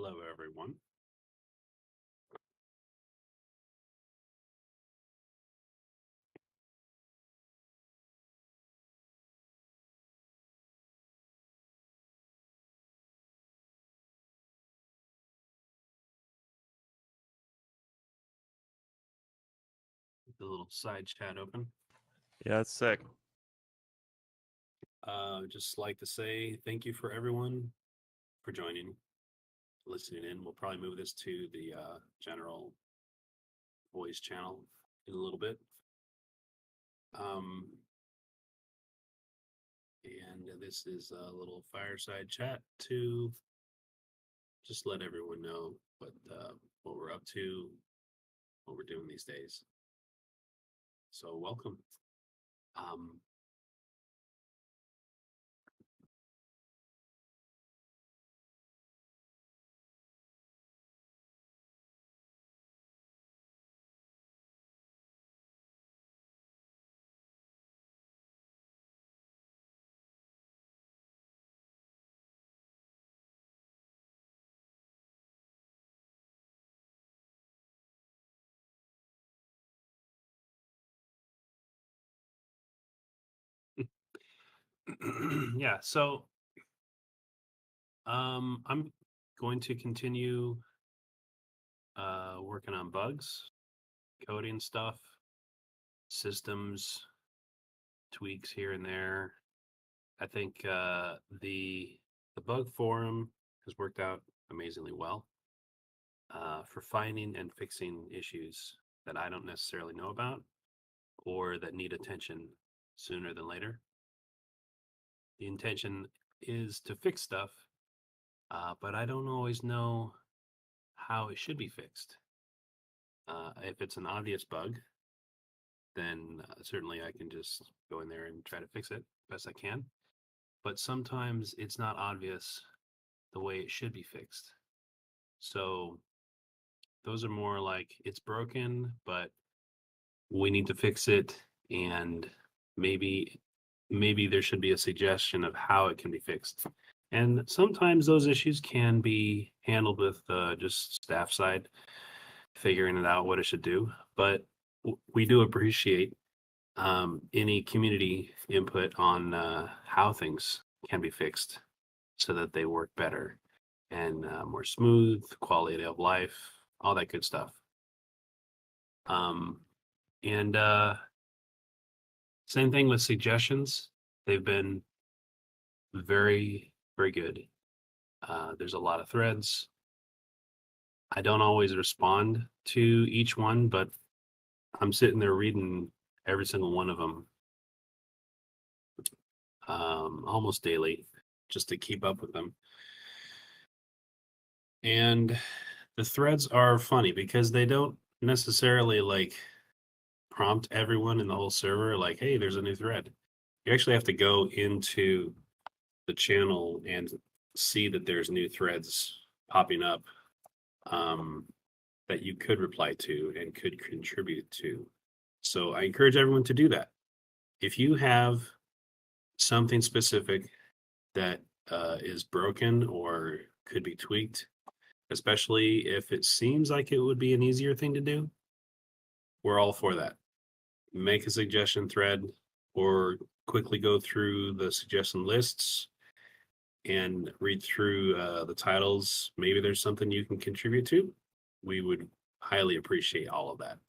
Hello, everyone. The little side chat open. Yeah, that's sick. Just like to say thank you for everyone for joining, listening in. We'll probably move this to the general voice channel in a little bit. And this is a little fireside chat to just let everyone know what we're up to, what we're doing these days. So welcome. Yeah, so I'm going to continue working on bugs, coding stuff, systems, tweaks here and there. I think the bug forum has worked out amazingly well for finding and fixing issues that I don't necessarily know about or that need attention sooner than later. The intention is to fix stuff, but I don't always know how it should be fixed. If it's an obvious bug, then certainly I can just go in there and try to fix it best I can. But sometimes it's not obvious the way it should be fixed. So those are more like it's broken, but we need to fix it, and maybe there should be a suggestion of how it can be fixed. And sometimes those issues can be handled with just staff side figuring it out what it should do. But we do appreciate any community input on how things can be fixed so that they work better and more smooth, quality of life, all that good stuff. And same thing with suggestions. They've been very, very good. There's a lot of threads. I don't always respond to each one, but I'm sitting there reading every single one of them almost daily just to keep up with them. And the threads are funny because they don't necessarily like prompt everyone in the whole server like, hey, there's a new thread. You actually have to go into the channel and see that there's new threads popping up that you could reply to and could contribute to. So I encourage everyone to do that. If you have something specific that is broken or could be tweaked, especially if it seems like it would be an easier thing to do, we're all for that. Make a suggestion thread or quickly go through the suggestion lists and read through the titles. Maybe there's something you can contribute to. We would highly appreciate all of that.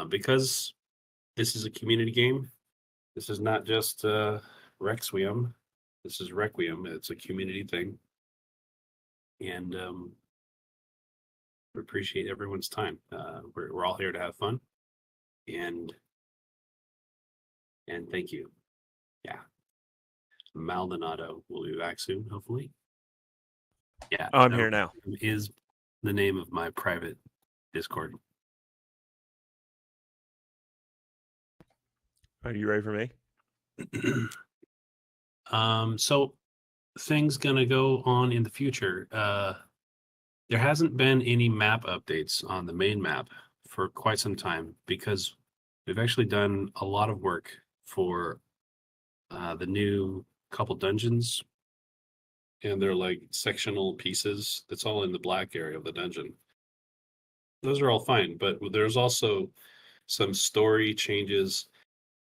Because this is a community game. This is not just Requiem. This is Requiem. It's a community thing. And we appreciate everyone's time. We're all here to have fun. And thank you. Yeah. Maldonado will be back soon, hopefully. Yeah. Oh, I'm here now. Is the name of my private Discord. Are you ready for me? So things gonna go on in the future. There hasn't been any map updates on the main map for quite some time because we've actually done a lot of work for the new couple dungeons and they're like sectional pieces. It's all in the black area of the dungeon. Those are all fine, but there's also some story changes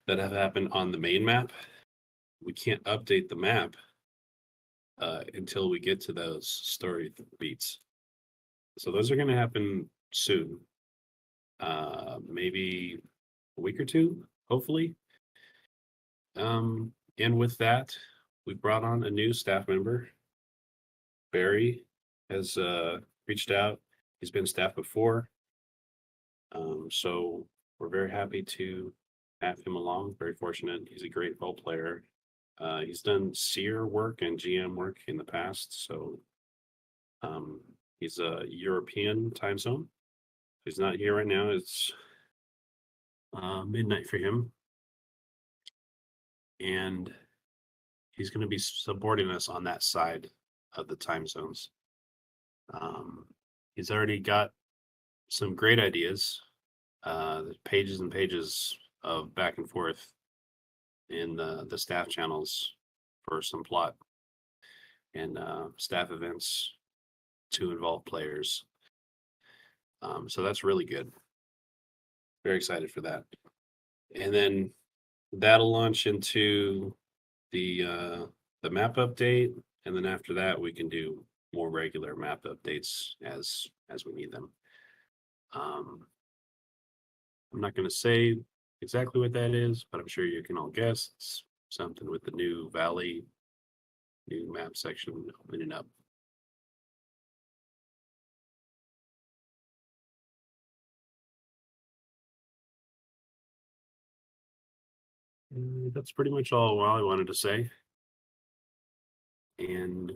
that have happened on the main map. We can't update the map until we get to those story beats. So those are going to happen soon. Maybe a week or two, hopefully. And with that, we brought on a new staff member. Barry has reached out. He's been staff before. So we're very happy to have him along. Very fortunate. He's a great role player. He's done seer work and GM work in the past. So he's a European time zone. He's not here right now. It's midnight for him. And he's going to be supporting us on that side of the time zones. He's already got some great ideas. Pages and pages of back and forth in the staff channels for some plot and staff events to involve players. So that's really good. Very excited for that. And then that'll launch into the map update, and then after that we can do more regular map updates as we need them. I'm not going to say exactly what that is, but I'm sure you can all guess. It's something with the new valley, new map section opening up. That's pretty much all I wanted to say. And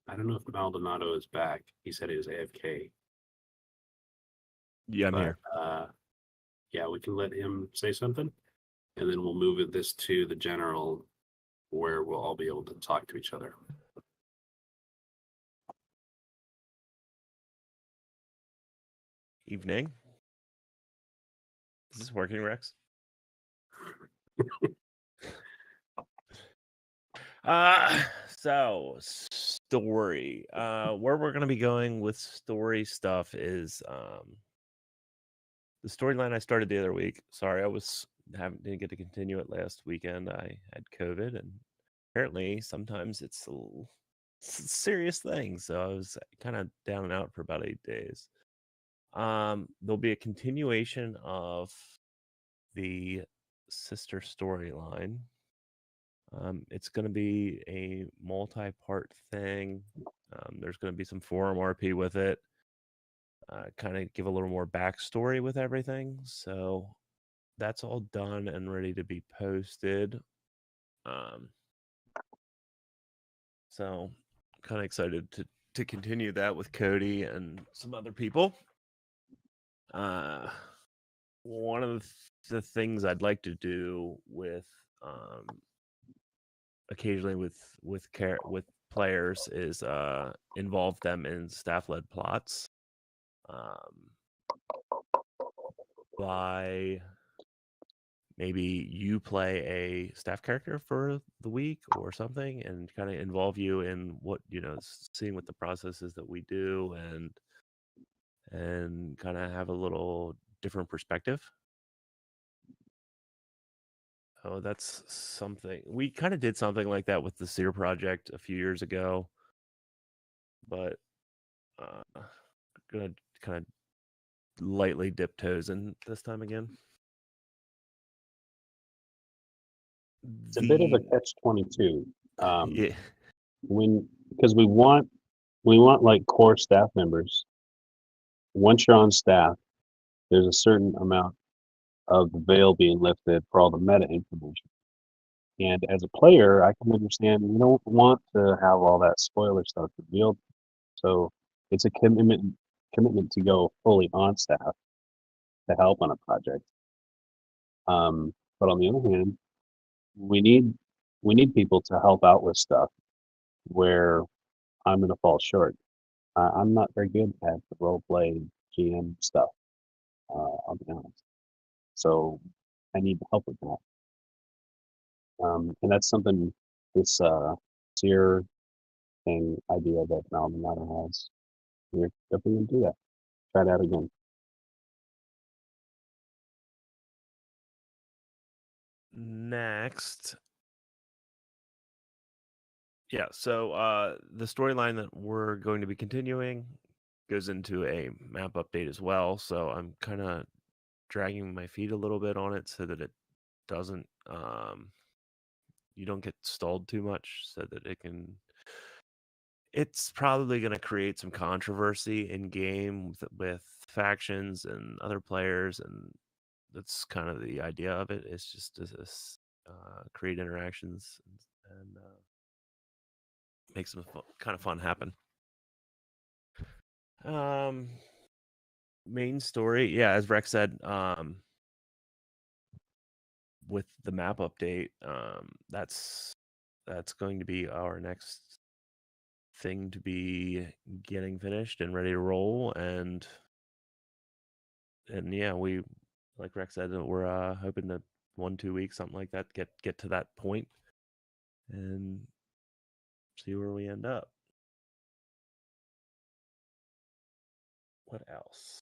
I don't know if Maldonado is back. He said he was AFK. Yeah, I'm here. Yeah, we can let him say something, and then we'll move this to the general where we'll all be able to talk to each other. Evening. Is this working, Rex? So story. Where we're gonna be going with story stuff is the storyline I started the other week. Sorry, didn't get to continue it last weekend. I had COVID, and apparently sometimes it's a serious thing. So I was kind of down and out for about 8 days. There'll be a continuation of the sister storyline. It's going to be a multi-part thing. There's going to be some forum RP with it. Kind of give a little more backstory with everything. So that's all done and ready to be posted. So kind of excited to continue that with Cody and some other people. One of the things I'd like to do with occasionally with players is involve them in staff-led plots by maybe you play a staff character for the week or something and kind of involve you in what, seeing what the process is that we do and kind of have a little different perspective. Oh, that's something. We kind of did something like that with the Seer project a few years ago, but gonna kind of lightly dip toes in this time again. It's a bit of a catch-22. Yeah. Because we want like core staff members. Once you're on staff, there's a certain amount of the veil being lifted for all the meta information. And as a player, I can understand you don't want to have all that spoiler stuff revealed. So it's a commitment to go fully on staff to help on a project. But on the other hand, we need people to help out with stuff where I'm going to fall short. I'm not very good at the role play GM stuff. I'll be honest. So I need help with that. And that's something this Seer interesting idea that Maldonado has. We're definitely going to do that. Try that again. Next. Yeah, so the storyline that we're going to be continuing goes into a map update as well. So I'm kind of dragging my feet a little bit on it so that it doesn't you don't get stalled too much, so that it's probably going to create some controversy in game with factions and other players, and that's kind of the idea of it. It's just to create interactions and make some kind of fun happen. Main story, yeah, as Rex said, with the map update, that's going to be our next thing to be getting finished and ready to roll. And yeah, we, like Rex said, we're hoping to 1-2 weeks, something like that, get to that point and see where we end up. What else?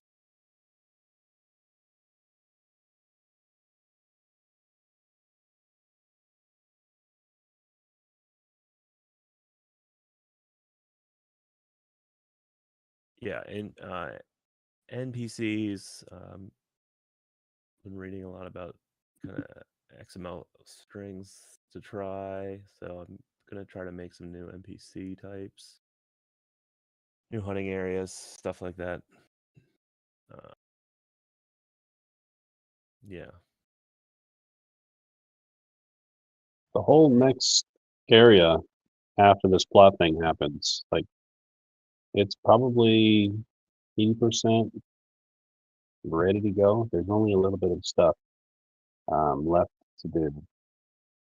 Yeah, and NPCs. Been reading a lot about kind of XML strings to try, so I'm gonna try to make some new NPC types, new hunting areas, stuff like that. Yeah. The whole next area after this plot thing happens, like it's probably 80% ready to go. There's only a little bit of stuff left to do.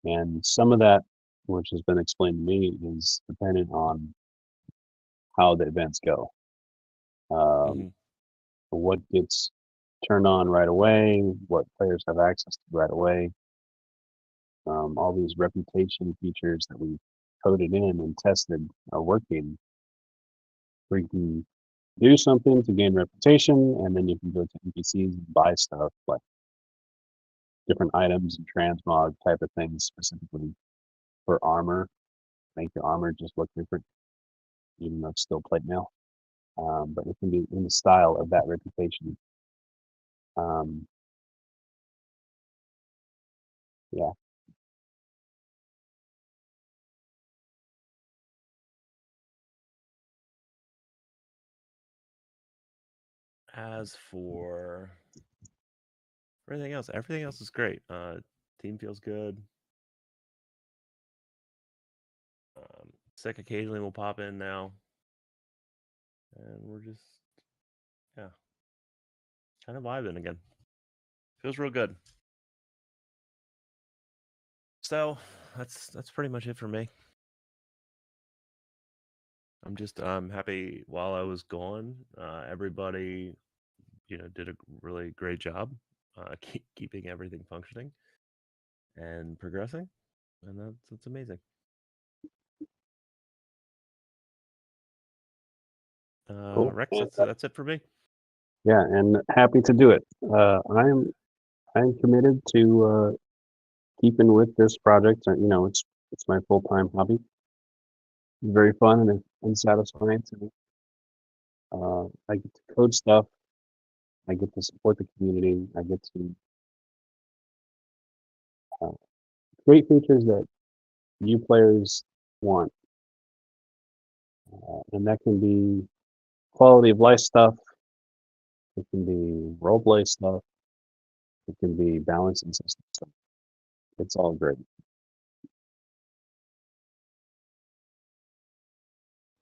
And some of that, which has been explained to me, is dependent on how the events go. Mm-hmm. What gets turned on right away, what players have access to right away. All these reputation features that we coded in and tested are working. We can do something to gain reputation, and then you can go to NPCs and buy stuff like different items and transmog type of things specifically for armor, make your armor just look different, even though it's still plate mail. But it can be in the style of that reputation. Yeah. As for everything else is great. Team feels good. Sick occasionally will pop in now, and we're just kind of vibing again. Feels real good. So that's pretty much it for me. I'm just happy while I was gone. Everybody, did a really great job keeping everything functioning and progressing, and that's amazing. Cool. Rex, that's it for me. Yeah, and happy to do it. I'm committed to keeping with this project. It's my full time hobby. It's very fun and satisfying to me. I get to code stuff. I get to support the community. I get to uh, create features that you players want, and that can be quality of life stuff. It can be role play stuff. It can be balancing system stuff. It's all great.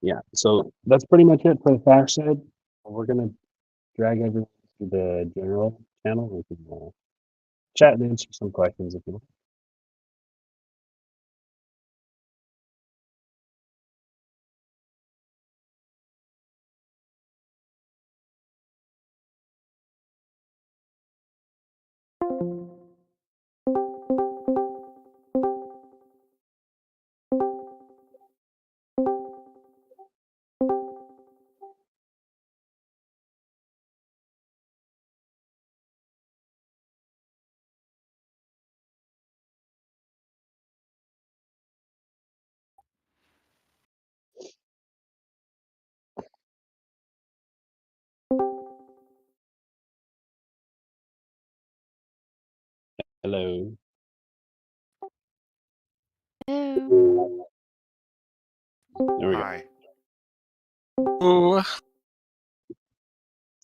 Yeah, so that's pretty much it for the Fireside. We're gonna drag everyone to the general channel. We can chat and answer some questions if you want. Hello. Hello. There we go. Hi. Ooh.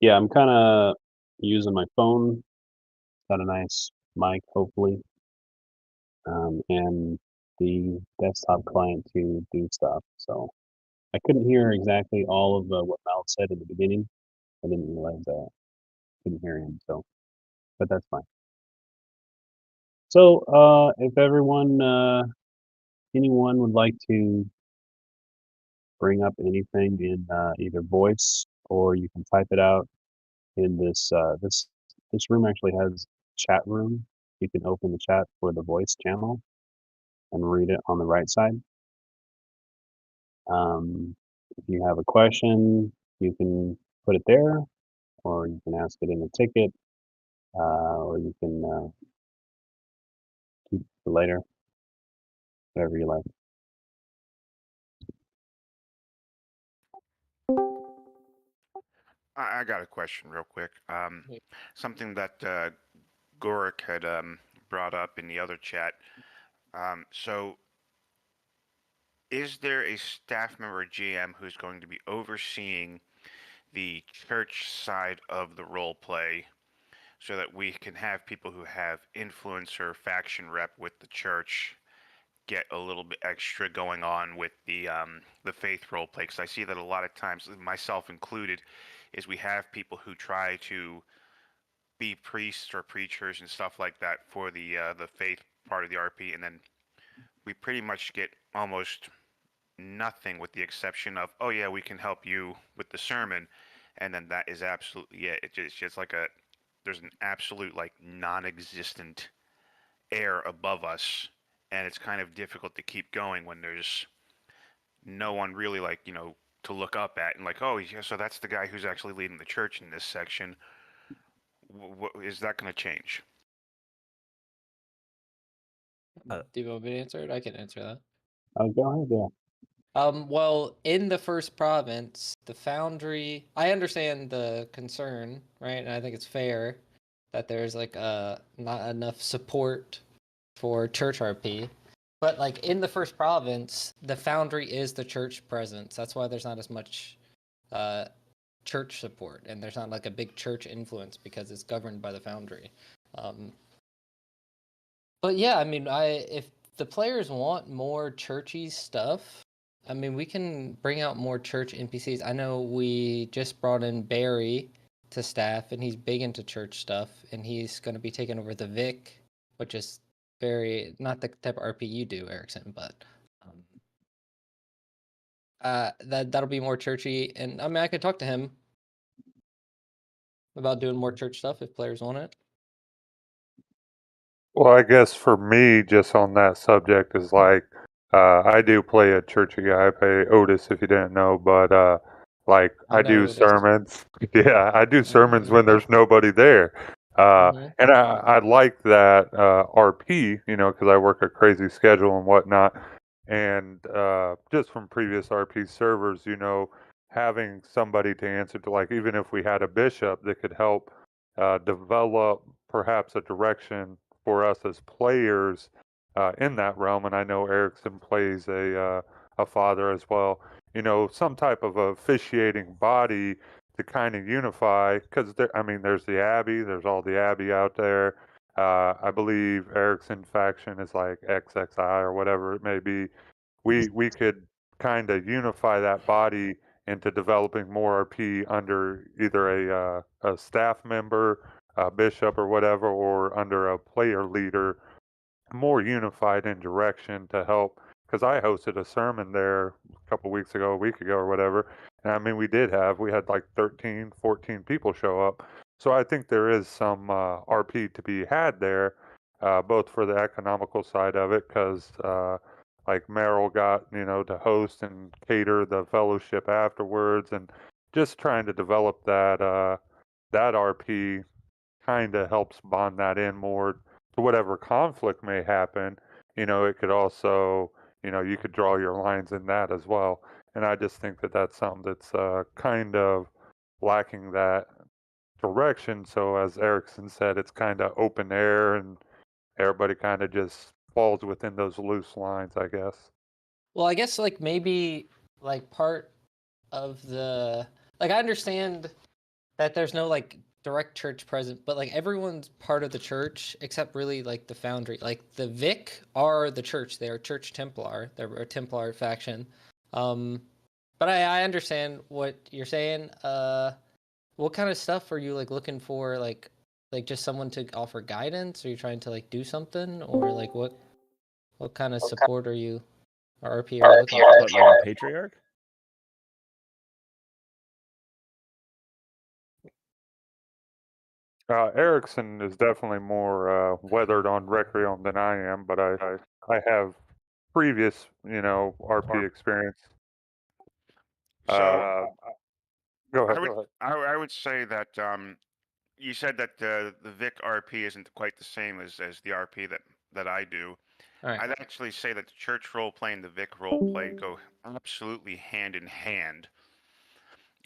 Yeah, I'm kind of using my phone. Got a nice mic, hopefully, and the desktop client to do stuff. So I couldn't hear exactly all of what Mal said at the beginning. I didn't realize that. Couldn't hear him. So, but that's fine. So, if anyone would like to bring up anything in either voice or you can type it out in this room actually has chat room. You can open the chat for the voice channel and read it on the right side. If you have a question, you can put it there, or you can ask it in the ticket, or you can keep it for later, whatever you like. I got a question real quick. Yeah. Something that Gorik had brought up in the other chat. So, is there a staff member GM who's going to be overseeing the church side of the role play so that we can have people who have influence or faction rep with the church get a little bit extra going on with the faith role play? Because I see that a lot of times, myself included, is we have people who try to be priests or preachers and stuff like that for the faith part of the RP, and then we pretty much get almost nothing with the exception of, oh yeah, we can help you with the sermon, and then that is absolutely it. It's just like there's an absolute like non-existent air above us, and it's kind of difficult to keep going when there's no one really like to look up at and like, oh yeah, so that's the guy who's actually leading the church in this section. Is that going to change? Uh, Do you want me to answer it? I can answer that. Go ahead, yeah. Well, in the first province, the Foundry, I understand the concern, right? And I think it's fair that there's like not enough support for church RP. But like in the first province, the Foundry is the church presence. That's why there's not as much church support, and there's not like a big church influence because it's governed by the Foundry. But yeah, I mean, if the players want more churchy stuff, I mean, we can bring out more church NPCs. I know we just brought in Barry to staff, and he's big into church stuff, and he's going to be taking over the Vic, which is very not the type of RP you do, Erickson, but that'll be more churchy. And I mean, I could talk to him about doing more church stuff if players want it. Well, I guess for me, just on that subject, is like I do play a churchy guy. I play Otis, if you didn't know, but like I I know do Otis. sermons. Yeah, I do sermons Mhm. when there's nobody there, Mhm. and I like that RP, because I work a crazy schedule and whatnot, and just from previous RP servers, having somebody to answer to, like even if we had a bishop that could help develop perhaps a direction for us as players in that realm, and I know Erickson plays a father as well. Some type of officiating body to kind of unify, because there's the Abbey, there's all the Abbey out there. I believe Erickson faction is like XXI or whatever it may be. We could kind of unify that body into developing more RP under either a staff member, a bishop, or whatever, or under a player leader, more unified in direction to help. Because I hosted a sermon there a couple weeks ago, a week ago, or whatever. And I mean, we had like 13, 14 people show up. So I think there is some RP to be had there, both for the economical side of it, because like Merrill got, to host and cater the fellowship afterwards, and just trying to develop that RP kind of helps bond that in more to whatever conflict may happen. It could also, you could draw your lines in that as well. And I just think that that's something that's kind of lacking that direction. So as Erickson said, it's kind of open air and everybody kind of just falls within those loose lines, I guess. Well, I guess like maybe like part of the like I understand that there's no like direct church present, but like everyone's part of the church except really like the Foundry. Like the Vic are the church; they are Church Templar. They're a Templar faction. But I understand what you're saying. What kind of stuff are you like looking for? Like just someone to offer guidance? Are you trying to like do something, or like what kind of support are you or RP are you looking for? What, like a patriarch? Erickson is definitely more weathered on Requiem than I am, but I have previous, RP experience. So Go ahead. I would say that you said that the Vic RP isn't quite the same as the RP that I do. All right. I'd actually say that the church role play and the Vic role play go absolutely hand in hand.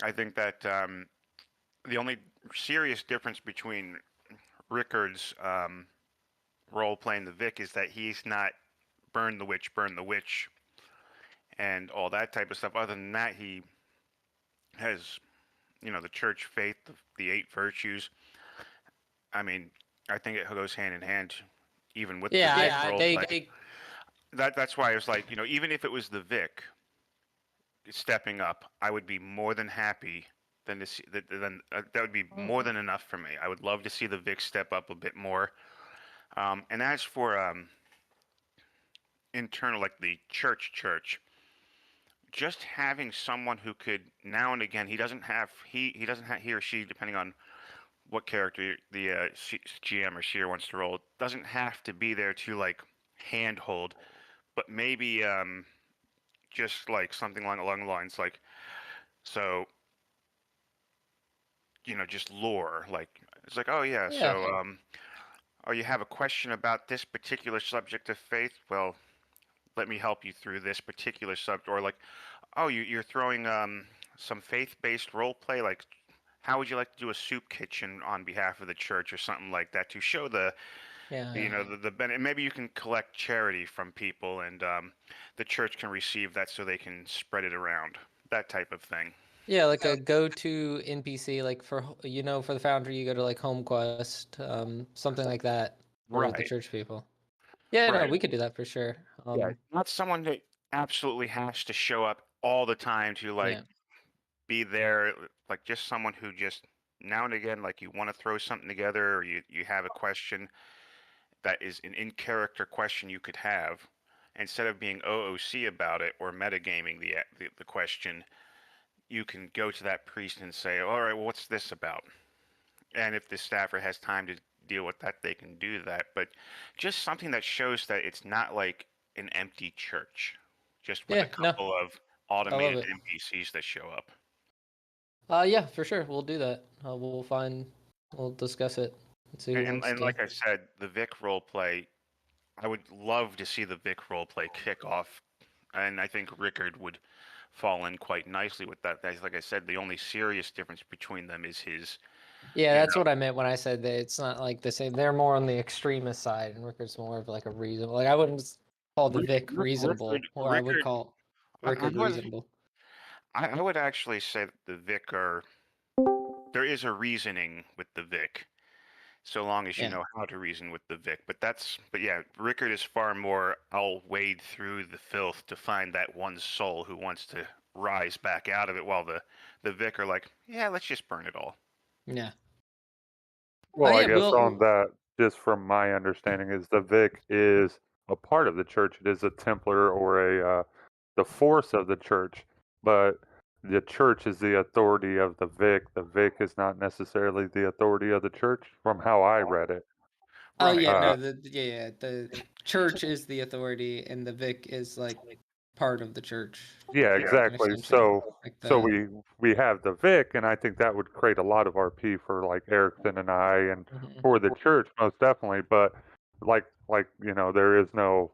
I think that the only serious difference between Rickard's role playing the Vic is that he's not burn the witch, and all that type of stuff. Other than that, he has, the church faith, the 8 virtues. I mean, I think it goes hand in hand, even with the Vic role play. That's why I was like, even if it was the Vic stepping up, I would be more than happy. Than to see that would be more than enough for me. I would love to see the Vic step up a bit more. And as for internal, like the church, just having someone who could now and again, he or she, depending on what character the GM or seer wants to roll, doesn't have to be there to like handhold, but maybe just like something along the lines like, so just lore, like it's like, oh yeah. So oh, you have a question about this particular subject of faith? Well, let me help you through this particular subject. Or like, oh, you're throwing some faith-based role play, like how would you like to do a soup kitchen on behalf of the church or something like that to show the benefit. Maybe you can collect charity from people, and the church can receive that so they can spread it around, that type of thing. Yeah, like a go-to NPC, like for for the Foundry, you go to like Home Quest, something like that for the church people. Yeah, no, we could do that for sure. Yeah, not someone that absolutely has to show up all the time to like be there, like just someone who just now and again, like you want to throw something together, or you have a question that is an in character question you could have, instead of being OOC about it or metagaming the question, you can go to that priest and say, all right, well, what's this about? And if the staffer has time to deal with that, they can do that. But just something that shows that it's not like an empty church, just with a couple of automated NPCs that show up. Yeah, for sure. We'll do that. We'll discuss it and see who wants to. And like I said, the Vic roleplay, I would love to see the Vic roleplay kick off, and I think Rickard would fall in quite nicely with that. Like I said, the only serious difference between them is his. Yeah, that's what I meant when I said that it's not like the same. They're more on the extremist side, and Rickard's more of like a reasonable. Like I wouldn't call the Vic reasonable, or I would call Rickard reasonable. I would actually say that the Vic there is a reasoning with the Vic, so long as you know how to reason with the Vic. But yeah, Rickard is far more, I'll wade through the filth to find that one soul who wants to rise back out of it, while the Vic are like, yeah, let's just burn it all. Yeah. Well, I guess on that, just from my understanding, is the Vic is a part of the church. It is a Templar or the force of the church, but the church is the authority of the Vic. The Vic is not necessarily the authority of the church, from how I read it. Oh yeah, no, the church is the authority, and the Vic is like part of the church. Yeah, exactly. So we have the Vic, and I think that would create a lot of RP for like Erickson and I, and for the church most definitely. But like there is no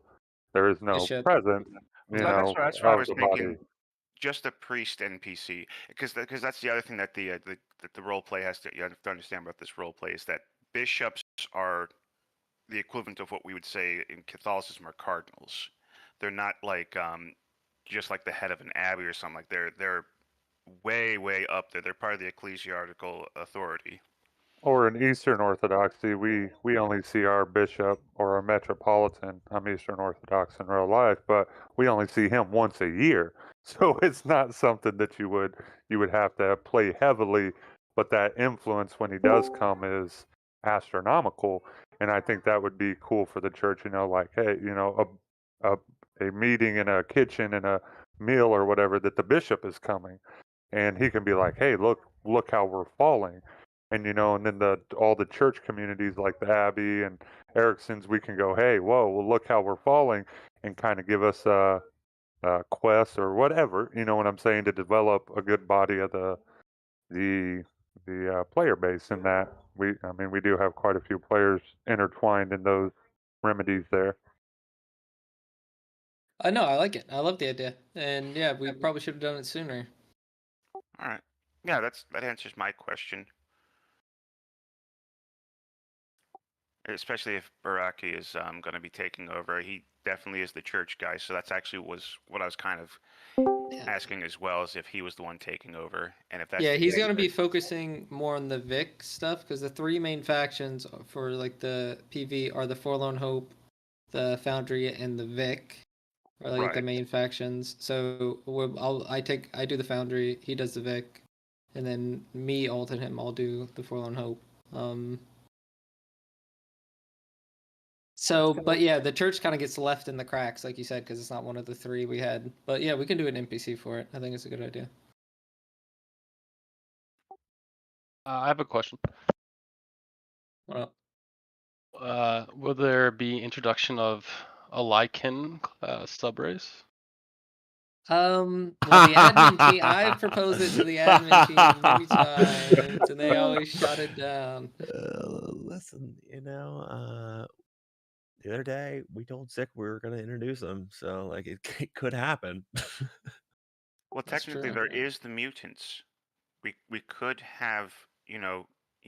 presence. That's what I was thinking. Just a priest NPC, because that's the other thing that the role play has to, you have to understand about this role play, is that bishops are the equivalent of what we would say in Catholicism are cardinals. They're not like just like the head of an abbey or something. Like they're way up there. They're part of the ecclesiastical authority. Or in Eastern Orthodoxy, we only see our bishop or our metropolitan. I'm Eastern Orthodox in real life, but we only see him once a year. So it's not something that you would have to play heavily, but that influence when he does come is astronomical. And I think that would be cool for the church, like, hey, a meeting in a kitchen and a meal or whatever, that the bishop is coming and he can be like, hey, look how we're falling. And and then all the church communities like the Abbey and Erickson's, we can go, hey, whoa, well, look how we're falling, and kind of give us a quest or whatever, what I'm saying, to develop a good body of the player base. In that we do have quite a few players intertwined in those remedies there. No, I like it. I love the idea, and yeah, we probably should have done it sooner. All right. Yeah, that answers my question. Especially if Baraki is going to be taking over. He definitely is the church guy, so that's actually was what I was kind of asking as well, as if he was the one taking over, and if that's Yeah, the he's case, going to be focusing more on the Vic stuff, because the three main factions for like the PV are the Forlorn Hope, the Foundry, and the Vic are like the Right. main factions. So I do the Foundry, he does the Vic, and then me, Alt, and him, I'll do the Forlorn Hope. So, but yeah, the church kind of gets left in the cracks, like you said, because it's not one of the three we had. But yeah, we can do an NPC for it. I think it's a good idea. I have a question. What up? Will there be introduction of a Lycan subrace? Well, the admin team, I've proposed it to the admin team many times, and they always shut it down. Listen, the other day we told Zick we were going to introduce him, so like it could happen. Well, That's technically, true. there is the mutants. We could have you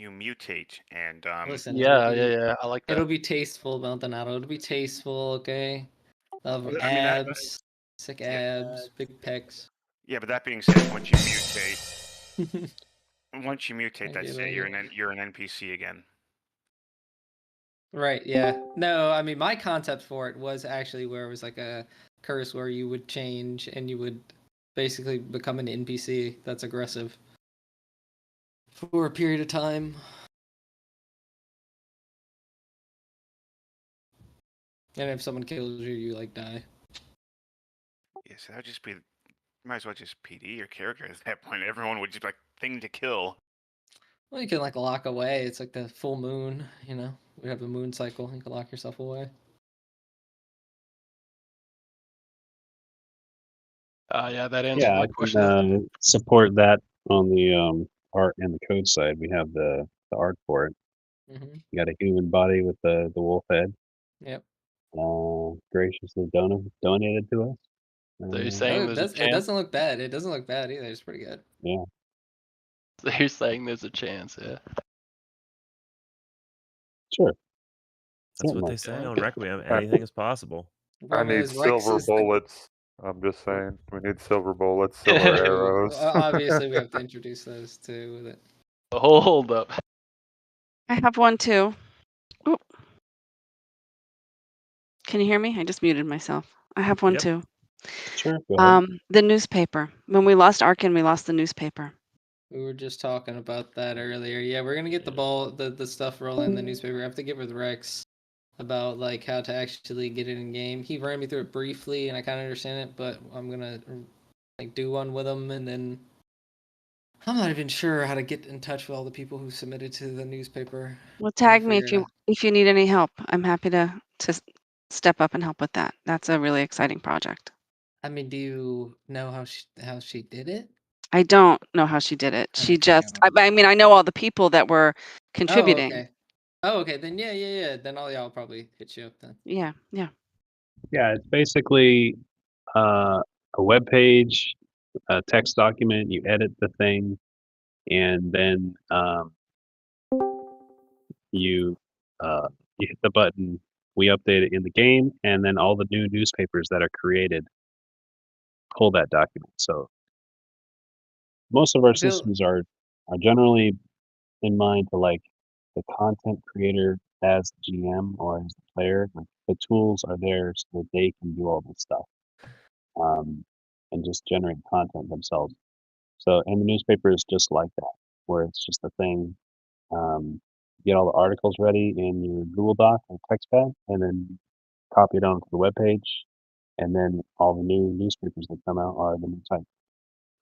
mutate and Listen, Yeah. I like that. It'll be tasteful, Maldonado. It'll be tasteful, okay? Of Well, I mean, abs, sick abs, big pecs. Yeah, but that being said, once you mutate, that's get it. it. You're an NPC again. Right, yeah. No, I mean, my concept for it was actually where it was like a curse where you would change and you would basically become an NPC that's aggressive for a period of time. And if someone kills you, you like die. Yes, that would just be. Might as well just PD your character at that point. Everyone would just be like thing to kill. Well, you can like lock away. It's like the full moon, We have a moon cycle. You can lock yourself away. Yeah, that answers my I question. can support that on the art and the code side. We have the art for it. Mm-hmm. You got a human body with the wolf head. Yep. Graciously donated to us. So you're saying there's a It chance? doesn't look bad. It doesn't look bad either. It's pretty good. Yeah. So you're saying there's a chance, yeah? Sure. That's what they say on Requiem. Anything is possible. I need silver bullets. I'm just saying, we need silver bullets, silver arrows. Obviously, we have to introduce those too with it. Hold up. I have one too. Oop. Can you hear me? I just muted myself. I have one too. Sure. Go ahead. The newspaper. When we lost Arkin, we lost the newspaper. We were just talking about that earlier. Yeah, we're gonna get the stuff rolling in the newspaper. I have to get with Rex about like how to actually get it in game. He ran me through it briefly, and I kind of understand it, but I'm gonna like do one with him, and then I'm not even sure how to get in touch with all the people who submitted to the newspaper. Well, tag me if you need any help. I'm happy to step up and help with that. That's a really exciting project. I mean, do you know how she did it? I don't know how she did it. She just, I mean, I know all the people that were contributing. Oh, okay. Then yeah. Then I'll probably hit you up then. Yeah. Yeah, it's basically a web page, a text document. You edit the thing, and then you you hit the button, we update it in the game, and then all the new newspapers that are created pull that document. So most of our I feel systems are generally in mind to like the content creator as the GM or as the player. Like the tools are there so that they can do all this stuff and just generate content themselves. So, and the newspaper is just like that, where it's just a thing. Get all the articles ready in your Google Doc or text pad, and then copy it onto the web page, and then all the new newspapers that come out are the new type.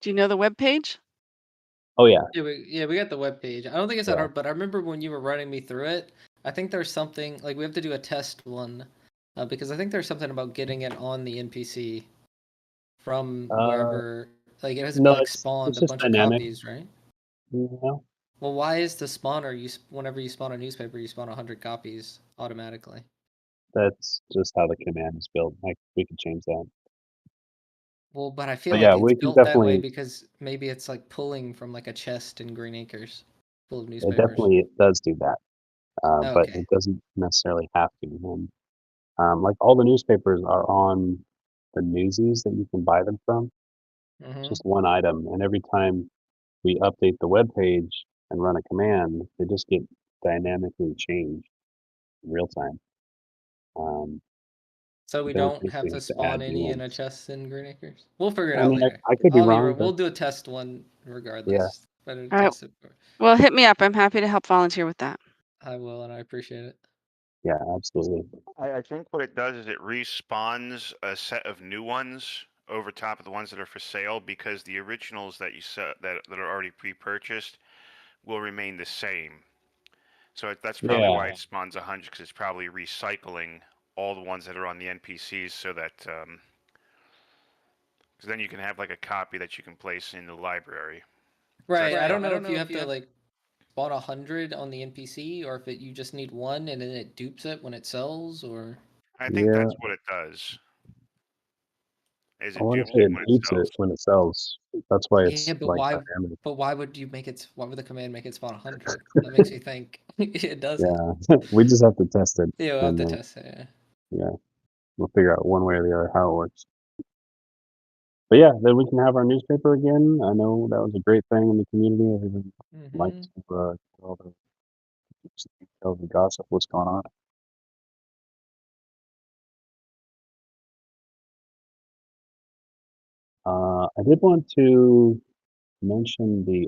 Do you know the web page? Oh yeah, Yeah, we got the web page. I don't think it's that Yeah. hard, but I remember when you were running me through it. I think there's something like we have to do a test one, because I think there's something about getting it on the NPC from wherever. Like it has to be no, like it's spawned a just bunch dynamic. of copies, right? No, Well, why is the spawner whenever you spawn a newspaper, you spawn 100 copies automatically? that's just how the command is built. Like we could change that. Well, but I feel But like yeah, it's we can built that way definitely. because maybe it's like pulling from like a chest in Green Acres full of It newspapers. definitely does do that, but Okay. it doesn't necessarily have to. And like all the newspapers are on the Newsies that you can buy them from. Mm-hmm. Just one item, and every time we update the web page and run a command, they just get dynamically changed in real time. So we Don't don't think have we to have to spawn add new any in a ones. chest in Green Acres. We'll figure it I out mean, later. I could be wrong, but We'll do a test one regardless. Yeah. Better to All right. test it. Well, hit me up. I'm happy to help volunteer with that. I will, and I appreciate it. yeah, absolutely. I think what it does is it respawns a set of new ones over top of the ones that are for sale because the originals that you that are already pre-purchased will remain the same. So that's probably why Yeah. it spawns 100 because it's probably recycling all the ones that are on the NPCs so that because then you can have like a copy that you can place in the library. Right. I don't know if you have to like spawn 100 on the NPC or if you just need one and then it dupes it when it sells, or I think Yeah. that's what it does. Is I it want to dupes say it it when it keeps sells? it when it sells. That's why it's yeah, but like why? dynamic. But why would you make it? Why would the command make it spawn 100? That makes me think it doesn't. Yeah, we just have to test it. Yeah, we'll have and, to test it. Yeah, we'll figure out one way or the other how it works. But yeah, then we can have our newspaper again. I know that was a great thing in the community. Everyone liked to all the details and gossip, what's going on. I did want to mention the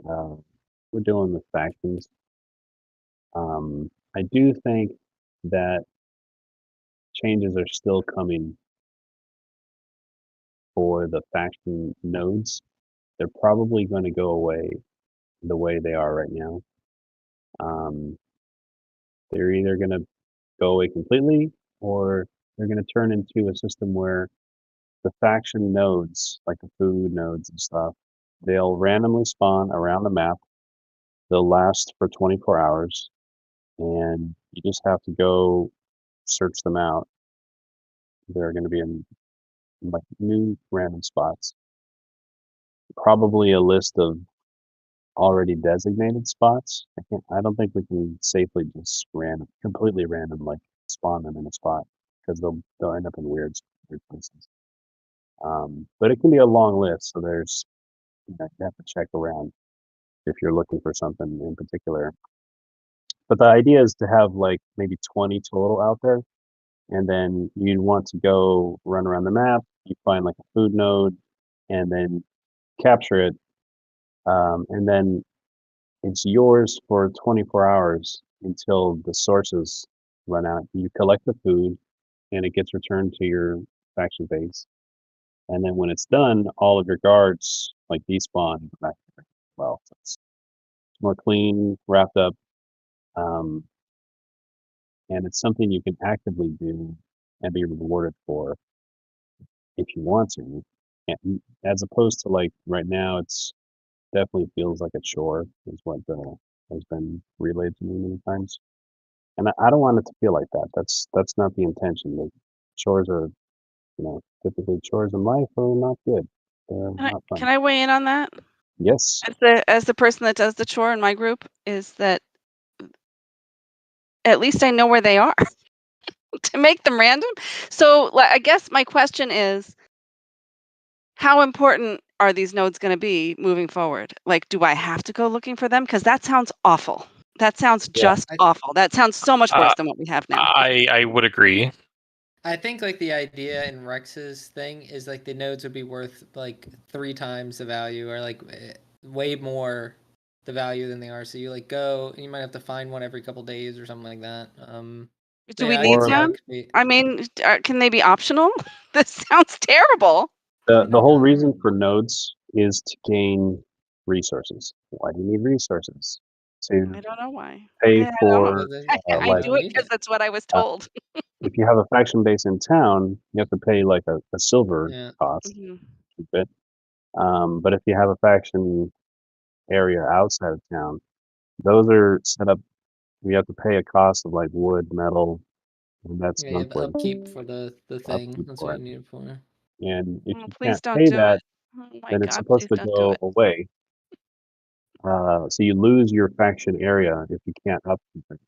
we're doing with factions. I do think that changes are still coming for the faction nodes. They're probably going to go away the way they are right now. They're either going to go away completely or they're going to turn into a system where the faction nodes, like the food nodes and stuff, they'll randomly spawn around the map. They'll last for 24 hours, and you just have to go search them out. They're going to be in like new random spots. Probably a list of already designated spots. I don't think we can safely just completely random, like spawn them in a spot because they'll end up in weird places. But it can be a long list, so there's you have to check around if you're looking for something in particular. But the idea is to have like maybe 20 total out there, and then you'd want to go run around the map. You find like a food node, and then capture it, and then it's yours for 24 hours until the sources run out. You collect the food, and it gets returned to your faction base. And then when it's done, all of your guards like despawn and go back to well. So it's more clean, wrapped up, um, and it's something you can actively do and be rewarded for if you want to. And as opposed to like right now, it's definitely feels like a chore, is what has been relayed to me many times. And I don't want it to feel like that. That's not the intention. Like chores are, typically chores in life are not good. They're not fun. Can I weigh in on that? Yes. As the person that does the chore in my group, is that at least I know where they are to make them random. So I guess my question is, how important are these nodes going to be moving forward? Like, do I have to go looking for them? Because that sounds awful. That sounds just awful. That sounds so much worse than what we have now. I would agree. I think like the idea in Rex's thing is like the nodes would be worth like 3 times the value, or like way more the value than they are. So you like go, and you might have to find one every couple days or something like that. Do we need them? I mean, can they be optional? This sounds terrible. The whole reason for nodes is to gain resources. Why do you need resources? I don't know why. Pay I for I do it because that's what I was told. if you have a faction base in town, you have to pay like a silver cost. Mhm. Keep it. But if you have a faction area outside of town, those are set up. You have to pay a cost of like wood, metal, and that's Yeah, you have monthly. upkeep for the thing. Upkeep That's for what it. you need it for. And if you Please can't don't pay do that, it. Oh my then it's God, supposed please to don't do go it. away. So you lose your faction area if you can't upkeep it.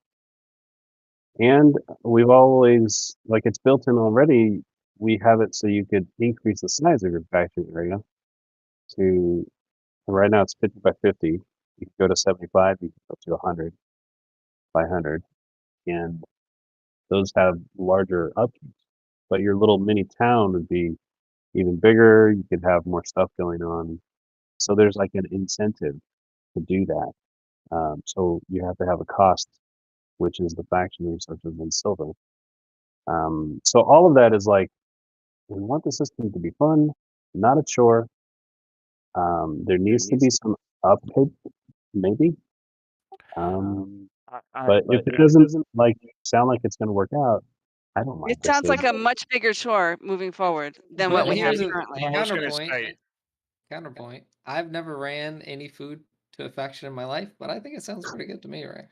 And we've always, like, it's built in already. We have it so you could increase the size of your faction area to, right now it's 50 by 50. You can go to 75, you can go to 100 by 100. And those have larger upkeeps. But your little mini town would be even bigger. You could have more stuff going on. So there's like an incentive to do that. So you have to have a cost, which is the faction resources and silver. So all of that is like, we want the system to be fun, not a chore. There needs to be some upkeep, maybe. But if it doesn't like sound like it's going to work out, I don't mind. It sounds like a much bigger chore moving forward than what But we have here's a currently. counterpoint. I've never ran any food to a faction in my life, but I think it sounds pretty good to me, right?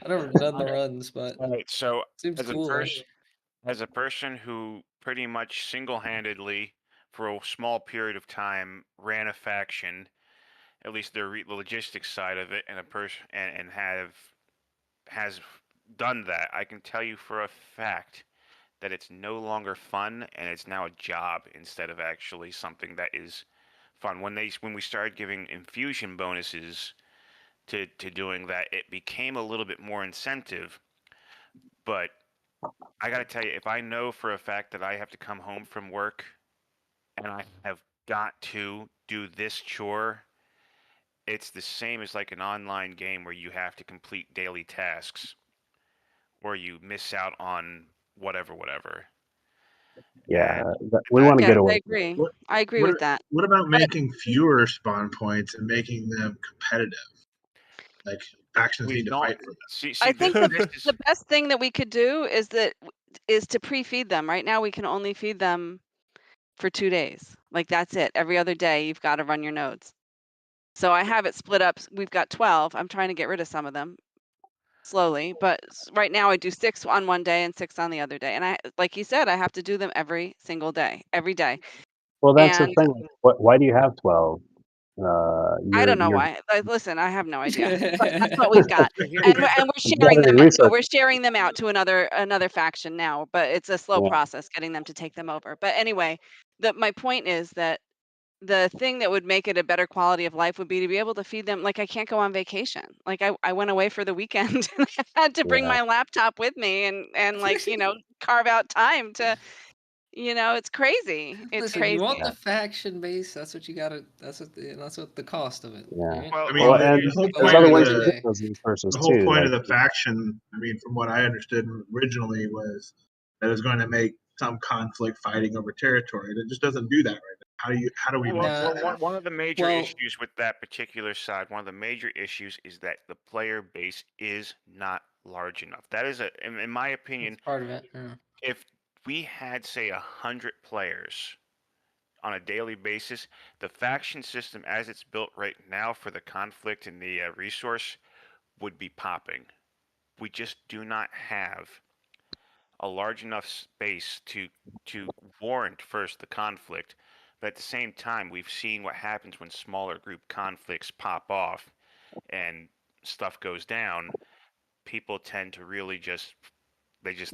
I've never done the runs, but All right, so seems cool. As a person who pretty much single-handedly, for a small period of time, ran a faction, at least the logistics side of it, and a person and has done that, I can tell you for a fact that it's no longer fun, and it's now a job instead of actually something that is fun. When we started giving infusion bonuses to doing that, it became a little bit more incentive. But I gotta tell you, if I know for a fact that I have to come home from work and I have got to do this chore, it's the same as like an online game where you have to complete daily tasks or you miss out on whatever. Yeah, we want to get away. I agree. I agree with that. What about making fewer spawn points and making them competitive? Like factions need to fight for them. I think the best thing that we could do is to pre-feed them. Right now we can only feed them for 2 days. Like that's it. Every other day you've got to run your nodes. So I have it split up. We've got 12. I'm trying to get rid of some of them slowly, but right now I do 6 on one day and 6 on the other day. And I, like you said, I have to do them every single day, every day. Well, that's the thing. Why do you have 12? I don't know why. Listen, I have no idea. But that's what we've got, and we're sharing them. We're sharing them out to another faction now, but it's a slow process getting them to take them over. But anyway, my point is that the thing that would make it a better quality of life would be to be able to feed them. Like I can't go on vacation. Like I went away for the weekend and I had to bring my laptop with me and like carve out time to. It's crazy. It's Listen, crazy. you want the faction base? That's what you gotta. That's what the cost of it. Yeah. Right? I mean, the whole point of the faction, I mean, from what I understood originally, was that it was going to make some conflict fighting over territory. It just doesn't do that right now. How do we make that? One of the major issues with that particular side, one of the major issues is that the player base is not large enough. That is in my opinion, that's part of it. Yeah. If we had, say, 100 players on a daily basis, the faction system as it's built right now for the conflict and the resource would be popping. We just do not have a large enough space to warrant first the conflict, but at the same time we've seen what happens when smaller group conflicts pop off and stuff goes down. people tend to really just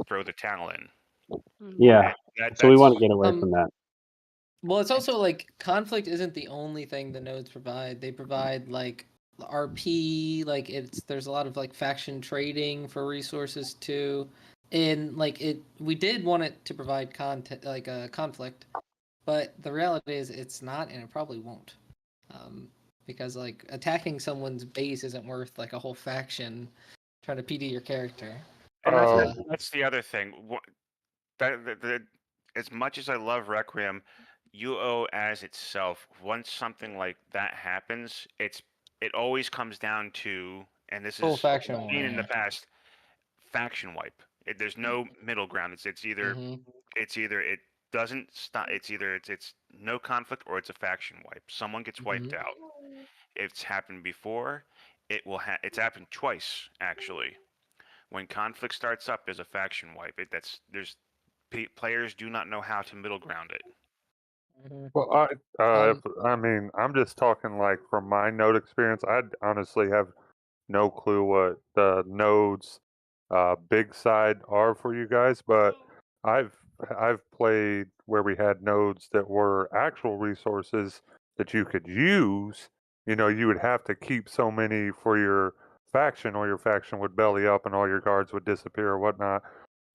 throw the towel in. Yeah. So we want to get away from that. Well, it's also like conflict isn't the only thing the nodes provide. They provide like RP, like there's a lot of like faction trading for resources too. And like we did want it to provide content like a conflict, but the reality is it's not, and it probably won't. Because like attacking someone's base isn't worth like a whole faction trying to PD your character. And that's the other thing. As much as I love Requiem, UO as itself, once something like that happens, it always comes down to, and this Full is faction seen in war, the past, faction wipe. There's no middle ground. It's either it doesn't stop. It's either it's no conflict or it's a faction wipe. Someone gets wiped out. It's happened before. It's happened twice actually. When conflict starts up, there's a faction wipe. Players do not know how to middle ground it. Well, I mean, I'm just talking like from my node experience. I honestly have no clue what the nodes big side are for you guys, but I've played where we had nodes that were actual resources that you could use. You know, you would have to keep so many for your faction, or your faction would belly up and all your guards would disappear or whatnot.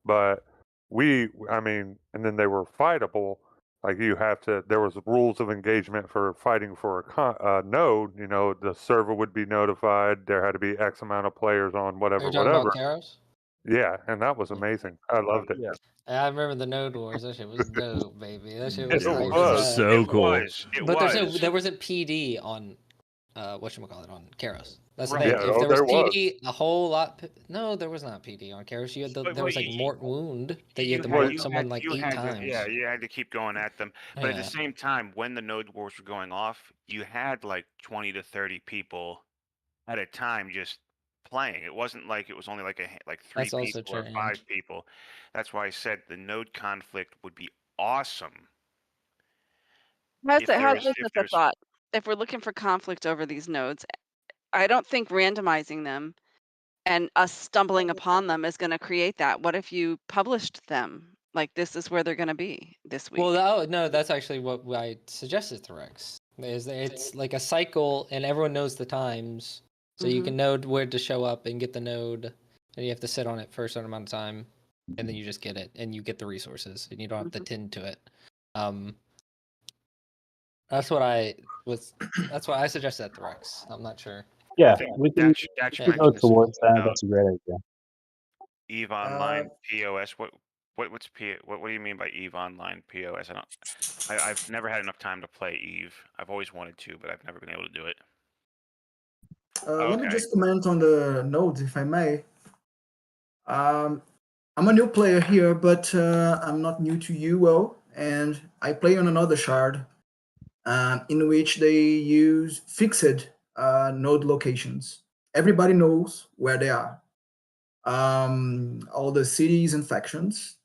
But I mean, and then they were fightable. Like there was rules of engagement for fighting for a node. You know, the server would be notified. There had to be X amount of players on whatever. Are you talking about Karos? Yeah, and that was amazing. I loved it. Yeah. I remember the Node Wars. That shit was dope, baby. That shit was It hype was. as So hell. cool. But there wasn't PD on whatchamacallit on Karos. That's the Right. thing. Yeah, If oh, there was there PD, a whole lot. No, there was not PD on Karos. You had there was like Mort Wound that you had to mort someone like 8 times. You had to keep going at them. But at the same time, when the node wars were going off, you had like 20 to 30 people at a time just playing. It wasn't like it was only like three That's also people or true, 5 people. That's why I said the node conflict would be awesome. Just a thought. If we're looking for conflict over these nodes, I don't think randomizing them and us stumbling upon them is going to create that. What if you published them? Like, this is where they're going to be this week. Well, no, that's actually what I suggested to Rex. It's like a cycle, and everyone knows the times, so you can know where to show up and get the node, and you have to sit on it for a certain amount of time, and then you just get it, and you get the resources, and you don't have to tend to it. That's what I suggested to Rex. I'm not sure. Yeah, we can go towards that. That's a great idea. EVE Online POS. What do you mean by EVE Online POS? I've never had enough time to play EVE. I've always wanted to, but I've never been able to do it. Let me just comment on the nodes, if I may. I'm a new player here, but I'm not new to UO, and I play on another shard in which they use fixed node locations. Everybody knows where they are. All the cities and factions,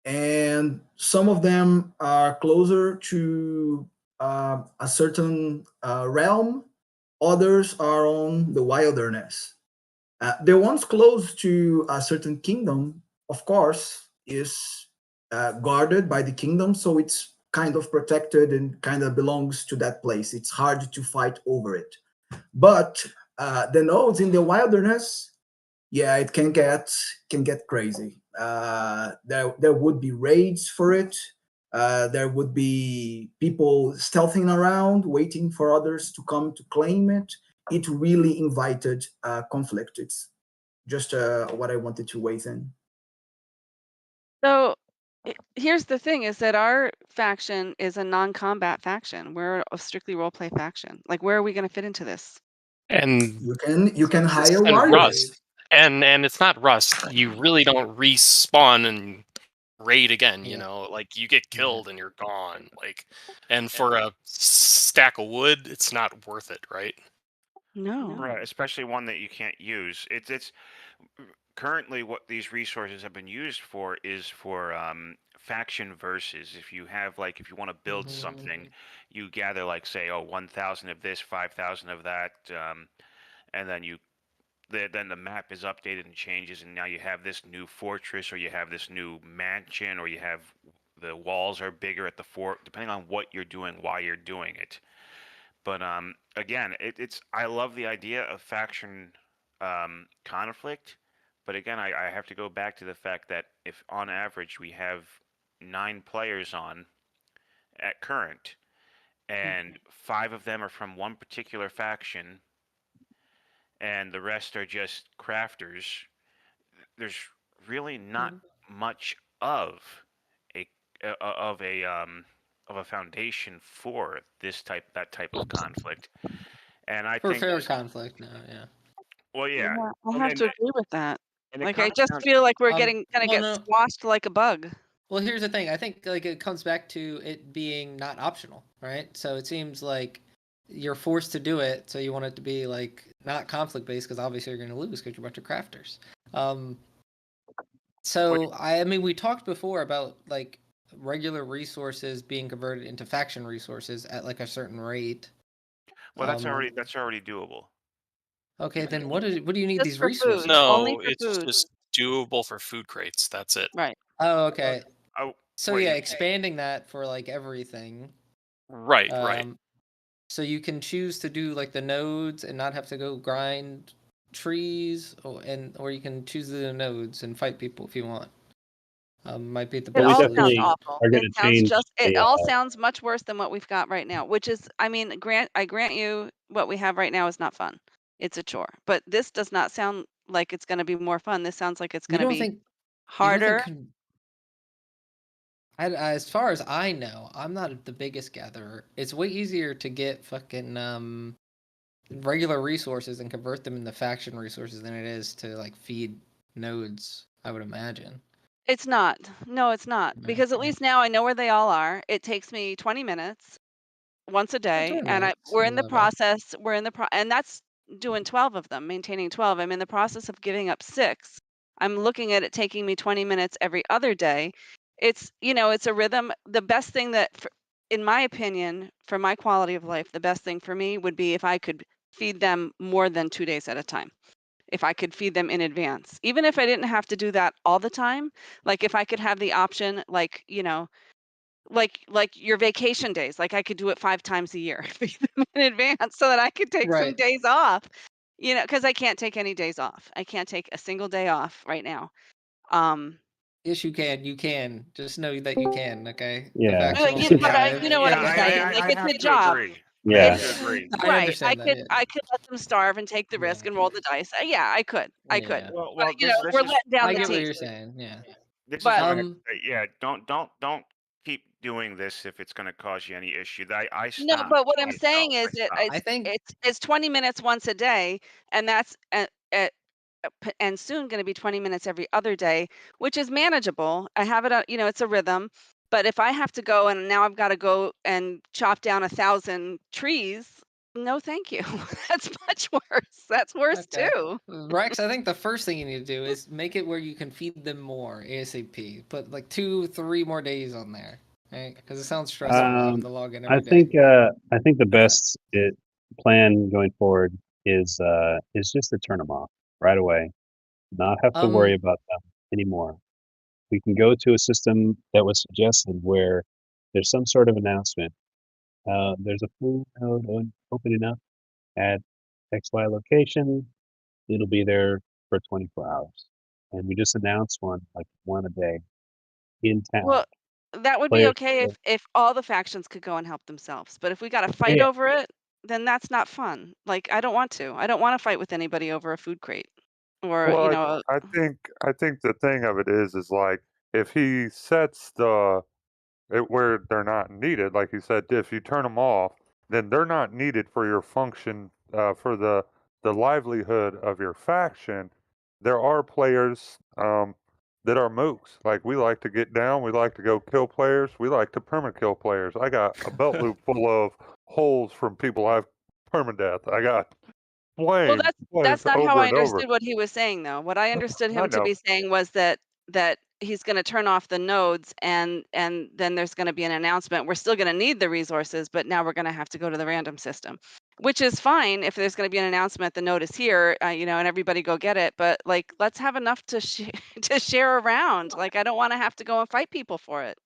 and some of them are closer to a certain realm. Others are on the wilderness. The ones close to a certain kingdom, of course, is guarded by the kingdom, so it's kind of protected and kind of belongs to that place. It's hard to fight over it. But the nodes in the wilderness, yeah, it can get crazy. There would be raids for it. There would be people stealthing around, waiting for others to come to claim it. It really invited conflict. It's just what I wanted to weigh in. So here's the thing: is that our faction is a non-combat faction. We're a strictly role-play faction. Like, where are we going to fit into this? And you can hire warriors. Rust. And it's not Rust. You really don't respawn and raid again, you know, like you get killed and you're gone. Like, and for a stack of wood, it's not worth it, right? No. Right, especially one that you can't use. It's currently what these resources have been used for is for faction versus. If you want to build something, you gather like say 1,000 of this, 5,000 of that, and then then the map is updated and changes, and now you have this new fortress, or you have this new mansion, or you have the walls are bigger at the fort, depending on what you're doing, why you're doing it. But again, it's I love the idea of faction conflict, but again, I have to go back to the fact that if on average we have 9 players on at current, and 5 of them are from one particular faction, and the rest are just crafters, there's really not much of a of a foundation for that type of conflict. And I For think fair conflict, no, yeah. well, yeah, I have to agree with that. and it Like, I kinda just sounds feel like we're Um, gonna well, get no. squashed like a bug. Well, here's the thing. I think like it comes back to it being not optional, right? So it seems like you're forced to do it, so you want it to be like not conflict based because obviously you're going to lose because you're a bunch of crafters. So I mean, we talked before about like regular resources being converted into faction resources at like a certain rate. well, that's already doable. Okay, then what do you need Just these for resources? food. Only No, for it's food. just doable for food crates. That's it. Right. Oh, okay. Oh, So wait, yeah, expanding that for like everything. Right, right. So you can choose to do like the nodes and not have to go grind trees, or you can choose the nodes and fight people if you want. Might be the It best all solution. sounds awful. are gonna It sounds change just. It the, all sounds much worse than what we've got right now. Which is, I mean, I grant you, what we have right now is not fun. It's a chore. But this does not sound like it's going to be more fun. This sounds like it's You going to don't be think harder. As far as I know, I'm not the biggest gatherer. It's way easier to get fucking regular resources and convert them into faction resources than it is to like feed nodes, I would imagine. It's not. No, it's not. Because at least now I know where they all are. It takes me 20 minutes once a day, and we're in the process. And that's doing 12 of them, maintaining 12. I'm in the process of giving up 6. I'm looking at it taking me 20 minutes every other day. It's, it's a rhythm. The best thing that, in my opinion, for my quality of life, the best thing for me would be if I could feed them more than 2 days at a time. If I could feed them in advance, even if I didn't have to do that all the time, like if I could have the option, like, like your vacation days, like I could do it 5 times a year, feed them in advance so that I could take some days off, because I can't take any days off. I can't take a single day off right now. Yes, you can. You can. Just know that you can. Okay. Yeah. But you know what I'm saying? Like it's a job. Yeah. I Right. understand I that. could I could let them starve and take the risk and roll the dice. Yeah, I could. I could. Well, But, this we're is letting down I the get what team. you're saying. Yeah. This But- is what yeah. Don't keep doing this if it's going to cause you any issue. I No, stopped. but what I'm saying is that I think it's 20 minutes once a day, and that's and soon going to be 20 minutes every other day, which is manageable. I have it, it's a rhythm. But if I have to go and now I've got to go and chop down 1,000 trees, no, thank you. That's much worse. That's worse too. Rex, I think the first thing you need to do is make it where you can feed them more ASAP. Put like 2-3 more days on there, right? Because it sounds stressful having to log in every day. I think the best plan going forward is just to turn them off right away, not have to worry about them anymore. We can go to a system that was suggested where there's some sort of announcement. There's a food node opening up at XY location. It'll be there for 24 hours. And we just announce one a day in town. Well, that would be okay if all the factions could go and help themselves. But if we got to fight over it, then that's not fun. Like, I don't want to. I don't want to fight with anybody over a food crate. Or, Well, I think the thing of it is like if he sets where they're not needed, like you said, if you turn them off, then they're not needed for your function, for the livelihood of your faction. There are players that are mooks. Like we like to get down, we like to go kill players, we like to permakill players. I got a belt loop full of holes from people I've permadeath. I got Well, flames. that's not how over I and over. understood what he was saying, though. What I understood I him to know. be saying was that he's going to turn off the nodes, and then there's going to be an announcement. We're still going to need the resources, but now we're going to have to go to the random system, which is fine if there's going to be an announcement. The node is here, and everybody go get it. But like, let's have enough to to share around. Like, I don't want to have to go and fight people for it.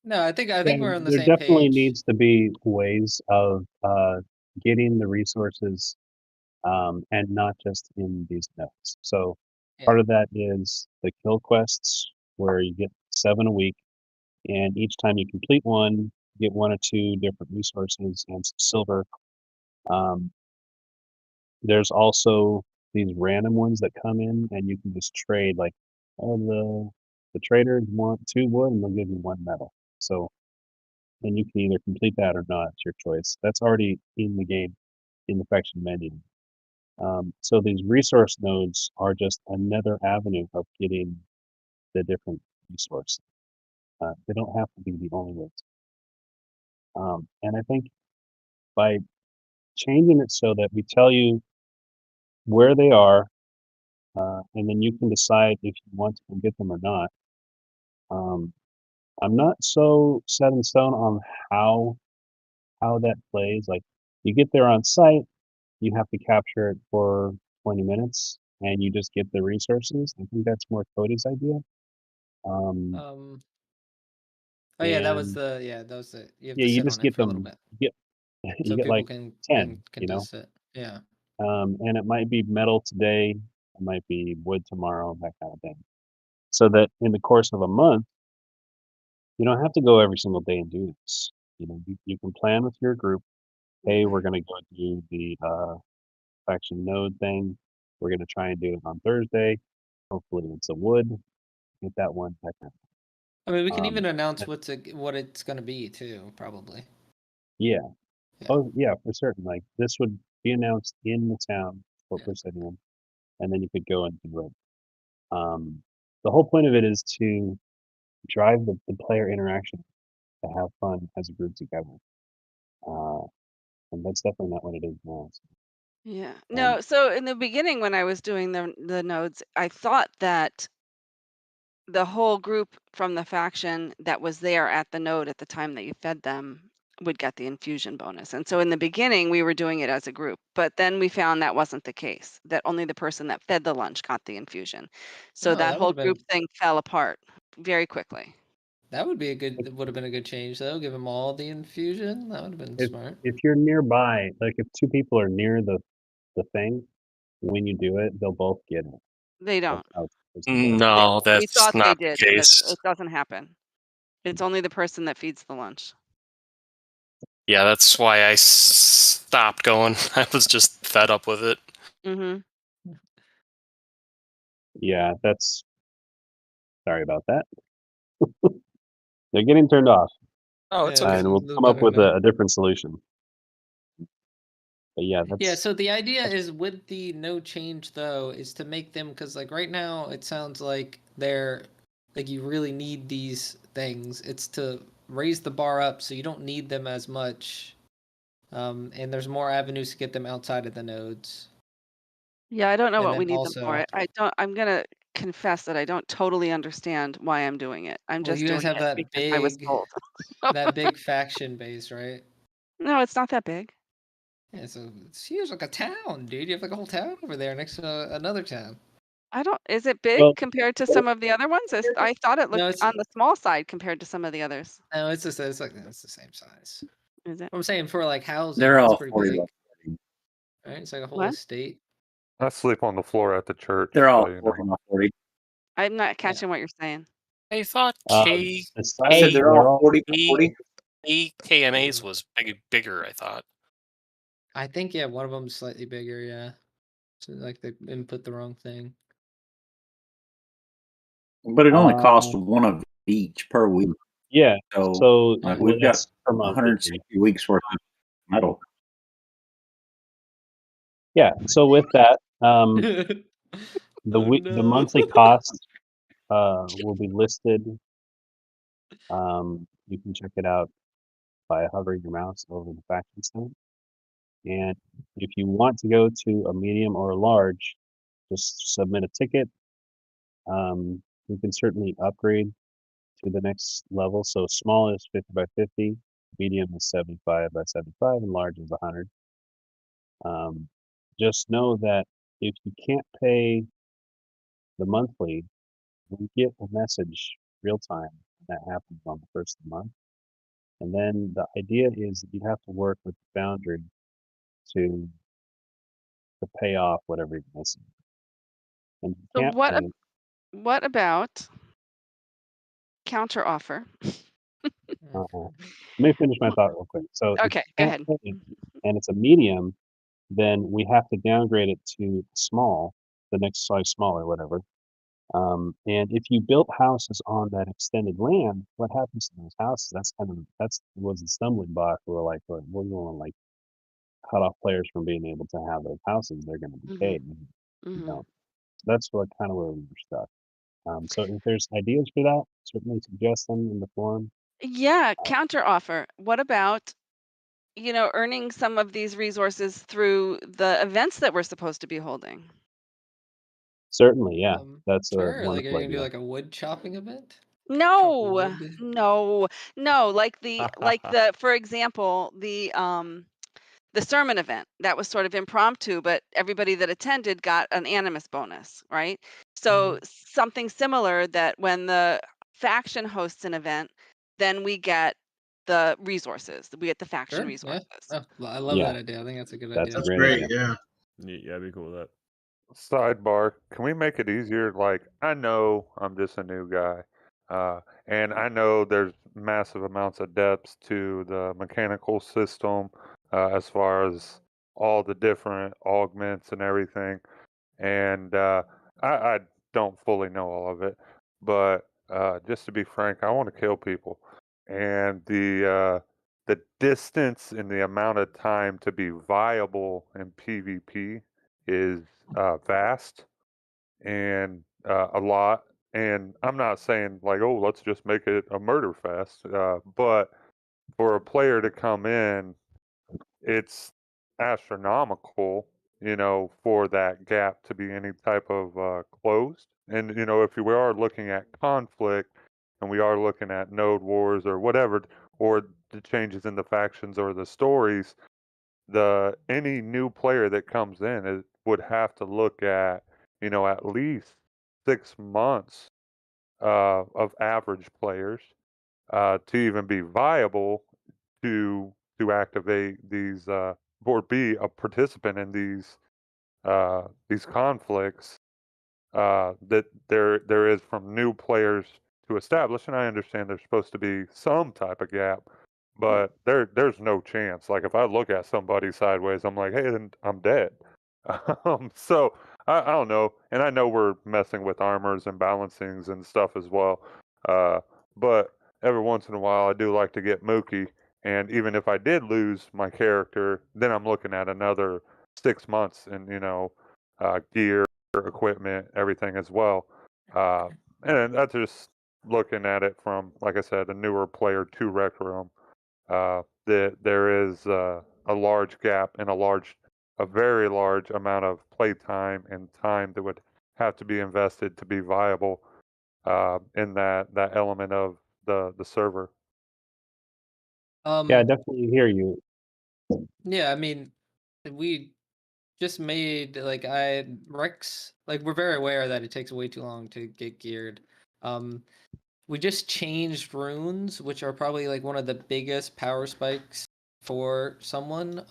No, I think we're on the there same definitely page. needs to be ways of getting the resources, and not just in these nodes. So part of that is the kill quests, where you get 7 a week, and each time you complete one, you get 1 or 2 different resources and some silver. There's also these random ones that come in, and you can just trade, like, oh, the traders want 2 wood, and they'll give you 1 metal. So, and you can either complete that or not. It's your choice. That's already in the game, in the faction menu. So these resource nodes are just another avenue of getting the different resources. They don't have to be the only ways. And I think by changing it so that we tell you where they are, and then you can decide if you want to go get them or not. I'm not so set in stone on how that plays. Like, you get there on site, you have to capture it for 20 minutes, and you just get the resources. I think that's more Cody's idea. Oh yeah, that was the you have to you sit just on it get for a little them. bit. You So get people like can 10. discuss it. Yeah. And it might be metal today, it might be wood tomorrow, that kind of thing. So that in the course of a month, you don't have to go every single day and do this. You can plan with your group. Hey, we're going to go do the faction node thing. We're going to try and do it on Thursday. Hopefully it's a wood. Get that one. That kind of thing. I mean, we can even announce what it's going to be too, probably. Yeah. Oh yeah, for certain. Like, this would be announced in the town what we're sitting in, and then you could go and do it. The whole point of it is to drive the player interaction, to have fun as a group together. And that's definitely not what it is now. So. Yeah. No, so in the beginning when I was doing the nodes, I thought that the whole group from the faction that was there at the node at the time that you fed them would get the infusion bonus. And so in the beginning we were doing it as a group, but then we found that wasn't the case, that only the person that fed the lunch got the infusion. So that whole group thing fell apart very quickly. That would have been a good change though. Give them all the infusion. That would have been smart. If you're nearby, like if 2 people are near the thing, when you do it, they'll both get it. They don't. No, We that's thought they not did, the but case. it doesn't happen. It's only the person that feeds the lunch. Yeah, that's why I stopped going. I was just fed up with it. Mm-hmm. Yeah, sorry about that. They're getting turned off. Oh, it's okay. And we'll come up with a different solution. But yeah, that's... Yeah, so the idea is, with the no change though, is to make them, because like right now it sounds like they're like, you really need these things. It's to raise the bar up so you don't need them as much. And there's more avenues to get them outside of the nodes. Yeah, I don't know And what we then need them for. I'm gonna confess that I don't totally understand why I'm doing it. I'm Well, just you guys doing have it that because I was big, told. that big faction base, right? No, it's not that big. Yeah, so it's huge, like a town, dude. You have like a whole town over there next to another town. Is it big compared to some of the other ones? I thought it looked on the small side compared to some of the others. No, it's the same size. Is it? I'm saying for like housing, They're it's all pretty 40 big. by 40. Right? It's like a whole What? estate. I sleep on the floor at the church. They're all so, you 40 know. by 40. I'm not catching what you're saying. I thought I said they're all 40 by 40. KMAs was bigger, I thought. I think, yeah, one of them's slightly bigger, yeah. So like they input the wrong thing. But it only costs one of each per week. Yeah. So like we've got per month, 160 weeks worth of metal. Yeah. So with that, the monthly cost will be listed. You can check it out by hovering your mouse over the faction center. And if you want to go to a medium or a large, just submit a ticket. we can certainly upgrade to the next level. So small is 50 by 50, medium is 75 by 75, and large is 100. Just know that if you can't pay the monthly, we get a message real time. That happens on the first of the month. And then the idea is that you have to work with the Foundry to pay off whatever you're missing. And if you So can't pay, what about counter offer? let me finish my thought real quick. So if Okay, you go can't ahead. pay and it's a medium, then we have to downgrade it to small, the next size smaller, whatever. And if you built houses on that extended land, what happens to those houses? That was the stumbling block. We're like, we're going to like cut off players from being able to have those houses. They're going to decay. You know, so that's what kind of where we were stuck. So if there's ideas for that, certainly suggest them in the forum. Yeah, counter offer. What about, earning some of these resources through the events that we're supposed to be holding? Certainly, yeah, that's a Sure. Like, are wonderful you gonna do idea. like a wood chopping event? No, wood? no. Like for example, the sermon event that was sort of impromptu, but everybody that attended got an animus bonus, right? So something similar that when the faction hosts an event, then we get the resources. We get the faction Sure. Yeah. resources. Oh, I love Yeah, that idea. I think that's a good that's idea. a great Great, idea. yeah. Yeah, I'd be cool with that. Sidebar, can we make it easier? Like, I know I'm just a new guy, and I know there's massive amounts of depth to the mechanical system as far as all the different augments and everything. And I don't fully know all of it, but just to be frank, I want to kill people, and the distance and the amount of time to be viable in PvP is vast and a lot. And I'm not saying like, oh, let's just make it a murder fest, but for a player to come in, it's astronomical, for that gap to be any type of closed. And, if we are looking at conflict and we are looking at node wars or whatever, or the changes in the factions or the stories, any new player that comes in would have to look at, at least 6 months of average players to even be viable to activate these or be a participant in these conflicts that there is from new players to establish. And I understand there's supposed to be some type of gap, but there's no chance. Like if I look at somebody sideways, I'm like, hey, then I'm dead. So I don't know, and I know we're messing with armors and balancings and stuff as well, but every once in a while I do like to get mookie. And even if I did lose my character, then I'm looking at another 6 months and gear, equipment, everything as well. And that's just looking at it from, like I said, a newer player to Rec Room. That there is a large gap and a very large amount of play time and time that would have to be invested to be viable in that element of the server. Yeah, I definitely hear you. Yeah, I mean, we just made Rex, like we're very aware that it takes way too long to get geared. We just changed runes, which are probably like one of the biggest power spikes for someone.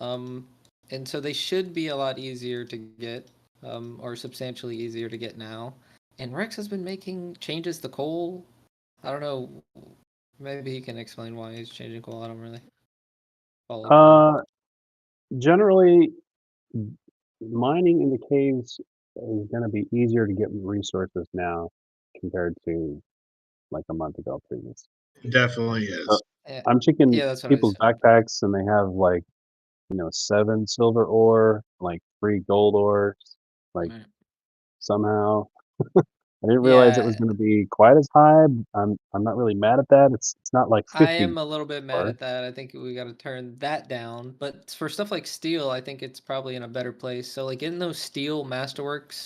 And so they should be a lot easier to get, or substantially easier to get now. And Rex has been making changes to coal. I don't know. Maybe he can explain why he's changing coal. I don't really follow coal. Generally, mining in the caves is going to be easier to get resources now compared to like a month ago previous. Definitely is. I'm checking Yeah, that's what people's I said. backpacks and they have like 7 silver ore, like 3 gold ores, like somehow. I didn't realize it was going to be quite as high. I'm not really mad at that. It's not like 50. I am a little bit mad at that. I think we got to turn that down. But for stuff like steel, I think it's probably in a better place. So like in those steel masterworks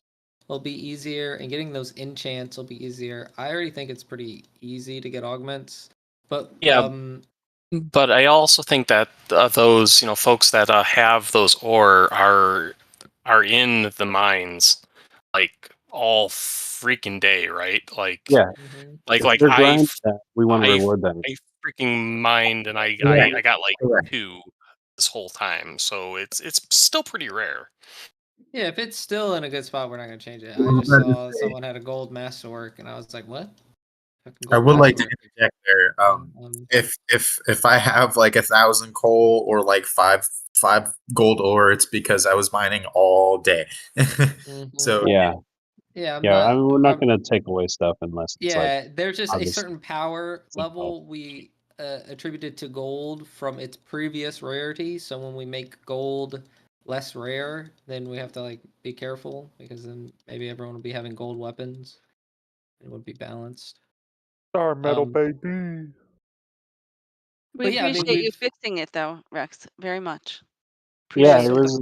will be easier, and getting those enchants will be easier. I already think it's pretty easy to get augments, but Yeah. But I also think that those folks that have those ore are in the mines like all freaking day, right? Like Yeah. like If they're I grinding that, we want to reward them. I freaking mined and I got like Correct. 2 this whole time, so it's still pretty rare. Yeah, if it's still in a good spot, we're not gonna change it. I just saw someone had a gold masterwork, and I was like, "What?" I would like to interject there. If I have like 1,000 coal or like five gold ore, it's because I was mining all day. So yeah, yeah, I mean, we're not going to take away stuff unless it's like there's just a obvious. certain power level we attributed to gold from its previous rarity. So when we make gold less rare, then we have to like be careful, because then maybe everyone will be having gold weapons. It would be balanced. Star metal, baby. We yeah, I mean, appreciate you fixing it, though, Rex, very much. Yeah, Appreciate it you. was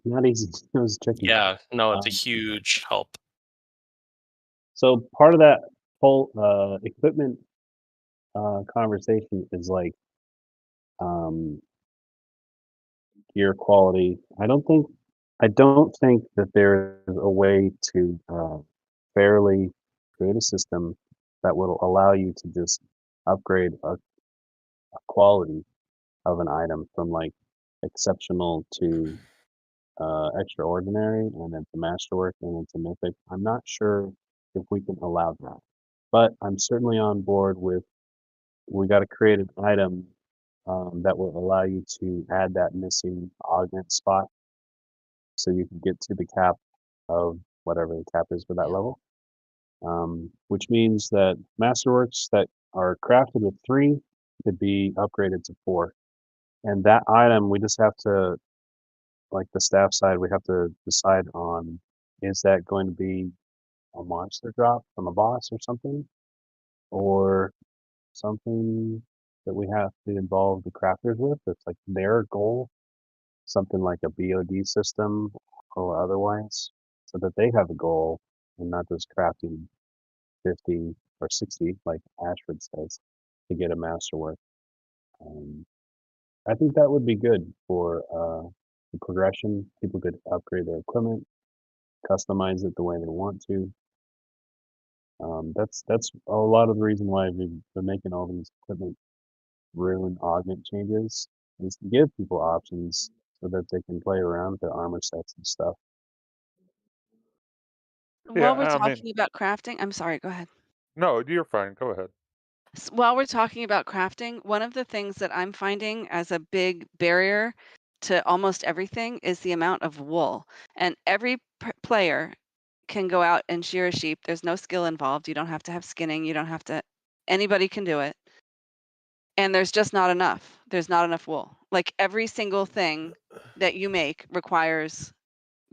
not easy. It was tricky. Yeah, no, it's a huge help. So part of that whole equipment conversation is like gear quality. I don't think that there's a way to fairly create a system that will allow you to just upgrade a quality of an item from like exceptional to extraordinary, and then to masterwork, and then to mythic. I'm not sure if we can allow that, but I'm certainly on board with, we got to create an item that will allow you to add that missing augment spot, so you can get to the cap of whatever the cap is for that level. Which means that masterworks that are crafted with 3 could be upgraded to 4, and that item we just have to, like the staff side, we have to decide on, is that going to be a monster drop from a boss or something, or something that we have to involve the crafters with, that's like their goal, something like a BOD system or otherwise, so that they have a goal and not just crafting 50 or 60 like Ashford says to get a masterwork. I think that would be good for the progression. People could upgrade their equipment, customize it the way they want to. That's a lot of the reason why we've been making all these equipment rune augment changes, is to give people options so that they can play around with their armor sets and stuff. While we're talking about crafting, I'm sorry, go ahead. No, you're fine. Go ahead. While we're talking about crafting, one of the things that I'm finding as a big barrier to almost everything is the amount of wool. And every player can go out and shear a sheep. There's no skill involved. You don't have to have skinning. You don't have to, anybody can do it. And there's just not enough. There's not enough wool. Like every single thing that you make requires,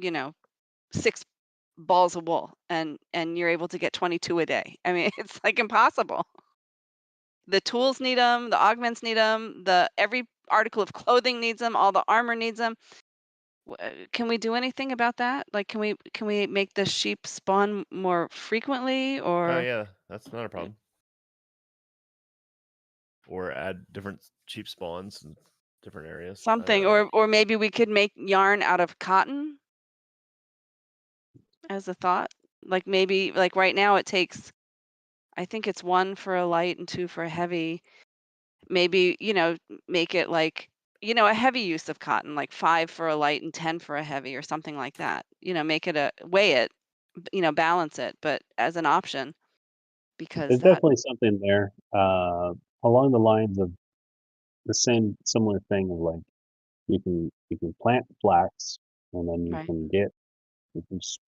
6 balls of wool, and you're able to get 22 a day. I mean, it's like impossible. The tools need them, the augments need them, every article of clothing needs them, all the armor needs them. Can we do anything about that? Like, can we make the sheep spawn more frequently, or? Oh yeah, that's not a problem. Or add different sheep spawns in different areas. Something, or maybe we could make yarn out of cotton as a thought. Like maybe, like right now it takes, I think it's 1 for a light and 2 for a heavy. Maybe, make it like, a heavy use of cotton, like 5 for a light and 10 for a heavy, or something like that. Make it weigh it, balance it, but as an option, because There's definitely something there along the lines of the similar thing of like, you can plant flax, and then you Right. can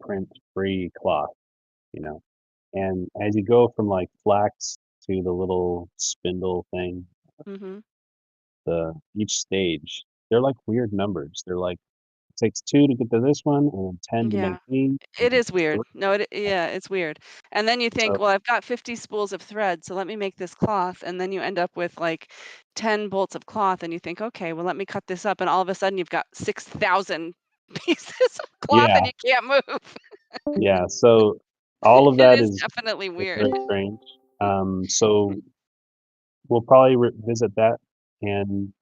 print free cloth, and as you go from like flax to the little spindle thing, each stage, they're like weird numbers. They're like, it takes 2 to get to this one, and then 10 to make me. It is weird. No, it's weird. And then you think, So- well, I've got 50 spools of thread, so let me make this cloth. And then you end up with like 10 bolts of cloth, and you think, okay, well, let me cut this up. And all of a sudden, you've got 6,000 pieces of cloth, and you can't move. Yeah, so all of It that is is definitely weird. very strange. So we'll probably revisit that and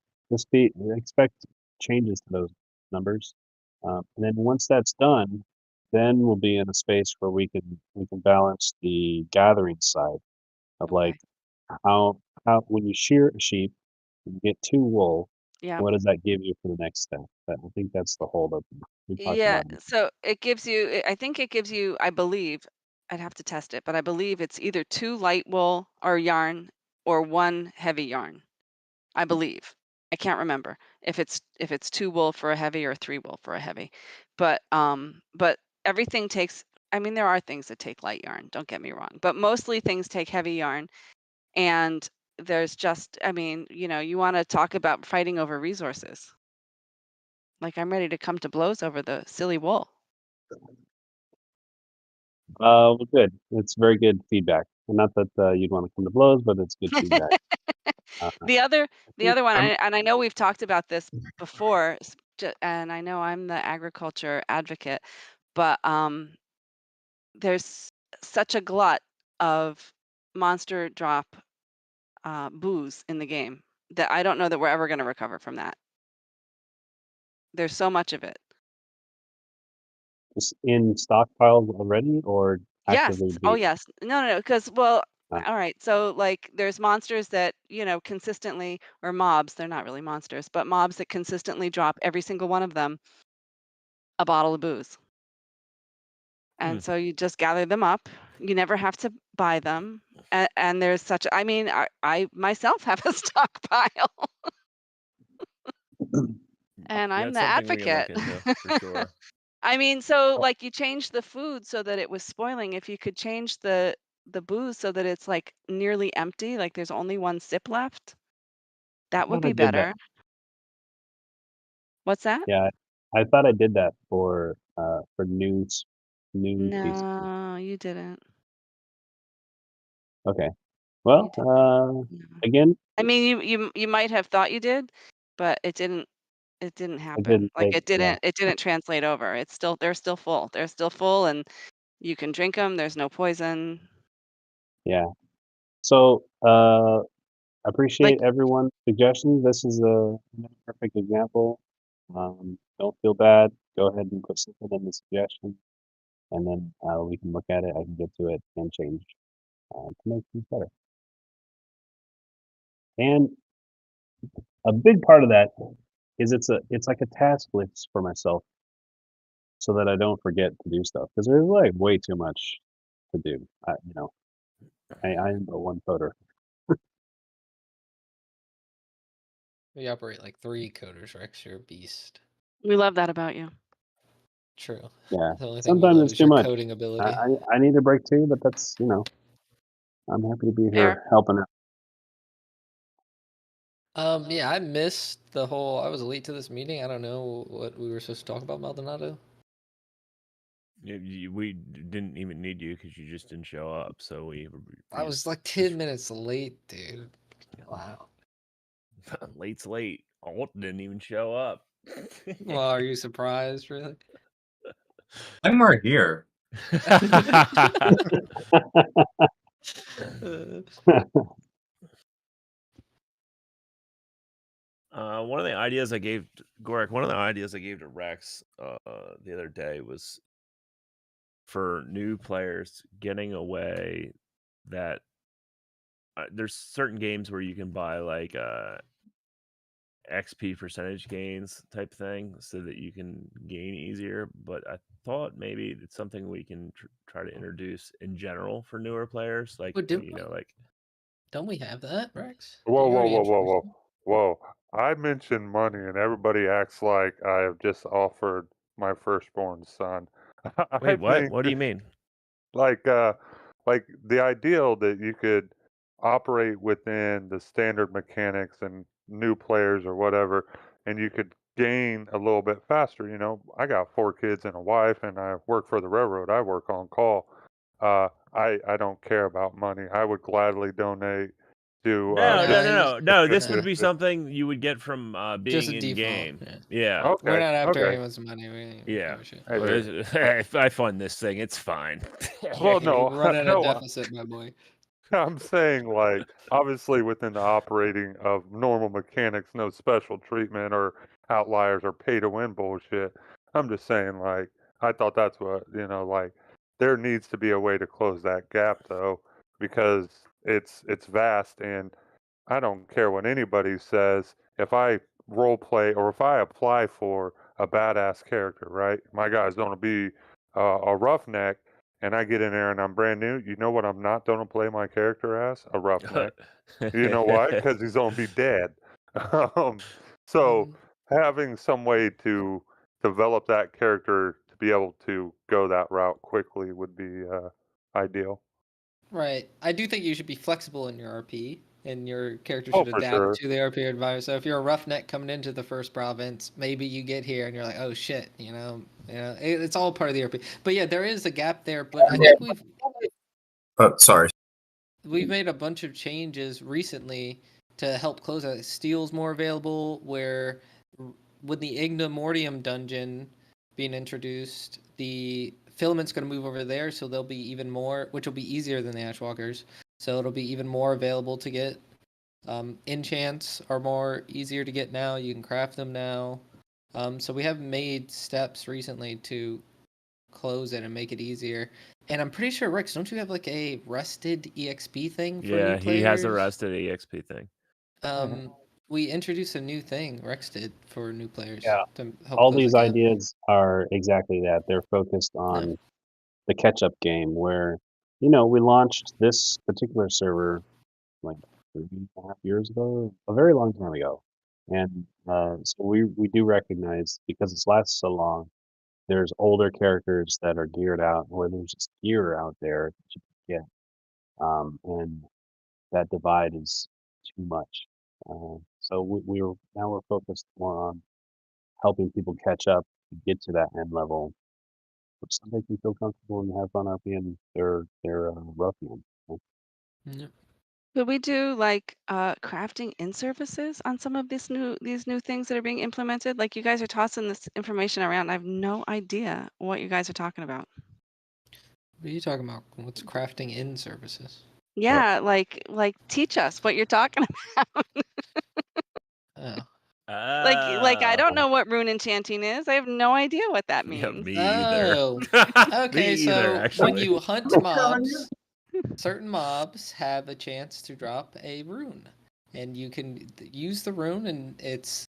expect changes to those numbers. And then once that's done, then we'll be in a space where we can balance the gathering side of like how when you shear a sheep and you get 2 wool, Yeah. what does that give you for the next step? I think that's the holdup. We talked Yeah, about it. so it gives you, I think it gives you, I believe, I'd have to test it, but I believe it's either 2 light wool or yarn or 1 heavy yarn. I believe. I can't remember if it's 2 wool for a heavy or 3 wool for a heavy. But everything takes, I mean, there are things that take light yarn, don't get me wrong, but mostly things take heavy yarn. And there's just, I mean, you know, you want to talk about fighting over resources. Like I'm ready to come to blows over the silly wool. Well, good. It's very good feedback. And not that you'd want to come to blows, but it's good feedback. The other one, I'm- and I know we've talked about this before, and I know I'm the agriculture advocate, but there's such a glut of monster drop booze in the game that I don't know that we're ever going to recover from that. There's so much of it. in stockpiles already or Yes. actively Oh, being? yes. No. Because, well, Uh, all right. So, like, there's monsters that, you know, consistently, or mobs, they're not really monsters, but mobs that consistently drop every single one of them a bottle of booze. And so you just gather them up. You never have to buy them. And there's such, I mean, I myself have a stockpile. And Yeah, I'm it's the something we can look advocate. into for sure. I mean, so like you changed the food so that it was spoiling. If you could change the booze so that it's like nearly empty, like there's only 1 sip left, that would thought I be did that. better. What's that? Yeah, I thought I did that for new season. No, you didn't. Okay. Well, No. again, I mean, you might have thought you did, but it didn't happen. didn't Like take- yeah. it didn't translate over. It's still, they're still full. They're still full and you can drink them. There's no poison. Yeah. So appreciate everyone's suggestions. This is a perfect example. Don't feel bad. Go ahead and put something in the suggestion, and then we can look at it. I can get to it and change to make things better. And a big part of that is it's like a task list for myself, so that I don't forget to do stuff because there's like way too much to do. I am a one coder. We operate like 3 coders, Rex. You're a beast. We love that about you. True. Yeah. The only thing we Sometimes love it's is too your much. coding ability. I need a break too, but that's I'm happy to be here Fair. helping out. Yeah, I missed the whole. I was late to this meeting. I don't know what we were supposed to talk about, Maldonado. We didn't even need you because you just didn't show up. So we I was like 10 minutes late, dude. Wow. Late's late. Alt didn't even show up. Well, are you surprised, really? I'm right here. One of the ideas I gave Gorek, one of the ideas I gave to Rex the other day was for new players getting away that there's certain games where you can buy like XP percentage gains type thing so that you can gain easier. But I thought maybe it's something we can try to introduce in general for newer players. Like, like. Don't we have that, Rex? Whoa. I mentioned money and everybody acts like I have just offered my firstborn son. Wait, what? What do you mean? Like the ideal that you could operate within the standard mechanics and new players or whatever, and you could gain a little bit faster. I got 4 kids and a wife, and I work for the railroad. I work on call. I don't care about money. I would gladly donate to No. This would be something you would get from being in default, game. Yeah. Okay. We're not after okay. anyone's money. Yeah. Hey, If I fund this thing, it's fine. Well, no, We're running no, a deficit, my boy. I'm saying, like, obviously within the operating of normal mechanics, no special treatment or outliers or pay to win bullshit. I'm just saying, like, I thought that's what, like, there needs to be a way to close that gap, though, because it's vast, and I don't care what anybody says. If I role play or if I apply for a badass character, right? My guy's going to be a roughneck, and I get in there and I'm brand new. You know what I'm not going to play my character as? A roughneck. You know why? Because he's going to be dead. So having some way to develop that character to be able to go that route quickly would be ideal. Right. I do think you should be flexible in your RP, and your character Oh, should for adapt sure. to the RP environment. So if you're a roughneck coming into the first province, maybe you get here and you're like, oh shit, it's all part of the RP. But yeah, there is a gap there. But I think Sorry. we've made a bunch of changes recently to help close that. Steel's more available, where with the Ignomortium dungeon being introduced, the filament's going to move over there, so there'll be even more, which will be easier than the Ashwalkers. So it'll be even more available to get. Enchants are more easier to get now. You can craft them now. So we have made steps recently to close it and make it easier. And I'm pretty sure, Rex, don't you have like a rested EXP thing for new Yeah, players? he has a rested EXP thing. We introduced a new thing, Rex did, for new players. Yeah. To help All close these the gap. ideas are exactly that. They're focused on the catch-up game where, we launched this particular server like 3.5 years ago, a very long time ago. And so we do recognize, because it's lasted so long, there's older characters that are geared out, or there's just gear out there that you can get. And that divide is too much. So now we're focused more on helping people catch up to get to that end level, which somebody can feel comfortable and have fun RPing their ruffian. Could we do like crafting in services on some of these new things that are being implemented? Like, you guys are tossing this information around. I have no idea what you guys are talking about. What are you talking about? What's crafting in services? Yeah, like teach us what you're talking about. Oh. Like I don't know what rune enchanting is. I have no idea what that means. Me either. Oh, okay. Me either, So actually. when you hunt mobs, certain mobs have a chance to drop a rune, and you can use the rune, and it's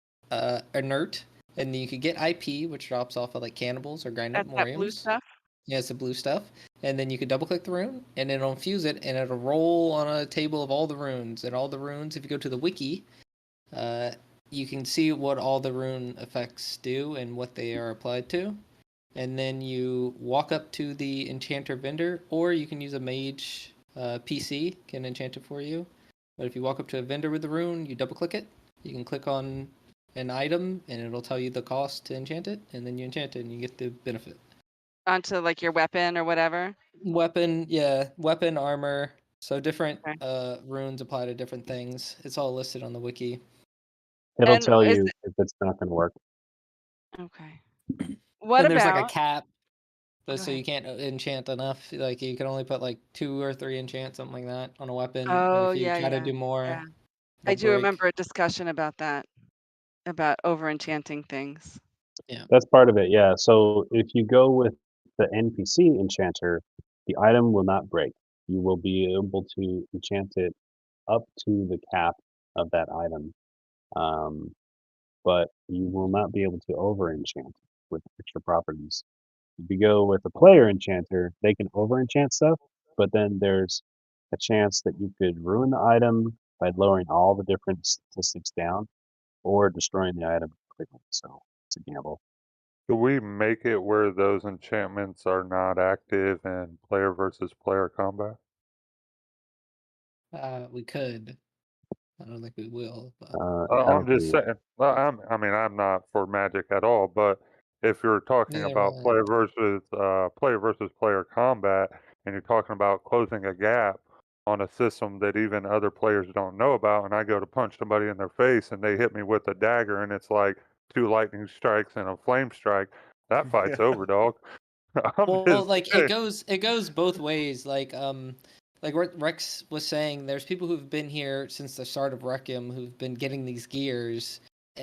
inert, and you could get IP, which drops off of like cannibals or grind up That's that blue moriums. stuff. Yeah, it's the blue stuff, and then you could double click the rune, and it'll infuse it, and it'll roll on a table of all the runes, and all the runes. If you go to the wiki, you can see what all the rune effects do and what they are applied to. And then you walk up to the enchanter vendor, or you can use a mage PC, can enchant it for you. But if you walk up to a vendor with the rune, you double click it. You can click on an item, and it'll tell you the cost to enchant it, and then you enchant it, and you get the benefit. Onto like your weapon or whatever. Weapon, armor. So different runes apply to different things. It's all listed on the wiki. It'll tell you if it's not going to work. Okay. What and there's about like a cap, Go so ahead. you can't enchant enough. Like you can only put like 2 or 3 enchants, something like that, on a weapon. Oh, and if you yeah, try to yeah, do more, yeah. it'll I do break. remember a discussion about that, about over enchanting things. Yeah. That's part of it, yeah. So if you go with the NPC enchanter, the item will not break. You will be able to enchant it up to the cap of that item. But you will not be able to over enchant with extra properties. If you go with a player enchanter, they can over enchant stuff, but then there's a chance that you could ruin the item by lowering all the different statistics down or destroying the item quickly. So it's a gamble. Do we make it where those enchantments are not active in player versus player combat? We could. I don't think we will. But I'm just saying. I'm not for Magic at all, but if you're talking Neither about am I. player versus player combat, and you're talking about closing a gap, on a system that even other players don't know about, and I go to punch somebody in their face and they hit me with a dagger, and it's like 2 lightning strikes and a flame strike. That fight's over, dog. Well, like it goes both ways. Like what Rex was saying, there's people who've been here since the start of Requiem who've been getting these gears,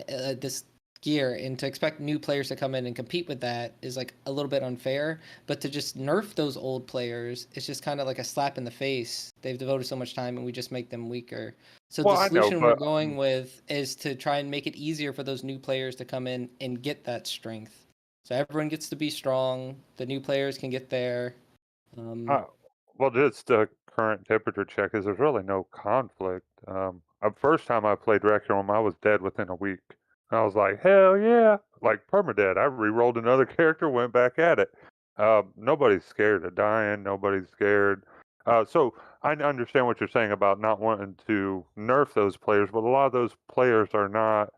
this gear, and to expect new players to come in and compete with that is like a little bit unfair. But to just nerf those old players, it's just kind of like a slap in the face. They've devoted so much time, and we just make them weaker. So the solution we're going with is to try and make it easier for those new players to come in and get that strength. So everyone gets to be strong. The new players can get there. Well, just a current temperature check is there's really no conflict. The first time I played Requiem, I was dead within a week. I was like, hell yeah, like permadead. I re-rolled another character, went back at it. Nobody's scared of dying. Nobody's scared. So I understand what you're saying about not wanting to nerf those players, but a lot of those players are not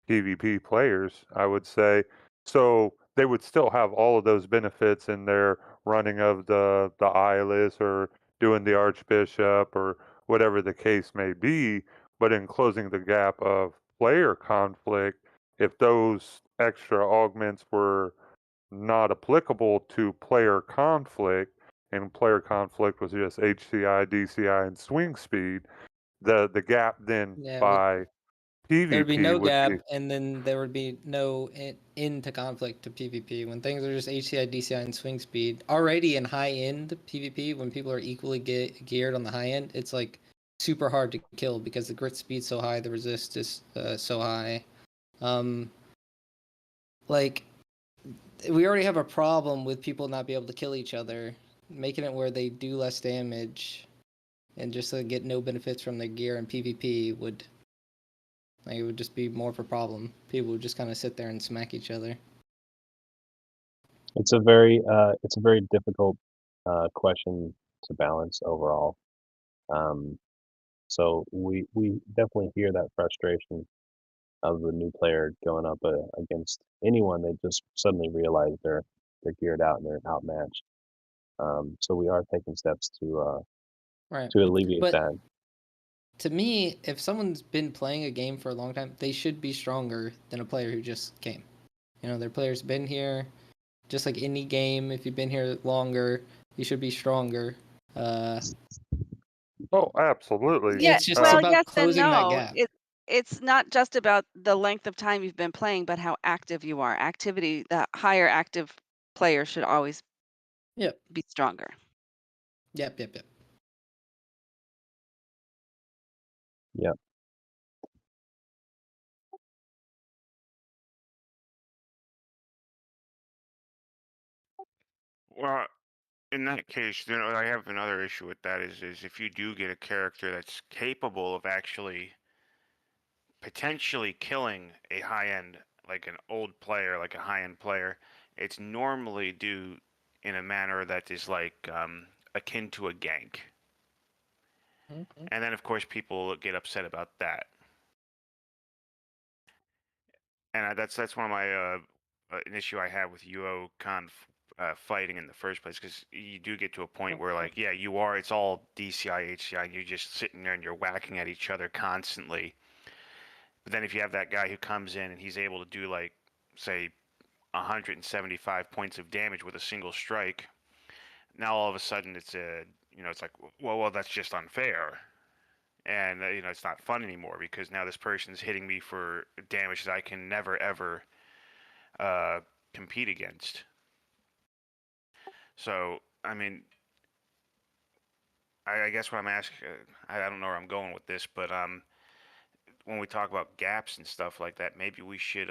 PvP players, I would say. So they would still have all of those benefits in their running of the eyeless or doing the Archbishop or whatever the case may be. But in closing the gap of player conflict, if those extra augments were not applicable to player conflict, and player conflict was just HCI, DCI, and swing speed, the gap then by PvP there would be no gap, be... and then there would be no into conflict to PvP. When things are just HCI, DCI, and swing speed, already in high-end PvP, when people are equally geared on the high end, it's like super hard to kill because the grit speed's so high, the resist is so high. Like, we already have a problem with people not being able to kill each other, making it where they do less damage and just get no benefits from their gear in PvP would... Like, it would just be more of a problem. People would just kind of sit there and smack each other. It's a very difficult question to balance overall. So we definitely hear that frustration of the new player going up against anyone. They just suddenly realize they're geared out and they're outmatched. So we are taking steps to alleviate that. To me, if someone's been playing a game for a long time, they should be stronger than a player who just came. You know, their player's been here, just like any game. If you've been here longer, you should be stronger. Oh, absolutely. Yeah, It's just well, about yes and closing that no. gap. It's not just about the length of time you've been playing, but how active you are. Activity, the higher active player should always be stronger. Yep. Yep. Well, in that case, I have another issue with that is if you do get a character that's capable of actually potentially killing a high-end, like an old player, like a high-end player, it's normally due in a manner that is like akin to a gank. Mm-hmm. And then, of course, people get upset about that. And that's one of my an issue I have with UO fighting in the first place, because you do get to a point where, like, yeah, it's all DCI, HCI, and you're just sitting there and you're whacking at each other constantly. But then if you have that guy who comes in and he's able to do, like, say, 175 points of damage with a single strike, now all of a sudden it's it's like, well, that's just unfair. And it's not fun anymore, because now this person's hitting me for damage that I can never ever compete against. So I mean, I guess what I'm asking, I don't know where I'm going with this, but when we talk about gaps and stuff like that, maybe we should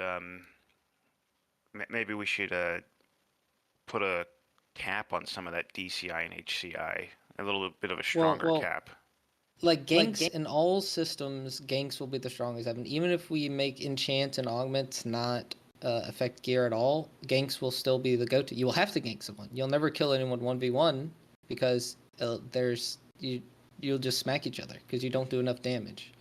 put a cap on some of that DCI and HCI, a little bit of a stronger cap. Like ganks in all systems, ganks will be the strongest. I mean, even if we make enchant and augments not affect gear at all, ganks will still be the go-to. You will have to gank someone. You'll never kill anyone 1v1 because you'll just smack each other because you don't do enough damage.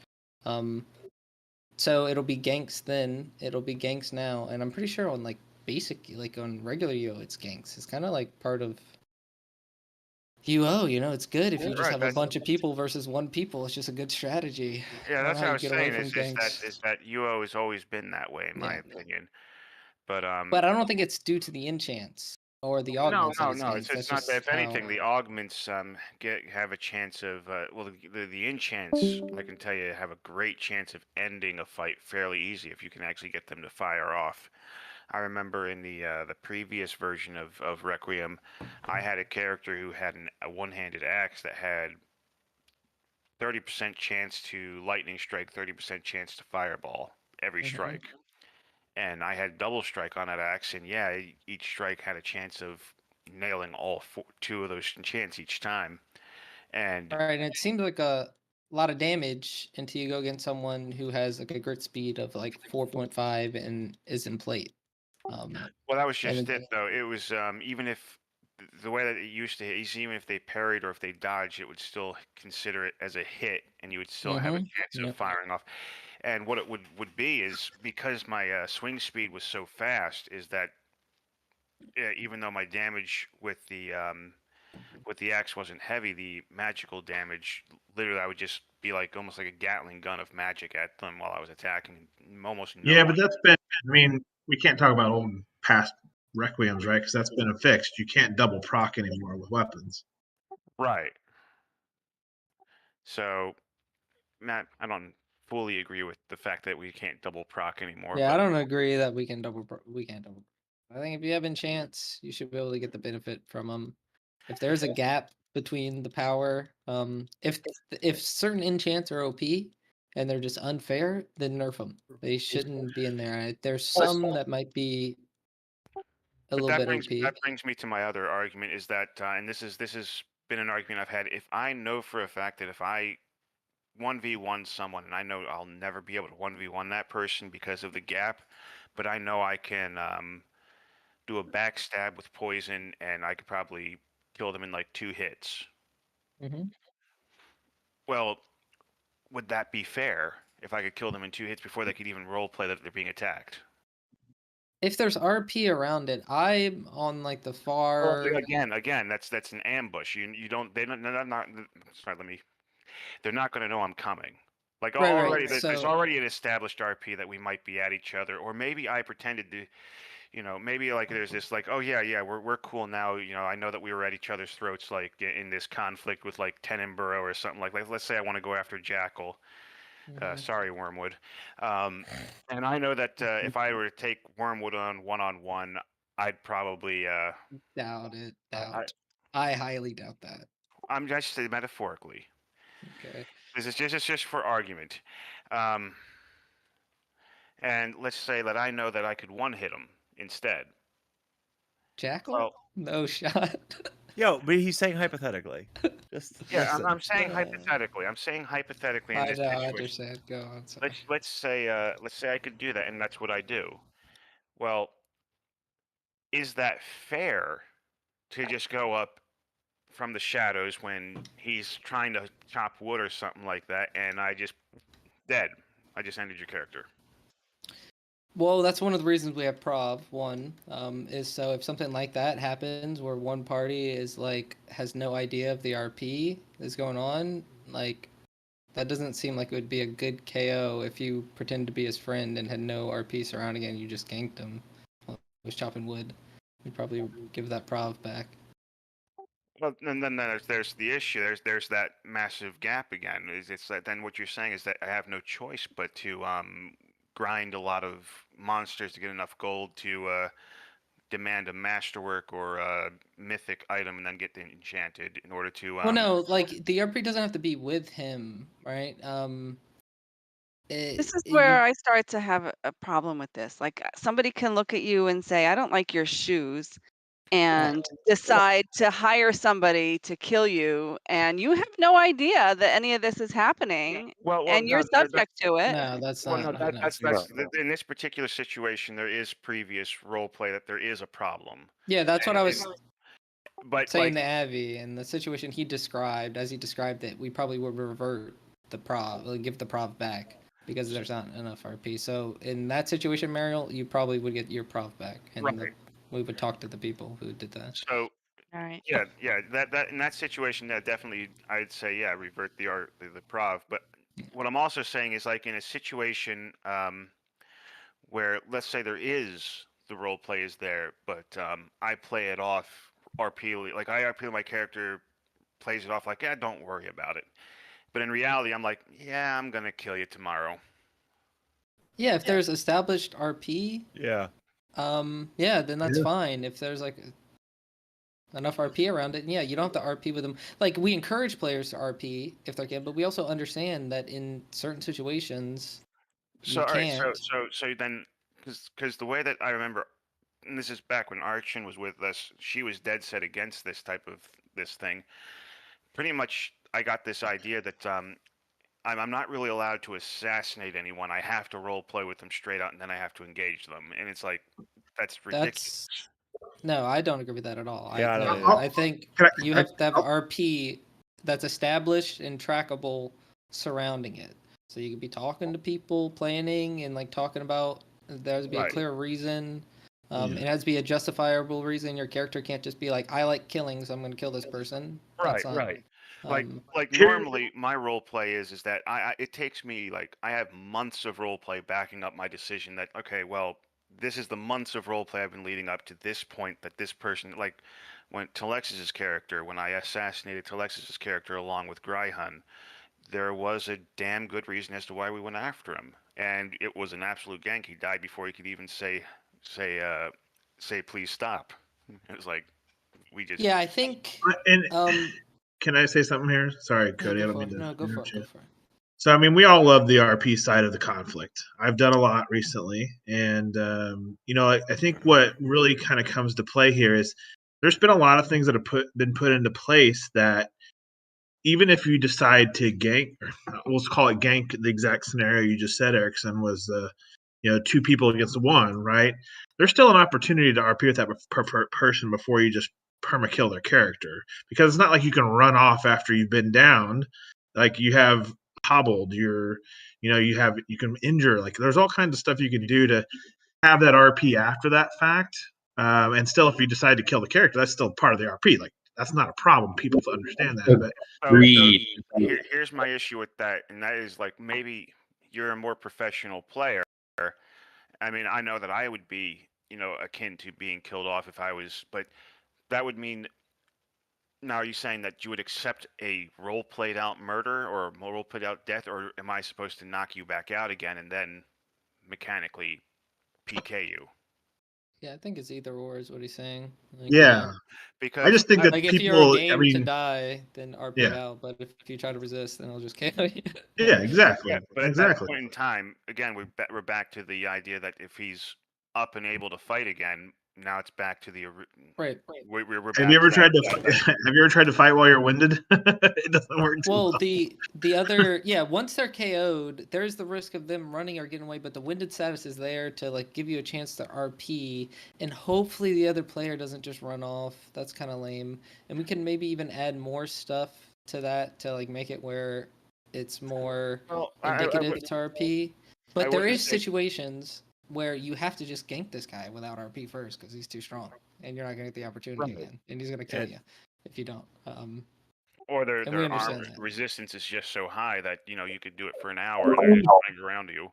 So it'll be ganks then. It'll be ganks now, and I'm pretty sure on like basic, like on regular UO, it's ganks. It's kind of like part of it's good if you just Right, have a bunch of people versus one people. It's just a good strategy. Yeah, that's what I was saying. From ganks. Is that UO has always been that way, in my opinion. But I don't think it's due to the enchants or the augments. No. It's not that. If anything, the augments have a chance of the enchants. I can tell you have a great chance of ending a fight fairly easy if you can actually get them to fire off. I remember in the previous version of Requiem, I had a character who had a one-handed axe that had 30% chance to lightning strike, 30% chance to fireball every strike. And I had double strike on that axe, and each strike had a chance of nailing all two of those enchants each time. And right, and it seemed like a lot of damage until you go against someone who has like a grit speed of like 4.5 and is in plate. Well, that was just it, though. It was even if the way that it used to hit, even if they parried or if they dodged, it would still consider it as a hit, and you would still have a chance of firing off. And what it would be is because my swing speed was so fast, is that even though my damage with the axe wasn't heavy, the magical damage, literally, I would just be like almost like a Gatling gun of magic at them while I was attacking. Almost no. Yeah, but that's been. I mean, we can't talk about old past Requiems, right? Because that's been fixed. You can't double proc anymore with weapons. Right. So, Matt, I don't fully agree with the fact that we can't double proc anymore. Yeah, but I don't agree that we can't double. I think if you have enchants, you should be able to get the benefit from them. If there's a gap between the power, if certain enchants are OP and they're just unfair, then nerf them. They shouldn't be in there. There's some that might be a little bit OP. That brings me to my other argument is that, and this has been an argument I've had. If I know for a fact that if I 1v1 someone, and I know I'll never be able to 1v1 that person because of the gap, but I know I can do a backstab with poison, and I could probably kill them in like 2 hits. Well, would that be fair if I could kill them in 2 hits before they could even roleplay that they're being attacked? If there's RP around it, I'm on like the far. Well, again, that's an ambush. You don't. They're not. Sorry, they're not going to know I'm coming. Like already, there's already an established RP that we might be at each other, or maybe I pretended to. Maybe like there's this like, oh yeah, we're cool now. I know that we were at each other's throats, like in this conflict with like Tenenborough or something like. Let's say I want to go after Jackal. Sorry, Wormwood. And I know that if I were to take Wormwood on one, I'd probably doubt it. I highly doubt that. I'm just saying metaphorically. Okay. This is just for argument. And let's say that I know that I could one-hit him instead. Jackal? Well, no shot. But he's saying hypothetically. I'm saying hypothetically. I'm saying hypothetically. In this situation. I understand. Go on. Sorry. Let's say I could do that, and that's what I do. Well, is that fair to just go up from the shadows when he's trying to chop wood or something like that, and I just dead? I just ended your character. Well, that's one of the reasons we have Prov. One is so if something like that happens where one party is like has no idea of the RP is going on, like that doesn't seem like it would be a good KO if you pretend to be his friend and had no RP surrounding it and you just ganked him while he was chopping wood. You'd probably give that Prov back. Well, and then there's the issue. There's that massive gap again. It's that then what you're saying is that I have no choice but to grind a lot of monsters to get enough gold to demand a masterwork or a mythic item and then get enchanted in order to. Well, no, like the RP doesn't have to be with him, right? This is where I start to have a problem with this. Like somebody can look at you and say, "I don't like your shoes," and decide to hire somebody to kill you, and you have no idea that any of this is happening, and you're subject to it. No, that's not. That's in this particular situation. There is previous role play that there is a problem. Yeah, that's what I was saying like, to Avi. In the situation he described, as he described it, we probably would revert the Prov, give the Prov back because there's not enough RP. So in that situation, Mariel, you probably would get your Prov back, and we would talk to the people who did that. So All right. Yeah. That in that situation, that definitely, I'd say, yeah, revert the prov. But what I'm also saying is, like, in a situation where, let's say, there is the role play is there, but I play it off RP, like I RP my character plays it off like, yeah, don't worry about it. But in reality, I'm like, yeah, I'm gonna kill you tomorrow. Yeah, if there's established RP, Yeah. yeah, then that's fine. If there's like enough RP around it, yeah, you don't have to RP with them. Like, we encourage players to RP if they can, but we also understand that in certain situations So you all right, can't. so then, because the way that I remember, and this is back when Archon was with us, she was dead set against this type of this thing. Pretty much, I got this idea that I'm not really allowed to assassinate anyone. I have to role play with them straight out, and then I have to engage them. And it's like, that's ridiculous. No, I don't agree with that at all. Yeah, I don't no, either. I think you have to have RP that's established and trackable surrounding it. So you could be talking to people, planning, and like talking about there has to be a clear reason. It has to be a justifiable reason. Your character can't just be like, I like killing, so I'm going to kill this person. Right. Like normally, my role play is that it takes me, like, I have months of role play backing up my decision that, okay, well, this is the months of role play I've been leading up to this point, that this person, like when Telexis's character, when I assassinated Telexis's character along with Gryhun, there was a damn good reason as to why we went after him, and it was an absolute gank. He died before he could even say please stop. It was like, we just... Yeah, I think. Can I say something here? Sorry, Cody. Yeah, I don't mean to. No, go for it. Go for it. So, I mean, we all love the RP side of the conflict. I've done a lot recently, and I think what really kind of comes to play here is there's been a lot of things that have been put into place that, even if you decide to gank, let's call it gank, the exact scenario you just said, Erickson, was two people against one, right? There's still an opportunity to RP with that person before you just perma-kill their character, because it's not like you can run off after you've been downed. Like, you have hobbled, you can injure, like there's all kinds of stuff you can do to have that RP after that fact. And still, if you decide to kill the character, that's still part of the RP. Like, that's not a problem. People understand that. But here's my issue with that, and that is, like, maybe you're a more professional player. I mean, I know that I would be, akin to being killed off if I was, but that would mean, now are you saying that you would accept a role played out murder or a role played out death, or am I supposed to knock you back out again and then mechanically PK you? Yeah, I think it's either or is what he's saying. Like, because I just think that like, people, if you're game to die, then RP it out. But if you try to resist, then it'll just KO you. Yeah, exactly. But at that point in time, again, we're back to the idea that if he's up and able to fight again, now it's back to the right. Have you ever tried to fight while you're winded? It doesn't work. Well, the other, once they're KO'd, there's the risk of them running or getting away, but the winded status is there to, like, give you a chance to RP, and hopefully the other player doesn't just run off. That's kind of lame, and we can maybe even add more stuff to that to, like, make it where it's more indicative to RP. But there is situations where you have to just gank this guy without RP first because he's too strong, and you're not going to get the opportunity again, and he's going to kill you if you don't. Or their armor resistance is just so high that you could do it for an hour and they're just running around you.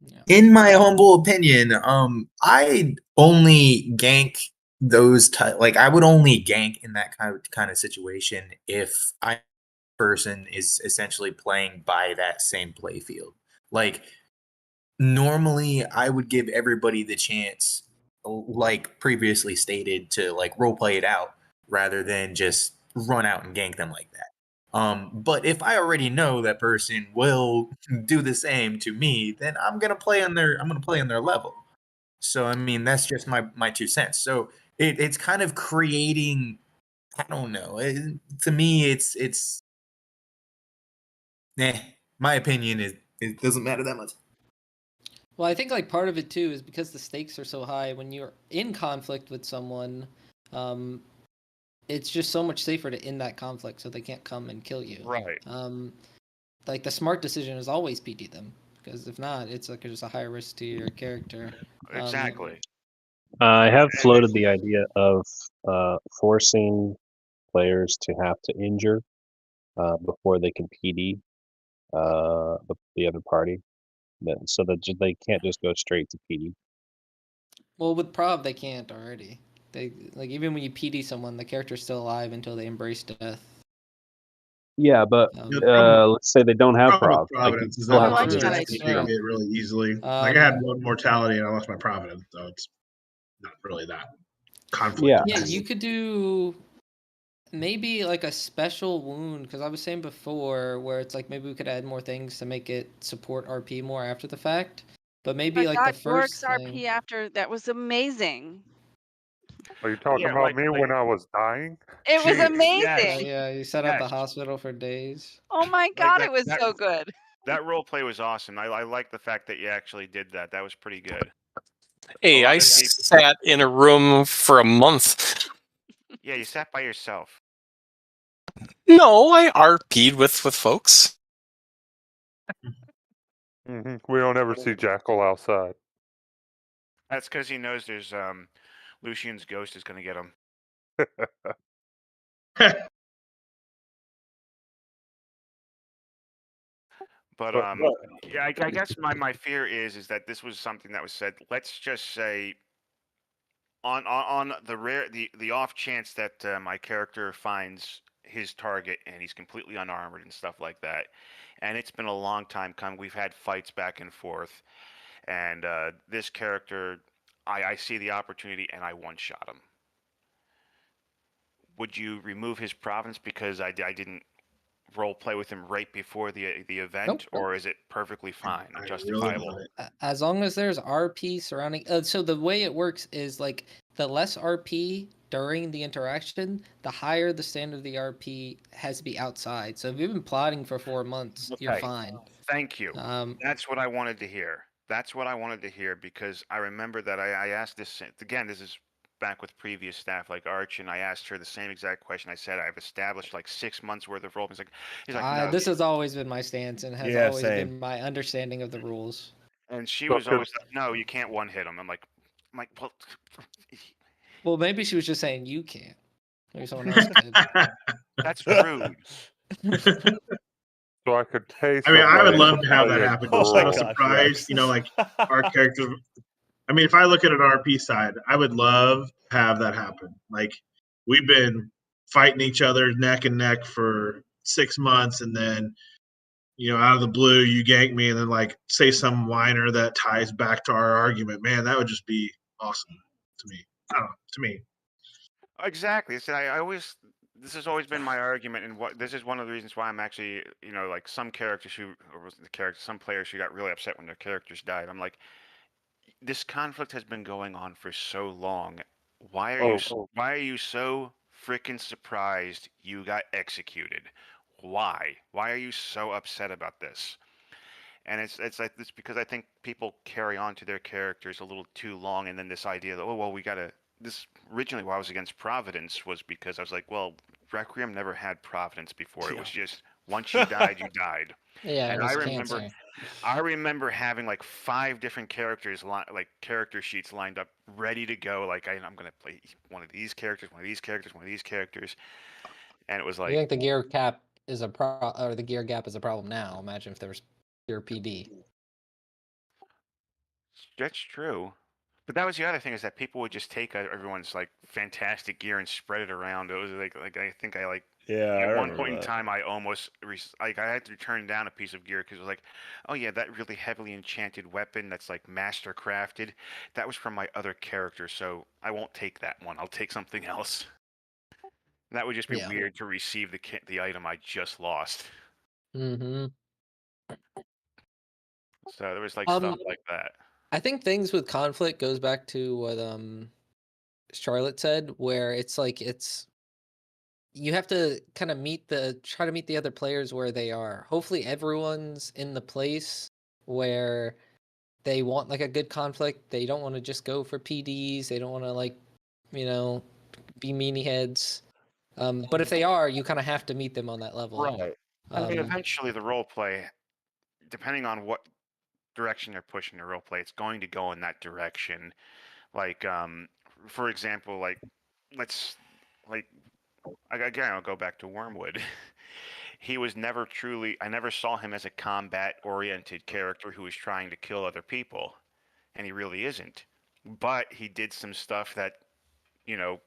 Yeah. In my humble opinion, I only gank those like I would only gank in that kind of situation if I person is essentially playing by that same play field. Like, normally I would give everybody the chance, like previously stated, to like role play it out rather than just run out and gank them like that. But if I already know that person will do the same to me, then I'm gonna play on their level. So I mean, that's just my 2 cents. So it's kind of creating, I don't know. To me, it's my opinion is it doesn't matter that much. Well, I think, like, part of it too is because the stakes are so high. When you're in conflict with someone, it's just so much safer to end that conflict so they can't come and kill you. Right. Like, the smart decision is always PD them, because if not, it's like just a higher risk to your character. Exactly. I have floated the idea of forcing players to have to injure before they can PD the other party, so that they can't just go straight to PD. Well, with Prov, they can't already. They like even when you PD someone, the character's still alive until they embrace death. Yeah, but let's say they don't have Prov. Like, you Providence is still that have to you do can get really easily. Like I had one mortality and I lost my Providence, so it's not really that conflict. Yeah, you could do maybe like a special wound, because I was saying before where it's like maybe we could add more things to make it support RP more after the fact. But maybe like the first thing. RP after that was amazing. Are you talking about me when I was dying? It was amazing. Yeah, you sat at the hospital for days. Oh my god, it was so good. That role play was awesome. I like the fact that you actually did that. That was pretty good. Hey, I sat in a room for a month. Yeah, you sat by yourself. No, I RP'd with folks. We don't ever see Jackal outside. That's because he knows there's Lucian's ghost is going to get him. But yeah, I guess my fear is that this was something that was said. Let's just say on the off chance that my character finds his target and he's completely unarmored and stuff like that, and it's been a long time coming. We've had fights back and forth, and this character, I see the opportunity and I one-shot him. Would you remove his province because I didn't role play with him right before the event, or is it perfectly fine and justifiable? As long as there's RP surrounding. So the way it works is like the less RP during the interaction, the higher the standard of the RP has to be outside. So if you've been plotting for 4 months, you're fine. Thank you. That's what I wanted to hear. That's what I wanted to hear, because I remember that I asked this again. This is back with previous staff like Arch, and I asked her the same exact question. I said, I've established like 6 months worth of role. He's like, no. This has always been my stance and has always been my understanding of the rules. And she was always like, no, you can't one hit him. I'm like, well, maybe she was just saying you can't. Maybe someone else could. That's rude. So I could taste. I mean, I would love to have that happen. Just not a surprise, you know, like our character. I mean, if I look at an RP side, I would love to have that happen. Like, we've been fighting each other neck and neck for 6 months, and then, you know, out of the blue, you gank me, and then, like, say some whiner that ties back to our argument. Man, that would just be awesome to me. I don't know, to me. Exactly. I always, this has always been my argument, and this is one of the reasons why I'm actually, you know, like some characters some players who got really upset when their characters died. I'm like, this conflict has been going on for so long. Why are you so freaking surprised you got executed? Why? Why are you so upset about this? And it's like this because I think people carry on to their characters a little too long, and then this idea that, oh well, we gotta. This originally why I was against Providence was because I was like, well, Requiem never had Providence before. It was just once you died, you died. Yeah, and I remember having like 5 different characters, like character sheets lined up, ready to go. Like I'm gonna play one of these characters, one of these characters, one of these characters, and it was like. I think the gear cap is the gear gap is a problem now. Imagine if there was pure PD. That's true. But that was the other thing, is that people would just take everyone's like fantastic gear and spread it around. It was like I think I like at one point in time I almost I had to turn down a piece of gear because it was like, oh yeah, that really heavily enchanted weapon that's like master crafted, that was from my other character, so I won't take that one. I'll take something else. That would just be weird to receive the item I just lost. Mm-hmm. So there was like stuff like that. I think things with conflict goes back to what Charlotte said, where it's like you have to kind of try to meet the other players where they are. Hopefully everyone's in the place where they want like a good conflict. They don't want to just go for PDs. They don't want to like, you know, be meanie heads. But if they are, you kind of have to meet them on that level. Right. I mean, eventually the role play, depending on what direction they're pushing the role play, it's going to go in that direction. Like, for example, like let's like again, I'll go back to Wormwood. He was never truly. I never saw him as a combat-oriented character who was trying to kill other people, and he really isn't. But he did some stuff that, you know,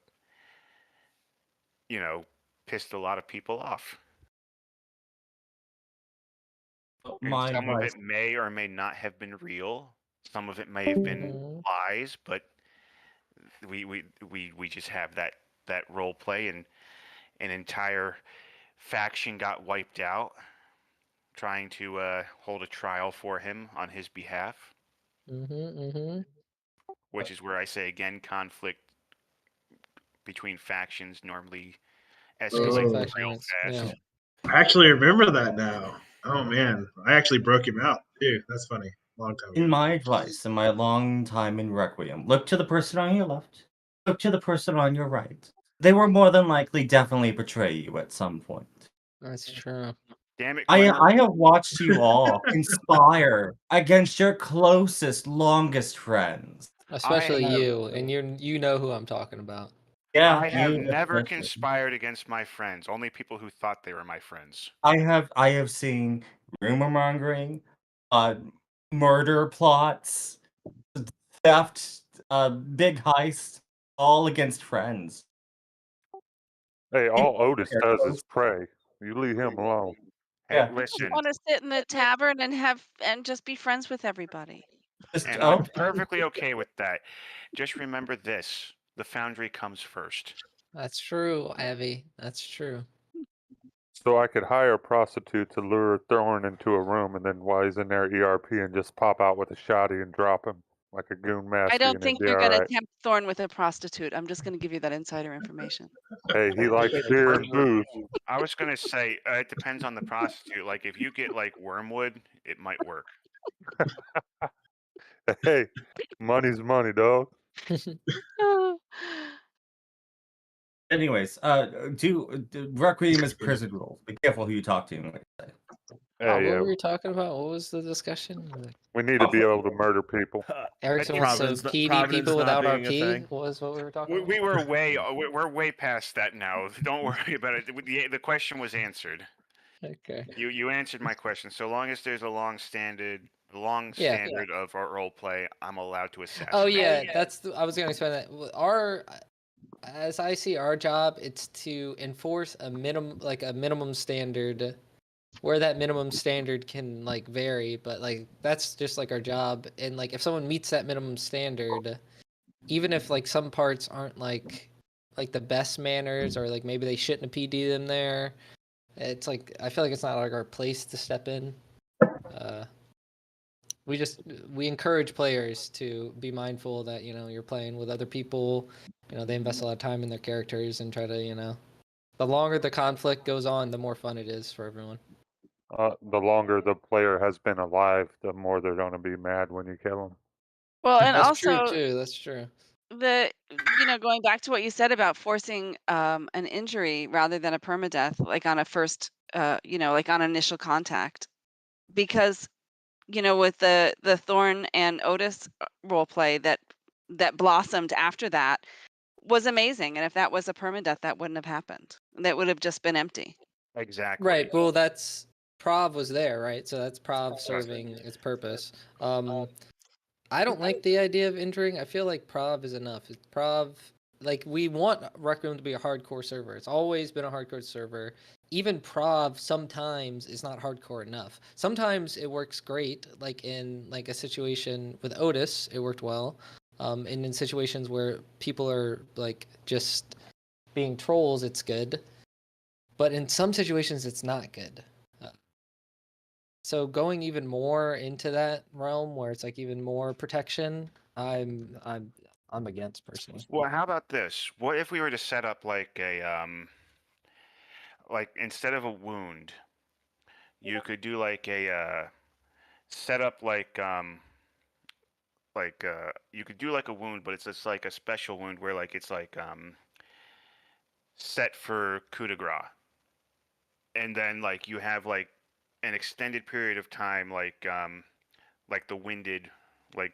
pissed a lot of people off. And My some of advice. it may or may not have been real. Some of it may have been lies, but we just have that role play, and an entire faction got wiped out trying to hold a trial for him on his behalf. Which is where I say again, conflict between factions normally escalates real fast. I actually remember that now. Oh man, I actually broke him out too. That's funny. Long time ago. In my advice, in my long time in Requiem, look to the person on your left. Look to the person on your right. They will more than likely definitely betray you at some point. That's true. Damn it, I have watched you all conspire against your closest, longest friends. Especially you, and you know who I'm talking about. Yeah, I have you never especially. conspired against my friends. Only people who thought they were my friends. I have seen rumor mongering, murder plots, theft, big heist, all against friends. Hey, all Otis does is pray. You leave him alone. Hey, Yeah. listen. I want to sit in the tavern and just be friends with everybody. And I'm perfectly okay with that. Just remember this: the Foundry comes first. That's true, Abby. That's true. So I could hire a prostitute to lure Thorn into a room, and then while he's in there, ERP and just pop out with a shotty and drop him like a goon master. I don't and think it'd be you're all going to right. tempt Thorn with a prostitute. I'm just going to give you that insider information. Hey, he likes beer and booze. I was gonna say it depends on the prostitute. Like if you get like Wormwood, it might work. Hey, money's money, dog. Anyways, do Requiem is prison rules. Be careful who you talk to. Like I say. What were we talking about? What was the discussion? We need to be able to murder people. Erickson wants to PD people without RP. Was what we were talking about. We were we're way past that now. Don't worry about it. The question was answered. Okay. You answered my question. So long as there's a long standard of our role play, I'm allowed to assassinate. Oh yeah, I was going to explain that. As I see our job, it's to enforce a minimum standard, where that minimum standard can like vary, but like that's just like our job. And like if someone meets that minimum standard, even if like some parts aren't like the best manners, or like maybe they shouldn't have PD them there, it's like I feel like it's not like our place to step in. We encourage players to be mindful that you're playing with other people. They invest a lot of time in their characters and try to the longer the conflict goes on, the more fun it is for everyone. The longer the player has been alive, the more they're going to be mad when you kill them. Well, and That's also true too. That's true. Going back to what you said about forcing an injury rather than a permadeath, like on a first, like on initial contact, because with the Thorn and Otis role play that blossomed after that was amazing, and if that was a permadeath, that wouldn't have happened. That would have just been empty. Exactly. Right. Well, that's Prov was there, right? So that's Prov serving its purpose. I don't like the idea of injuring. I feel like Prov is enough. Prov, like, we want Requiem to be a hardcore server. It's always been a hardcore server. Even Prov sometimes is not hardcore enough. Sometimes it works great, like in like a situation with Otis, it worked well. And in situations where people are like just being trolls, it's good. But in some situations, it's not good. So going even more into that realm where it's like even more protection, I'm against personally. Well, how about this? What if we were to set up like a like instead of a wound, you could do like a set up like you could do like a wound, but it's just like a special wound where like it's like set for coup de grace, and then like you have like an extended period of time like the winded like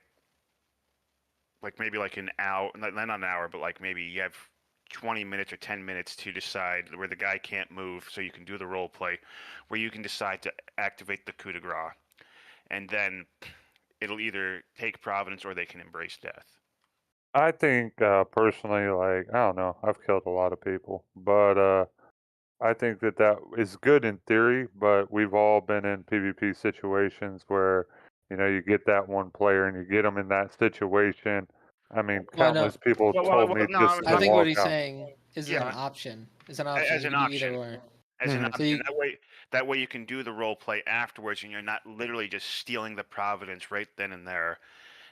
maybe like an hour, not an hour, but like maybe you have 20 minutes or 10 minutes to decide where the guy can't move, so you can do the role play, where you can decide to activate the coup de grace, and then it'll either take Providence or they can embrace death. I think personally, like, I don't know, I've killed a lot of people, but I think that is good in theory, but we've all been in PvP situations where, you get that one player and you get them in that situation. I mean, countless people told me just to I think walk what he's out. saying is an option. It's an option. As You an can do option. either or. As an So option. you- That way you can do the role play afterwards, and you're not literally just stealing the Providence right then and there,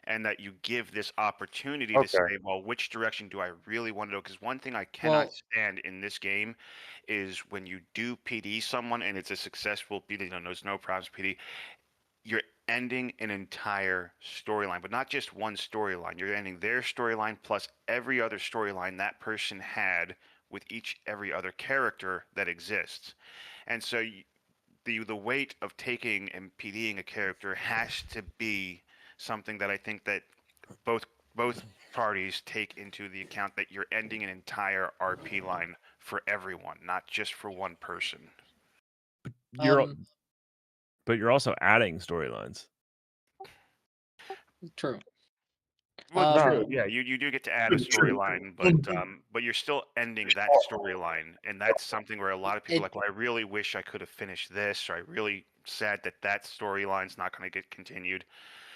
and that you give this opportunity to say, well, which direction do I really want to go? Because one thing I cannot stand in this game is when you do PD someone and it's a successful PD, there's no problems PD, you're ending an entire storyline, but not just one storyline. You're ending their storyline plus every other storyline that person had with every other character that exists. And so the weight of taking and PDing a character has to be something that I think that both parties take into the account, that you're ending an entire RP line for everyone, not just for one person. But you're also adding storylines. True. Well, true. Yeah, you do get to add a storyline, but you're still ending that storyline, and that's something where a lot of people are like, well, I really wish I could have finished this, or I really sad that storyline's not going to get continued.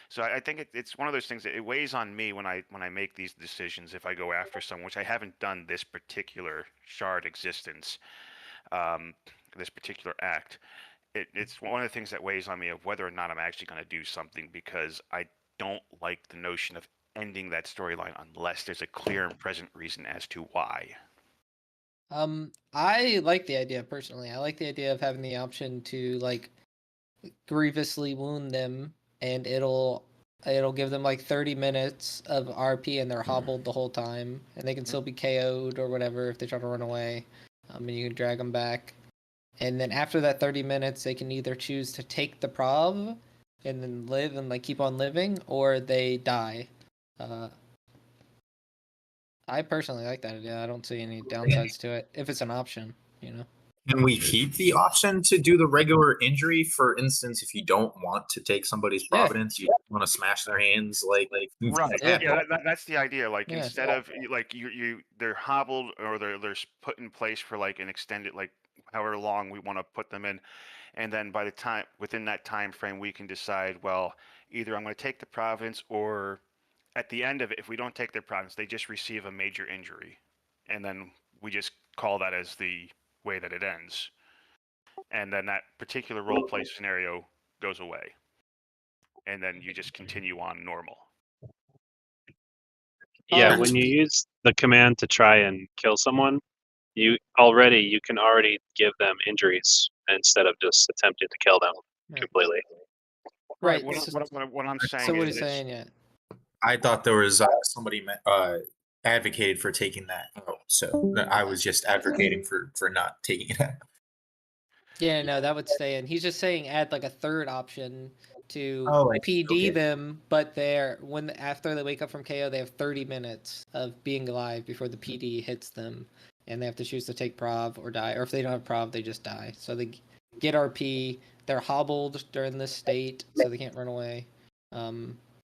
So I think it's one of those things that it weighs on me when I make these decisions. If I go after someone, which I haven't done this particular shard existence, this particular act, it's one of the things that weighs on me of whether or not I'm actually going to do something, because I don't like the notion of ending that storyline unless there's a clear and present reason as to why. I like the idea personally. I like the idea of having the option to like grievously wound them, and it'll give them like 30 minutes of RP, and they're hobbled the whole time, and they can still be KO'd or whatever if they try to run away. And you can drag them back, and then after that 30 minutes, they can either choose to take the prov and then live and like keep on living, or they die. I personally like that idea. I don't see any downsides to it if it's an option, Can we keep the option to do the regular injury? For instance, if you don't want to take somebody's Providence, you want to smash their hands, like right? Yeah, that's the idea. Like instead of like they're hobbled or they're put in place for like an extended, like however long we want to put them in, and then by the time within that time frame we can decide, well, either I'm going to take the Providence, or at the end of it, if we don't take their Providence, they just receive a major injury, and then we just call that as the way that it ends, and then that particular role play scenario goes away, and then you just continue on normal. Yeah, when you use the command to try and kill someone, you can already give them injuries instead of just attempting to kill them completely. Right. What I'm saying. So what he's saying, yeah. I thought there was somebody advocated for taking that out, so I was just advocating for not taking it out. Yeah, no, that would stay in. He's just saying add like a third option to PD them, but after they wake up from KO, they have 30 minutes of being alive before the PD hits them, and they have to choose to take prov or die, or if they don't have prov, they just die. So they get RP. They're hobbled during this state, so they can't run away.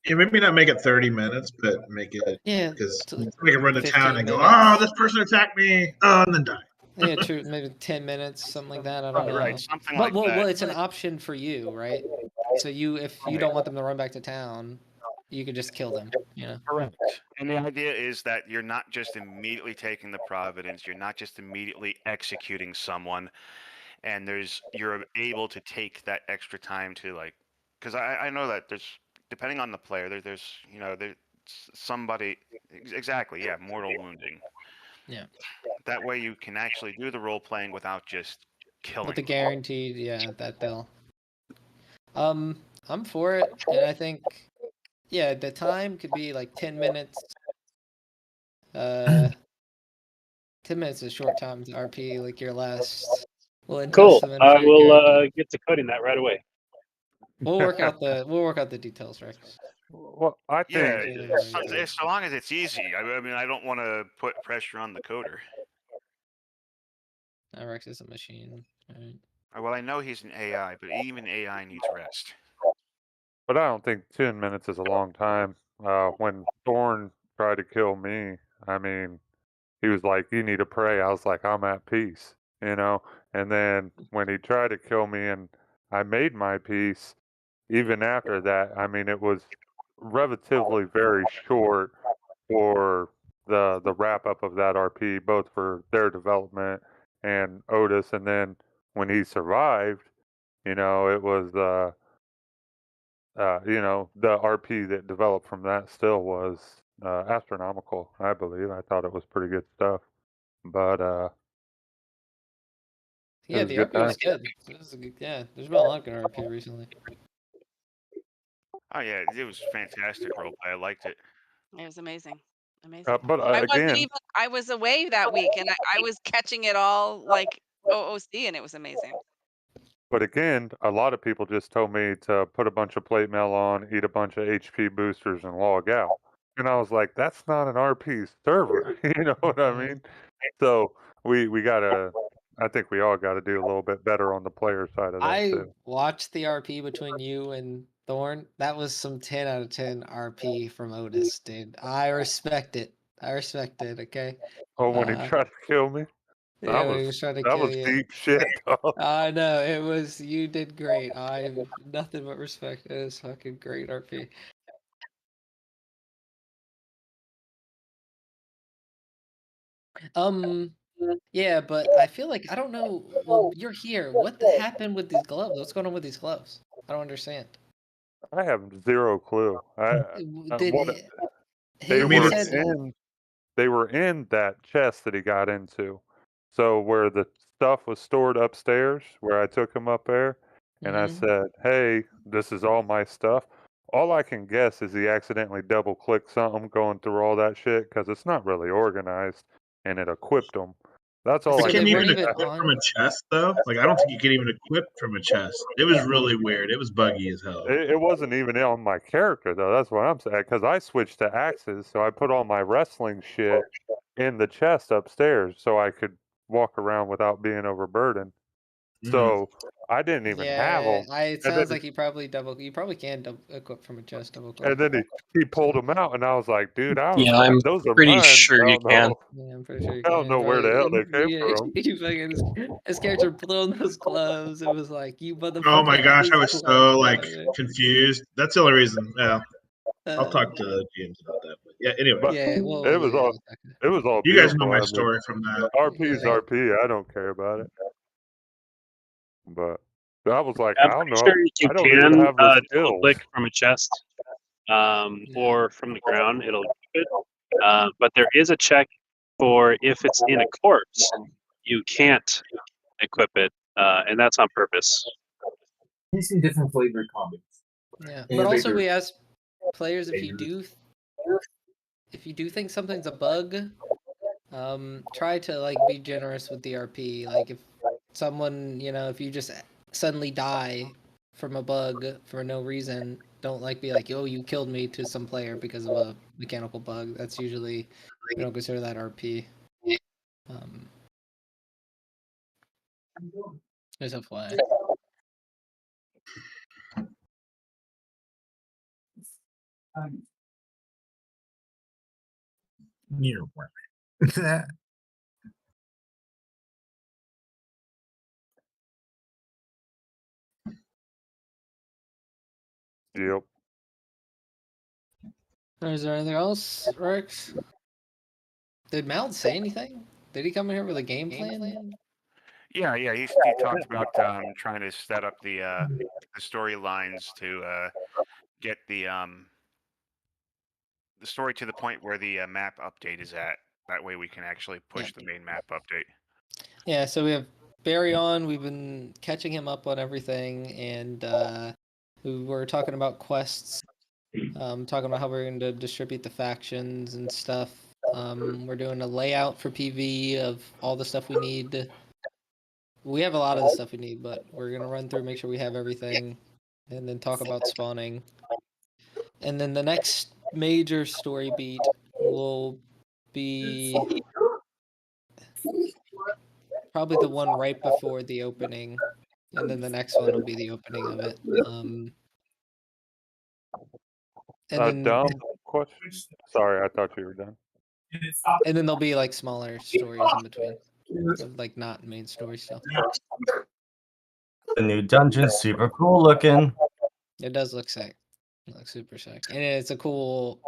Yeah, maybe not make it 30 minutes, but make it because we can run to town and go, minutes. oh, this person attacked me, and then die. Yeah, true. Maybe 10 minutes, something like that. I don't know. Right, something like that. Well, it's an option for you, right? So if you don't want them to run back to town, you could just kill them. Correct. And the idea is that you're not just immediately taking the Providence, you're not just immediately executing someone, and you're able to take that extra time to because I know that there's, depending on the player, there's somebody exactly, mortal wounding. Yeah. That way you can actually do the role playing without just killing. With the guaranteed, that they'll. I'm for it, and I think, the time could be like 10 minutes. 10 minutes is a short time to RP, like your last. Cool. I will get to coding that right away. We'll work out the details, Rex. Well, I Yeah, think so long as it's easy. I mean, I don't want to put pressure on the coder. Rex is a machine. Right. Well, I know he's an AI, but even AI needs rest. But I don't think 10 minutes is a long time. When Thorn tried to kill me, I mean, he was like, "You need to pray." I was like, "I'm at peace," you know. And then when he tried to kill me, and I made my peace, even after that, I mean, it was relatively very short for the wrap up of that RP, both for their development and Otis. And then when he survived, it was the RP that developed from that still was astronomical, I believe. I thought it was pretty good stuff. But yeah, the RP was good. Yeah, there's been a lot of good RP recently. Oh yeah, it was fantastic roleplay. I liked it. It was amazing. Amazing. But I was away that week and I was catching it all like OOC and it was amazing. But again, a lot of people just told me to put a bunch of plate mail on, eat a bunch of HP boosters, and log out. And I was like, that's not an RP server. You know what I mean? So we gotta. I think we all got to do a little bit better on the player side of that I too. watched the RP between you and Thorn. That was some 10 out of 10 RP from Otis, dude. I respect it. Okay. Oh, when he tried to kill me. Yeah, when he was trying to that kill was you. deep shit, dog. I know it was. You did great. I have nothing but respect. It is fucking great RP. Yeah, but I feel like I don't know. Well, you're here. What happened with these gloves? What's going on with these gloves? I don't understand. I have zero clue. They were in that chest that he got into. So where the stuff was stored upstairs, where I took him up there, and I said, "Hey, this is all my stuff." All I can guess is he accidentally double-clicked something going through all that shit because it's not really organized, and it equipped him. That's all. Can you even equip from a chest though? Like I don't think you can even equip from a chest. It was really weird. It was buggy as hell. It wasn't even on my character though. That's what I'm saying. Because I switched to axes, so I put all my wrestling shit in the chest upstairs, so I could walk around without being overburdened. So I didn't even have them. It sounds like you probably can double equip from a chest double click. And then he pulled them out, and I was like, "Dude, those are pretty mine. sure you can. Yeah, I'm pretty sure you I don't know where the hell they came from." You fucking his character put on those gloves. It was like you motherfucker. Oh my gosh, I was so like confused. That's the only reason. Yeah, I'll talk to GMs about that. But yeah, anyway. It was all. You guys know my beautiful. I mean, story from that. RP's RP. I don't care about it. But I was like, I'm I don't pretty know. sure you I don't even have the double skills. click from a chest or from the ground. It'll do it. But there is a check for if it's in a corpse, you can't equip it, and that's on purpose. We've seen different flavored combos. Yeah, but also we ask players if you do think something's a bug, try to like be generous with the RP. Like if someone, if you just suddenly die from a bug for no reason, don't like be like, "Oh, you killed me" to some player because of a mechanical bug. That's usually we don't consider that RP. There's a flag. Near one. Yep. Is there anything else, Rex? Did Mount say anything? Did he come in here with a game plan? Yeah. He talked about trying to set up the storylines to get the story to the point where the map update is at. That way we can actually push the main map update. Yeah, so we have Barry on. We've been catching him up on everything, and we were talking about quests, talking about how we're going to distribute the factions and stuff. We're doing a layout for PV of all the stuff we need. We have a lot of the stuff we need, but we're going to run through, make sure we have everything, and then talk about spawning. And then the next major story beat will be probably the one right before the opening, and then the next one will be the opening of it. And then dumb question. Sorry, I thought you were done. And then there'll be like smaller stories in between, of like not main story stuff. The new dungeon's super cool looking. It does look sick. It looks super sick, and it's a cool.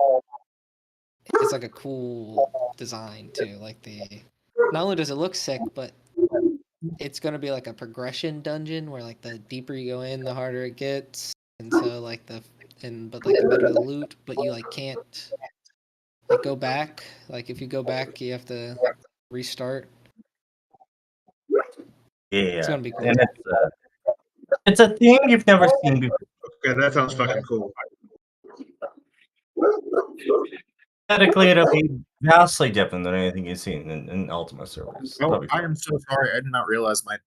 It's like a cool design too. Like not only does it look sick, but it's gonna be like a progression dungeon where like the deeper you go in, the harder it gets, and so like the better the loot, but you like can't like go back. Like if you go back, you have to restart. Yeah, it's gonna be cool. And it's a theme you've never seen before. Okay, that sounds fucking cool. Aesthetically, it'll be vastly different than anything you've seen in Ultima servers. Oh, I am so sorry. I did not realize my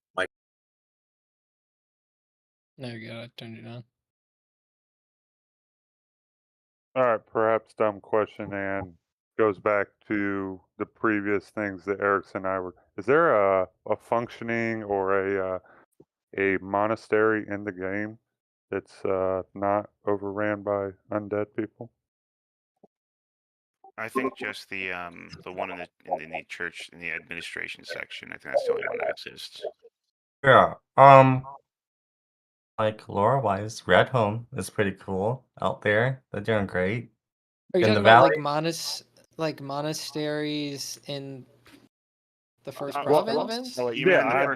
There you go. I turned it on. All right, perhaps dumb question and goes back to the previous things that Erickson and I were. Is there a functioning or a monastery in the game that's not overran by undead people? I think just the one in the church in the administration section. I think that's the only one that exists. Yeah. Like lore wise, Red Home is pretty cool out there. They're doing great. Are you in talking the about valley. like monasteries in the first Well, province? yeah,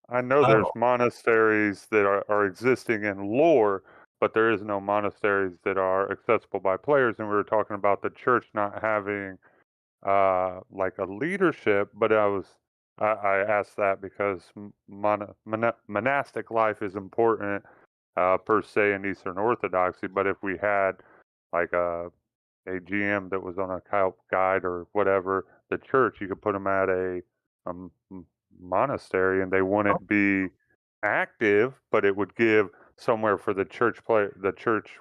I know there's monasteries that are existing in lore, but there is no monasteries that are accessible by players. And we were talking about the church not having like a leadership, but I asked that because monastic life is important per se in Eastern Orthodoxy. But if we had like a GM that was on a help guide or whatever, the church, you could put them at a monastery and they wouldn't be active, but it would give somewhere for the church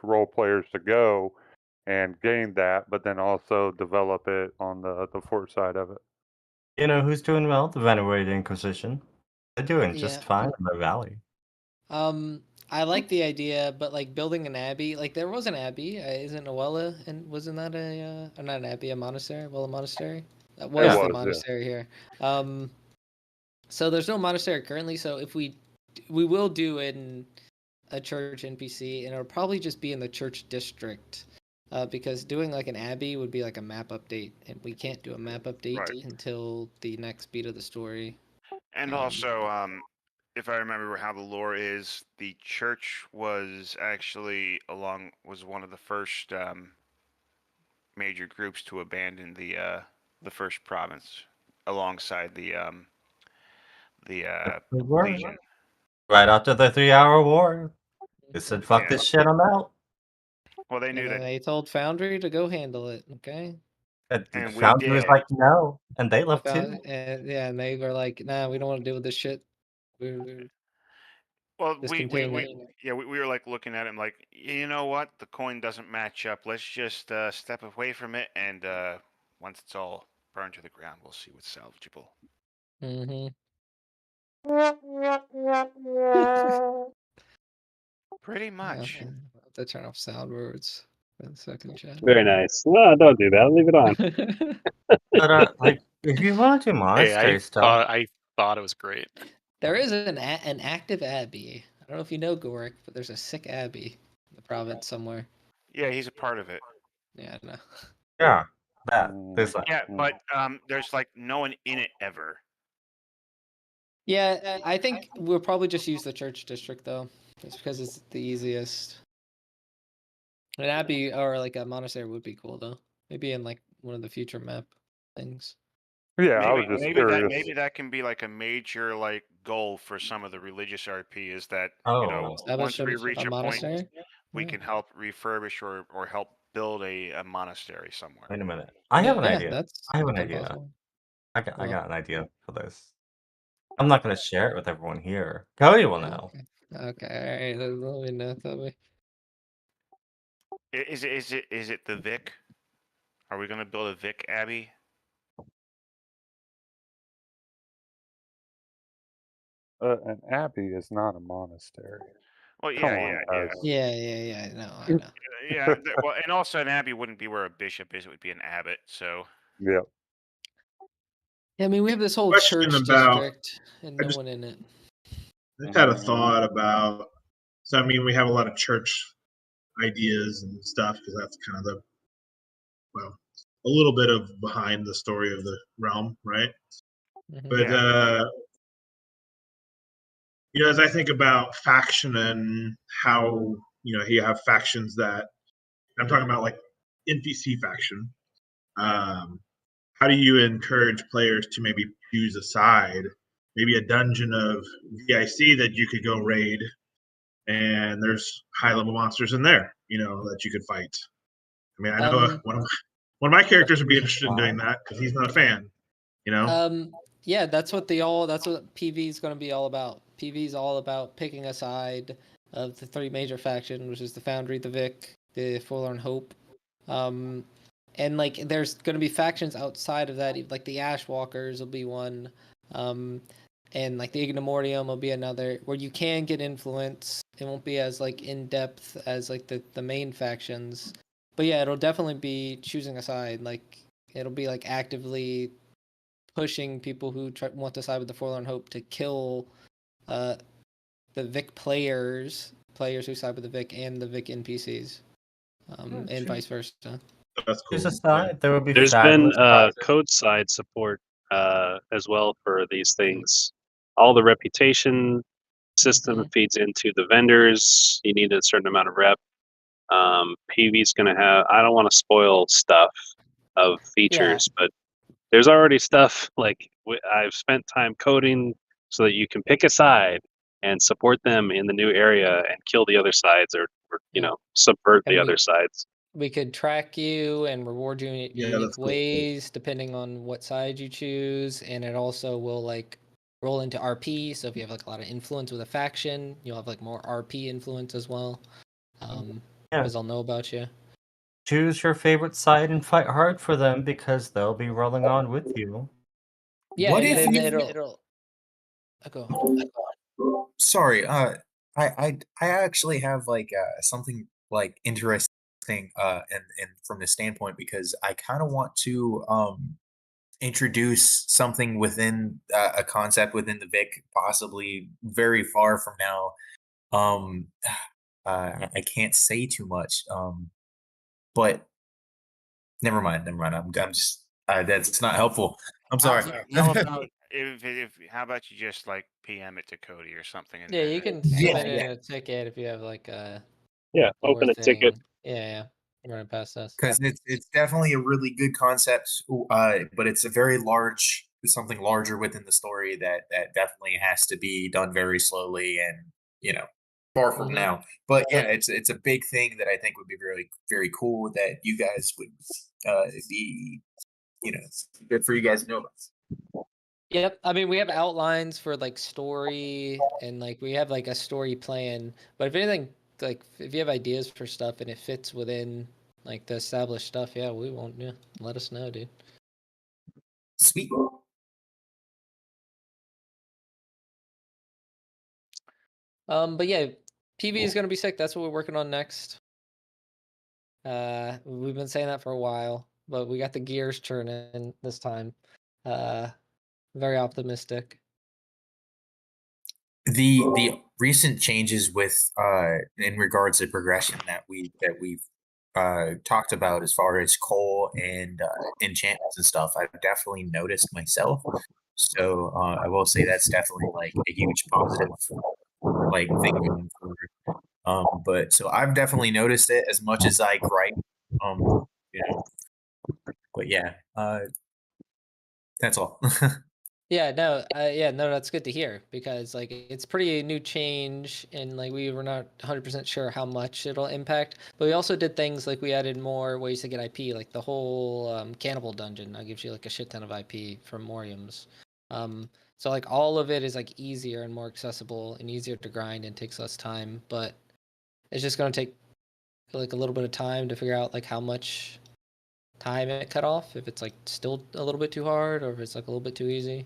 role players to go and gain that, but then also develop it on the fort side of it. You know who's doing well? The Venerated Inquisition. They're doing just Yeah. fine in the valley. I like the idea, but like building an abbey, like there was an abbey, isn't Noella, and wasn't that not an abbey, a monastery? Well, a monastery. That was the monastery here. So there's no monastery currently. So if we will do in a church NPC, and it'll probably just be in the church district, because doing like an abbey would be like a map update, and we can't do a map update until the next beat of the story. And also, if I remember how the lore is, the church was actually was one of the first major groups to abandon the first province, alongside the Legion. Right after the 3-hour war, they said, "Fuck this shit, I'm out." Well, they knew that they told Foundry to go handle it. Okay. And Foundry was like, "No," and they left too. And they were like, "Nah, we don't want to deal with this shit." Well, we discontinue. were like looking at him like, you know what, the coin doesn't match up. Let's just step away from it, and once it's all burned to the ground, we'll see what's salvageable. Pretty much. Okay. I'll have to turn off sound words for the second chat. Very nice. No, don't do that. Leave it on. But like, if you want to do monastery stuff, I thought it was great. There is an active abbey. I don't know if you know Gorik, but there's a sick abbey in the province somewhere. Yeah, he's a part of it. Yeah, I know. Yeah, but there's like no one in it ever. Yeah, I think we'll probably just use the church district though, just because it's the easiest. An abbey or like a monastery would be cool though. Maybe in like one of the future map things. Yeah, I was just curious. Maybe that can be like a major like goal for some of the religious RP is that once we reach a point, we can help refurbish or help build a monastery somewhere. Wait a minute, I have an idea. That's I have an idea. I got an idea for this. I'm not gonna share it with everyone here. Cody will know. Okay, all right. Let me know. Tell me. Is it the Vic? Are we gonna build a Vic Abbey? An abbey is not a monastery. Well, Come yeah, on, yeah. guys. Yeah. I know. Yeah. Well, and also an abbey wouldn't be where a bishop is; it would be an abbot. So. Yep. Yeah, I mean, we have this whole Question church about- district and no one in it. I just had a thought about. So I mean, we have a lot of church ideas and stuff because that's kind of a little bit of behind the story of the realm, right? But as I think about faction and how you have factions that I'm talking about, like NPC faction. How do you encourage players to maybe choose a side? Maybe a dungeon of VIC that you could go raid, and there's high level monsters in there, that you could fight. I mean, I know one of my characters would be interested in doing that because he's not a fan. Yeah, that's what PV is going to be all about. PV is all about picking a side of the three major factions, which is the Foundry, the Vic, the Forlorn Hope. And like there's going to be factions outside of that, like the Ashwalkers will be one. And like the Ignomortium will be another, where you can get influence. It won't be as like in depth as like the main factions. But yeah, it'll definitely be choosing a side. Like it'll be like actively pushing people who want to side with the Forlorn Hope to kill the Vic players who side with the Vic and the Vic NPCs, and vice versa. That's cool. Choose a side. There would be There's been fabulous prizes. code side support as well for these things. All the reputation system feeds into the vendors. You need a certain amount of rep. PV's going to have, I don't want to spoil stuff of features, but there's already stuff like I've spent time coding so that you can pick a side and support them in the new area and kill the other sides or subvert the other sides. We could track you and reward you in unique cool. ways depending on what side you choose, and it also will like roll into RP. So if you have like a lot of influence with a faction, you'll have like more RP influence as well. Because they'll know about you. Choose your favorite side and fight hard for them because they'll be rolling on with you. Yeah, What and if then you- it'll go on. Sorry, I actually have like something like interesting and from the standpoint because I kind of want to introduce something within a concept within the Vic, possibly very far from now. I can't say too much, but never mind. I'm just that's not helpful. I'm sorry. How about how about you just like PM it to Cody or something? And Yeah, you can submit it in a ticket if you have like a open a ticket. Yeah, run it past us. Because it's definitely a really good concept, but it's a very large, something larger within the story that definitely has to be done very slowly and far from now. But yeah, it's a big thing that I think would be very very cool that you guys would be good for you guys to know about. Yep, I mean we have outlines for like story and like we have like a story plan. But if anything, like if you have ideas for stuff and it fits within like the established stuff, yeah, we won't. Yeah, let us know, dude. Sweet. But yeah, PV is gonna be sick. That's what we're working on next. We've been saying that for a while, but we got the gears turning this time. Very optimistic. The recent changes with in regards to progression that we've talked about as far as coal and enchantments and stuff, I've definitely noticed myself. So I will say that's definitely like a huge positive like thing going forward. But so I've definitely noticed it as much as I gripe. But yeah, that's all. No, that's good to hear because like it's pretty new change and like we were not 100% sure how much it'll impact. But we also did things like we added more ways to get IP, like the whole cannibal dungeon now gives you like a shit ton of IP from Moriums. So like all of it is like easier and more accessible and easier to grind and takes less time, but it's just gonna take like a little bit of time to figure out like how much time it cut off, if it's like still a little bit too hard or if it's like a little bit too easy.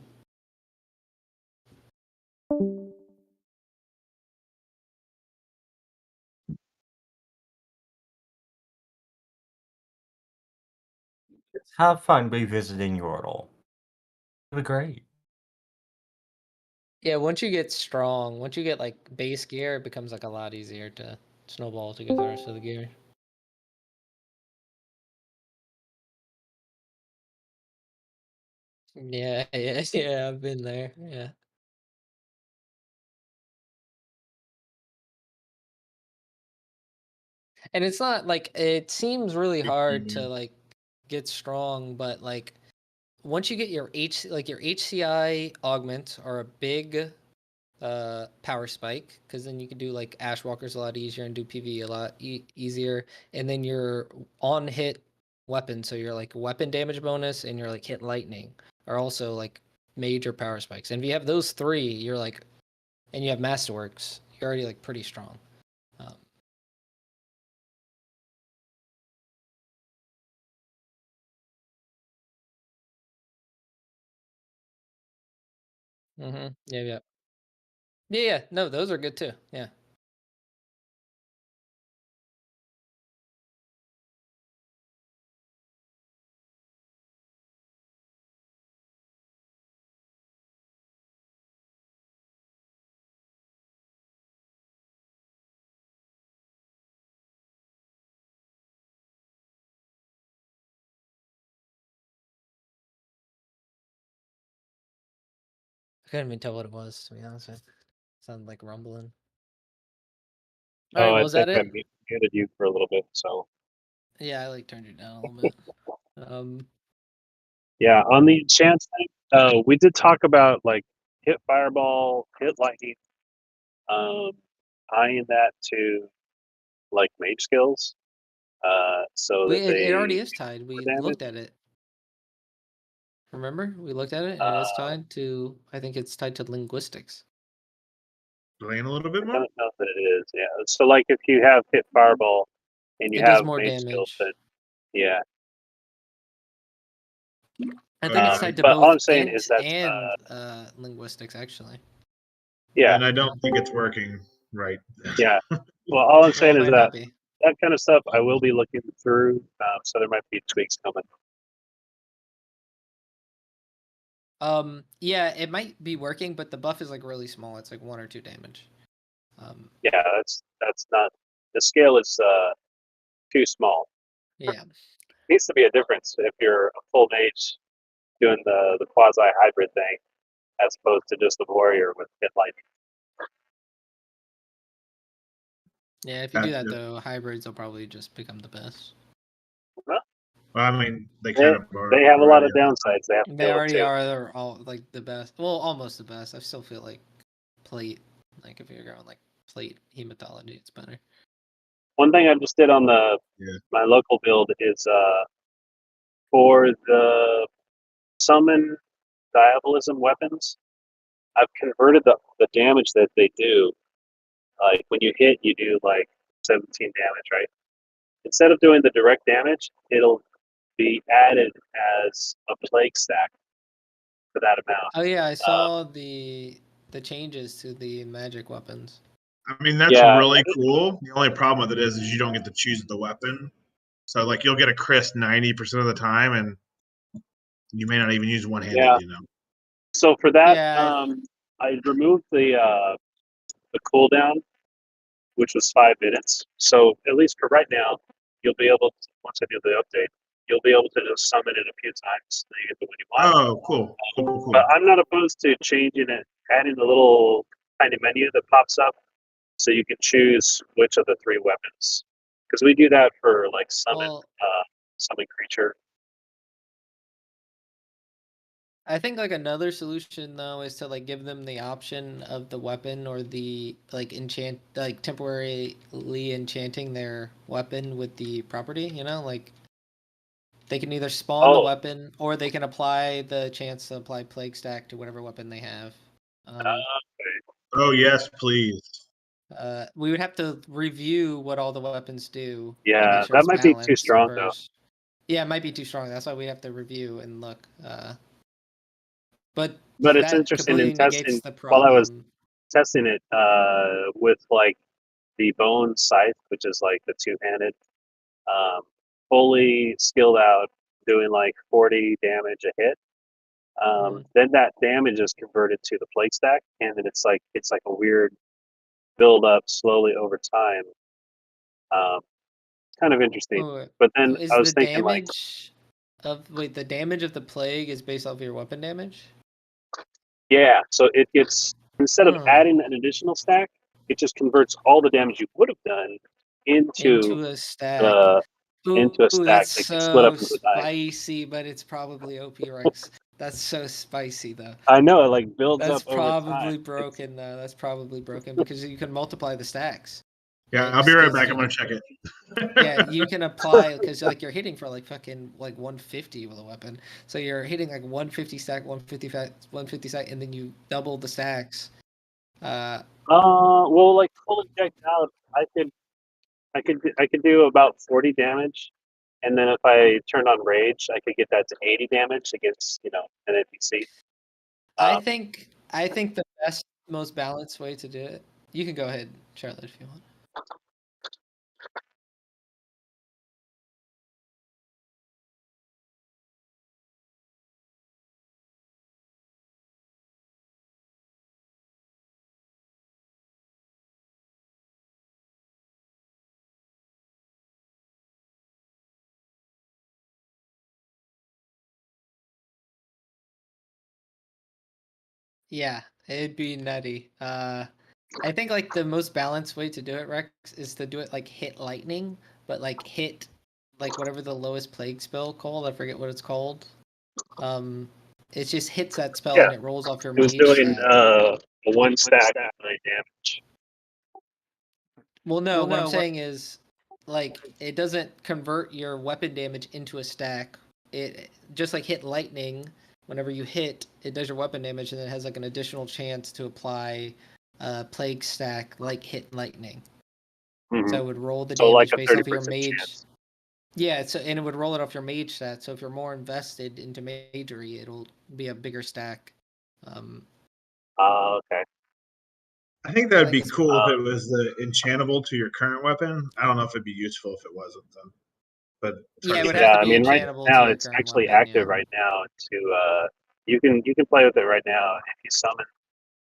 Have fun revisiting Yordle. It'll be great. Yeah, once you get strong, once you get like base gear, it becomes like a lot easier to snowball to get the rest of the gear. Yeah, yeah, I've been there. Yeah. And it's not like it seems really hard to like get strong, but like once you get your your HCI augments are a big power spike, because then you can do like Ashwalkers a lot easier and do PvE a lot easier, and then your on hit weapon, so your like weapon damage bonus and your like hit lightning are also like major power spikes. And if you have those three, you're like, and you have Masterworks, you're already like pretty strong. Yeah, yeah. Yeah, no, those are good too. Yeah. I couldn't even tell what it was, to be honest. It sounded like rumbling. All right, Oh, I was that think I it? muted you for a little bit. So Yeah, I like turned you down a little bit. yeah, on the enchant thing, we did talk about like hit fireball, hit lightning, tying that to like mage skills, so that It already they is tied. do We more damage. looked at it. Remember? We looked at it, and it is tied to, I think it's tied to linguistics. Explain a little bit I more. don't know that it is. Yeah. So like if you have hit fireball and you It does have more mage skills, damage. then yeah. I think it's tied to But all both I'm saying int is that and linguistics, actually. yeah. And I don't think it's working right. Yeah. Well, all I'm saying Well, is it might not that be. that kind of stuff I will be looking through. So there might be tweaks coming. Yeah, it might be working, but the buff is like really small. It's like 1 or 2 damage. Yeah, that's not, the scale is too small. Yeah. Needs to be a difference if you're a full mage doing the quasi hybrid thing as opposed to just a warrior with hit lightning. Yeah, if you do that though, hybrids will probably just become the best. Well, I mean, they they, kind of are. they have a lot of downsides. They have to They deal with already too. are. They're all like the best. Well, almost the best. I still feel like plate. Like if you're going like plate hematology, it's better. One thing I just did on my local build is for the summon diabolism weapons, I've converted the damage that they do. Like when you hit, you do like 17 damage, right? Instead of doing the direct damage, it'll be added as a plague stack for that amount. Oh yeah, I saw the changes to the magic weapons. I mean, that's really cool. The only problem with it is you don't get to choose the weapon. So like you'll get a crisp 90% of the time, and you may not even use one-handed. Yeah. You know. So for that, Yeah, I removed the cooldown, which was 5 minutes. So at least for right now, you'll be able to, once I do the update, you'll be able to just summon it a few times. So you get the one you want. Oh, cool. Cool. But I'm not opposed to changing it, adding the little tiny menu that pops up, so you can choose which of the 3 weapons. Because we do that for like summon creature. I think like another solution though is to like give them the option of the weapon or the like temporarily enchanting their weapon with the property, you know, like they can either spawn the weapon or they can apply the chance to apply plague stack to whatever weapon they have. Oh yes, please. We would have to review what all the weapons do. Yeah, make sure that it's might be too balanced strong though. first. Yeah, it might be too strong. That's why we have to review and look. But it's that interesting in completely negates testing. the While I was problem. testing it with like the bone scythe, which is like the two-handed, fully skilled out, doing like 40 damage a hit. Then that damage is converted to the plate stack, and then it's like a weird build up slowly over time. Kind of interesting. Wait. But then Is I was the thinking like, damage the damage of the plague is based off of your weapon damage? yeah, so it gets, instead of adding an additional stack, it just converts all the damage you would have done into a stack. into a stack That's that gets split up so into the die. spicy, but it's probably OP Rex. That's so spicy though. I know it like builds That's up over time. probably broken though. That's probably broken because you can multiply the stacks. Yeah, right? I'll be right Because back. you I'm gonna can- check it. Yeah, you can apply because like you're hitting for like fucking like 150 with a weapon. So you're hitting like 150 stack, 150 stack, and then you double the stacks. Well, like fully decked out, I could do about 40 damage, and then if I turned on rage, I could get that to 80 damage against an NPC. I think the best, most balanced way to do it. You can go ahead, Charlotte, if you want. Yeah, it'd be nutty. I think like the most balanced way to do it, Rex, is to do it like hit lightning, but like hit like whatever the lowest plague spell called. I forget what it's called. It just hits that spell and it rolls off your It was mage doing stat. a one stack of 9 damage. Well, no, what I'm saying is like it doesn't convert your weapon damage into a stack. It just like hit lightning. Whenever you hit, it does your weapon damage, and it has like an additional chance to apply plague stack like hit lightning. So it would roll the So like damage a based off of your 30% mage. chance. Yeah, and it would roll it off your mage stat. So if you're more invested into magery, it'll be a bigger stack. Okay. I think that would be that's- cool if it was the enchantable to your current weapon. I don't know if it'd be useful if it wasn't then. But it's hard to say. I mean, right now it's actually active right now. You can play with it right now if you summon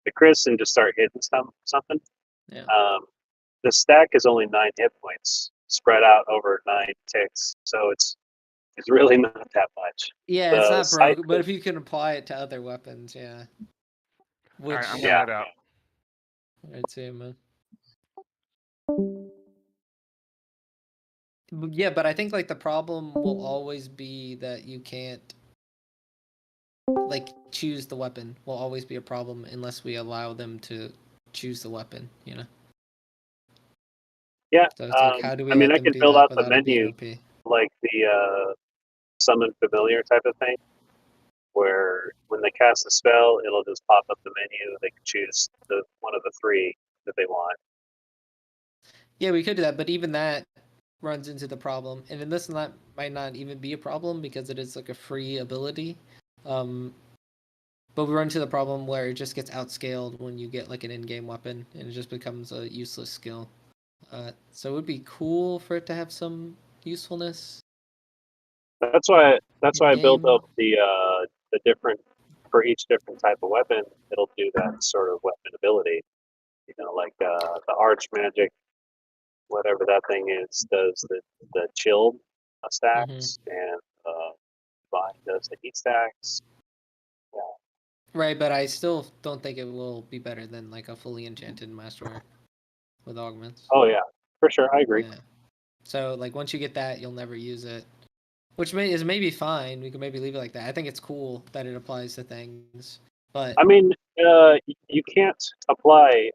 the Chris and just start hitting something. Yeah. The stack is only 9 hit points spread out over 9 ticks, so it's really not that much. Yeah, it's not broken, but if you can apply it to other weapons, yeah. Which, All right, I'm gonna head out. Alright, see you, man. Yeah, but I think like the problem will always be that you can't like choose the weapon. Will always be a problem unless we allow them to choose the weapon. You know. Yeah, So it's like, how do we I mean, let I them can do build that out the without it being menu OP? like the summon familiar type of thing, where when they cast a spell, it'll just pop up the menu. They can choose one of the 3 that they want. Yeah, we could do that, but even that runs into the problem, and then this might not even be a problem because it is like a free ability. But we run into the problem where it just gets outscaled when you get like an in-game weapon, and it just becomes a useless skill. So it would be cool for it to have some usefulness. That's why I built up the different, for each different type of weapon. It'll do that sort of weapon ability. Like the arch magic, whatever that thing is, does the chilled stacks, and divine does the heat stacks. Yeah. Right, but I still don't think it will be better than like a fully enchanted masterwork with augments. Oh yeah, for sure, I agree. Yeah. So like once you get that, you'll never use it, which is maybe fine. We could maybe leave it like that. I think it's cool that it applies to things, but I mean, you can't apply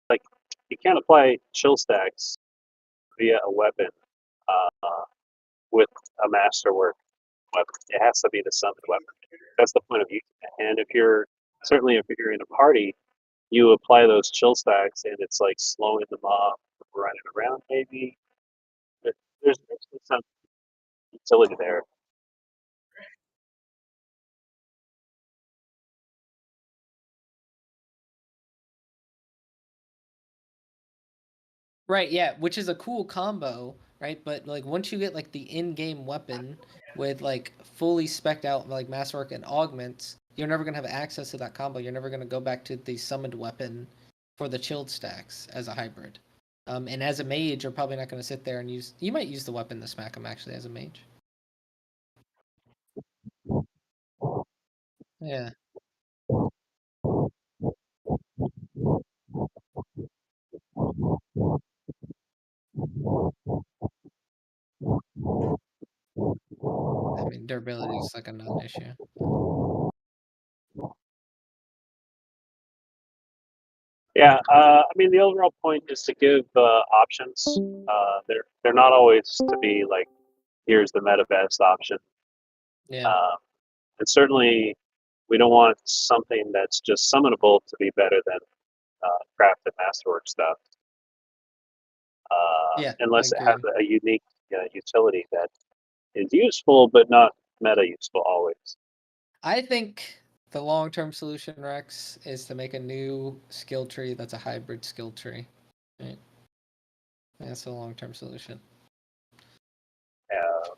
like you can't apply chill stacks via a weapon with a masterwork weapon. It has to be the summoned weapon. That's the point of using it. And if you're in a party, you apply those chill stacks and it's like slowing them off from running around. Maybe there's some utility there. Right, yeah, which is a cool combo, right? But like once you get like the in-game weapon with like fully spec'd out like masterwork and augments, you're never gonna have access to that combo. You're never gonna go back to the summoned weapon for the chilled stacks as a hybrid. And as a mage, you're probably not gonna sit there and use. You might use the weapon to smack him actually as a mage. Yeah. I mean, durability is like a non-issue. Yeah, I mean the overall point is to give options. They're not always to be like, here's the meta best option. Yeah. And certainly, we don't want something that's just summonable to be better than crafted masterwork stuff. Yeah, unless I it has agree. a unique utility that is useful but not meta useful always. I think the long-term solution, Rex, is to make a new skill tree that's a hybrid skill tree. Right? That's the long-term solution.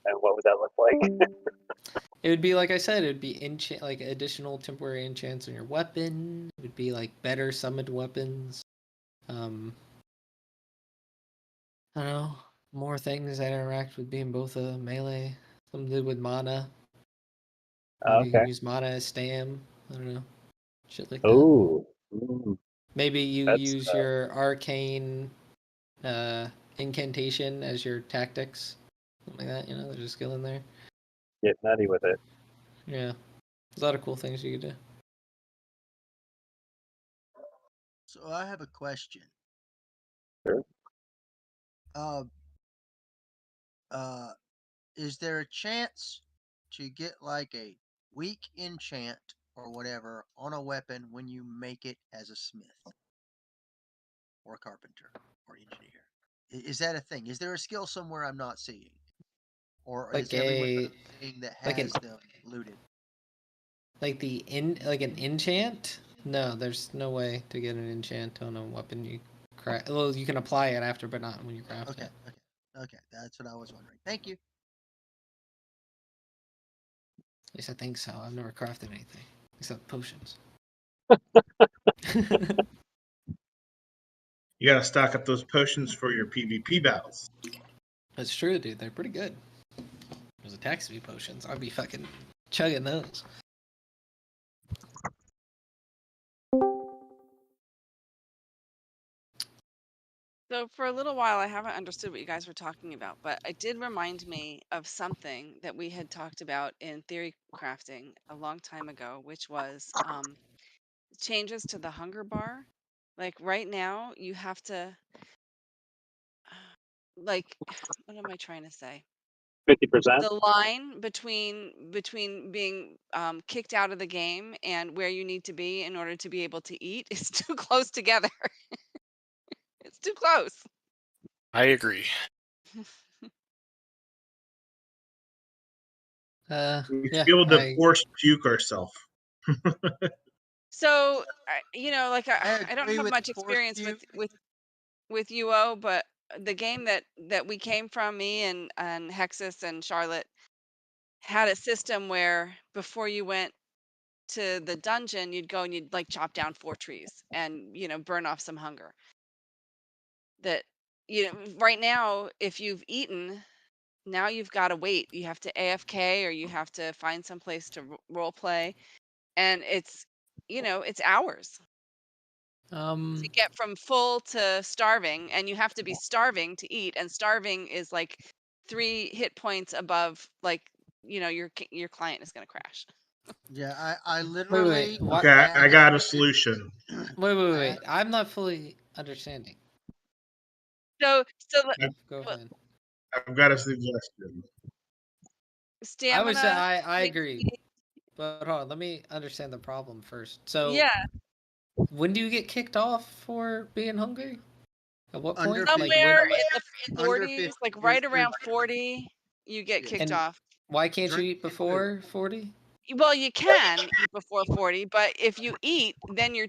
And what would that look like? It would be like I said. It would be like additional temporary enchants on your weapon. It would be like better summoned weapons. I don't know, more things that interact with being both a melee. Something to do with mana. Maybe you can use mana as stam. I don't know, shit like that. Oh. Maybe you use your arcane incantation as your tactics, something like that. You know, there's a skill in there. Get nutty with it. Yeah, there's a lot of cool things you could do. So I have a question. Sure. Is there a chance to get like a weak enchant or whatever on a weapon when you make it as a smith or a carpenter or engineer? Is that a thing? Is there a skill somewhere I'm not seeing, or Like is everyone seeing that like has them looted? Like an enchant? No, there's no way to get an enchant on a weapon you craft. Well, you can apply it after, but not when you craft it. Okay, that's what I was wondering. Thank you. At least I think so. I've never crafted anything except potions. You gotta stock up those potions for your PvP battles. That's true, dude. They're pretty good. Those attack speed potions. I'd be fucking chugging those. So for a little while, I haven't understood what you guys were talking about, but it did remind me of something that we had talked about in theory crafting a long time ago, which was changes to the hunger bar. Like right now, you have to, like, what am I trying to say? 50%. The line between being kicked out of the game and where you need to be in order to be able to eat is too close together. It's too close. I agree. We should be able to force puke ourselves. So, like I don't agree have with much force experience with UO, but the game that we came from, me and Hexus and Charlotte, had a system where before you went to the dungeon, you'd go and you'd like chop down 4 trees and burn off some hunger. That right now, if you've eaten, now you've got to wait. You have to AFK or you have to find some place to role play, and it's hours to get from full to starving, and you have to be starving to eat, and starving is like 3 hit points above, like your client is going to crash. Yeah, I literally. Okay, I got a solution. Wait. I'm not fully understanding. So Go ahead. I've got a suggestion. Stamina. I would say I agree, but hold on. Let me understand the problem first. So yeah, When do you get kicked off for being hungry? At what Under point? Like Somewhere when? in the Under 40s, 50, like you're right around 40, you get Yeah. kicked And off. why can't you Drink eat and food. before 40? Well, you can eat before 40, but if you eat, then you're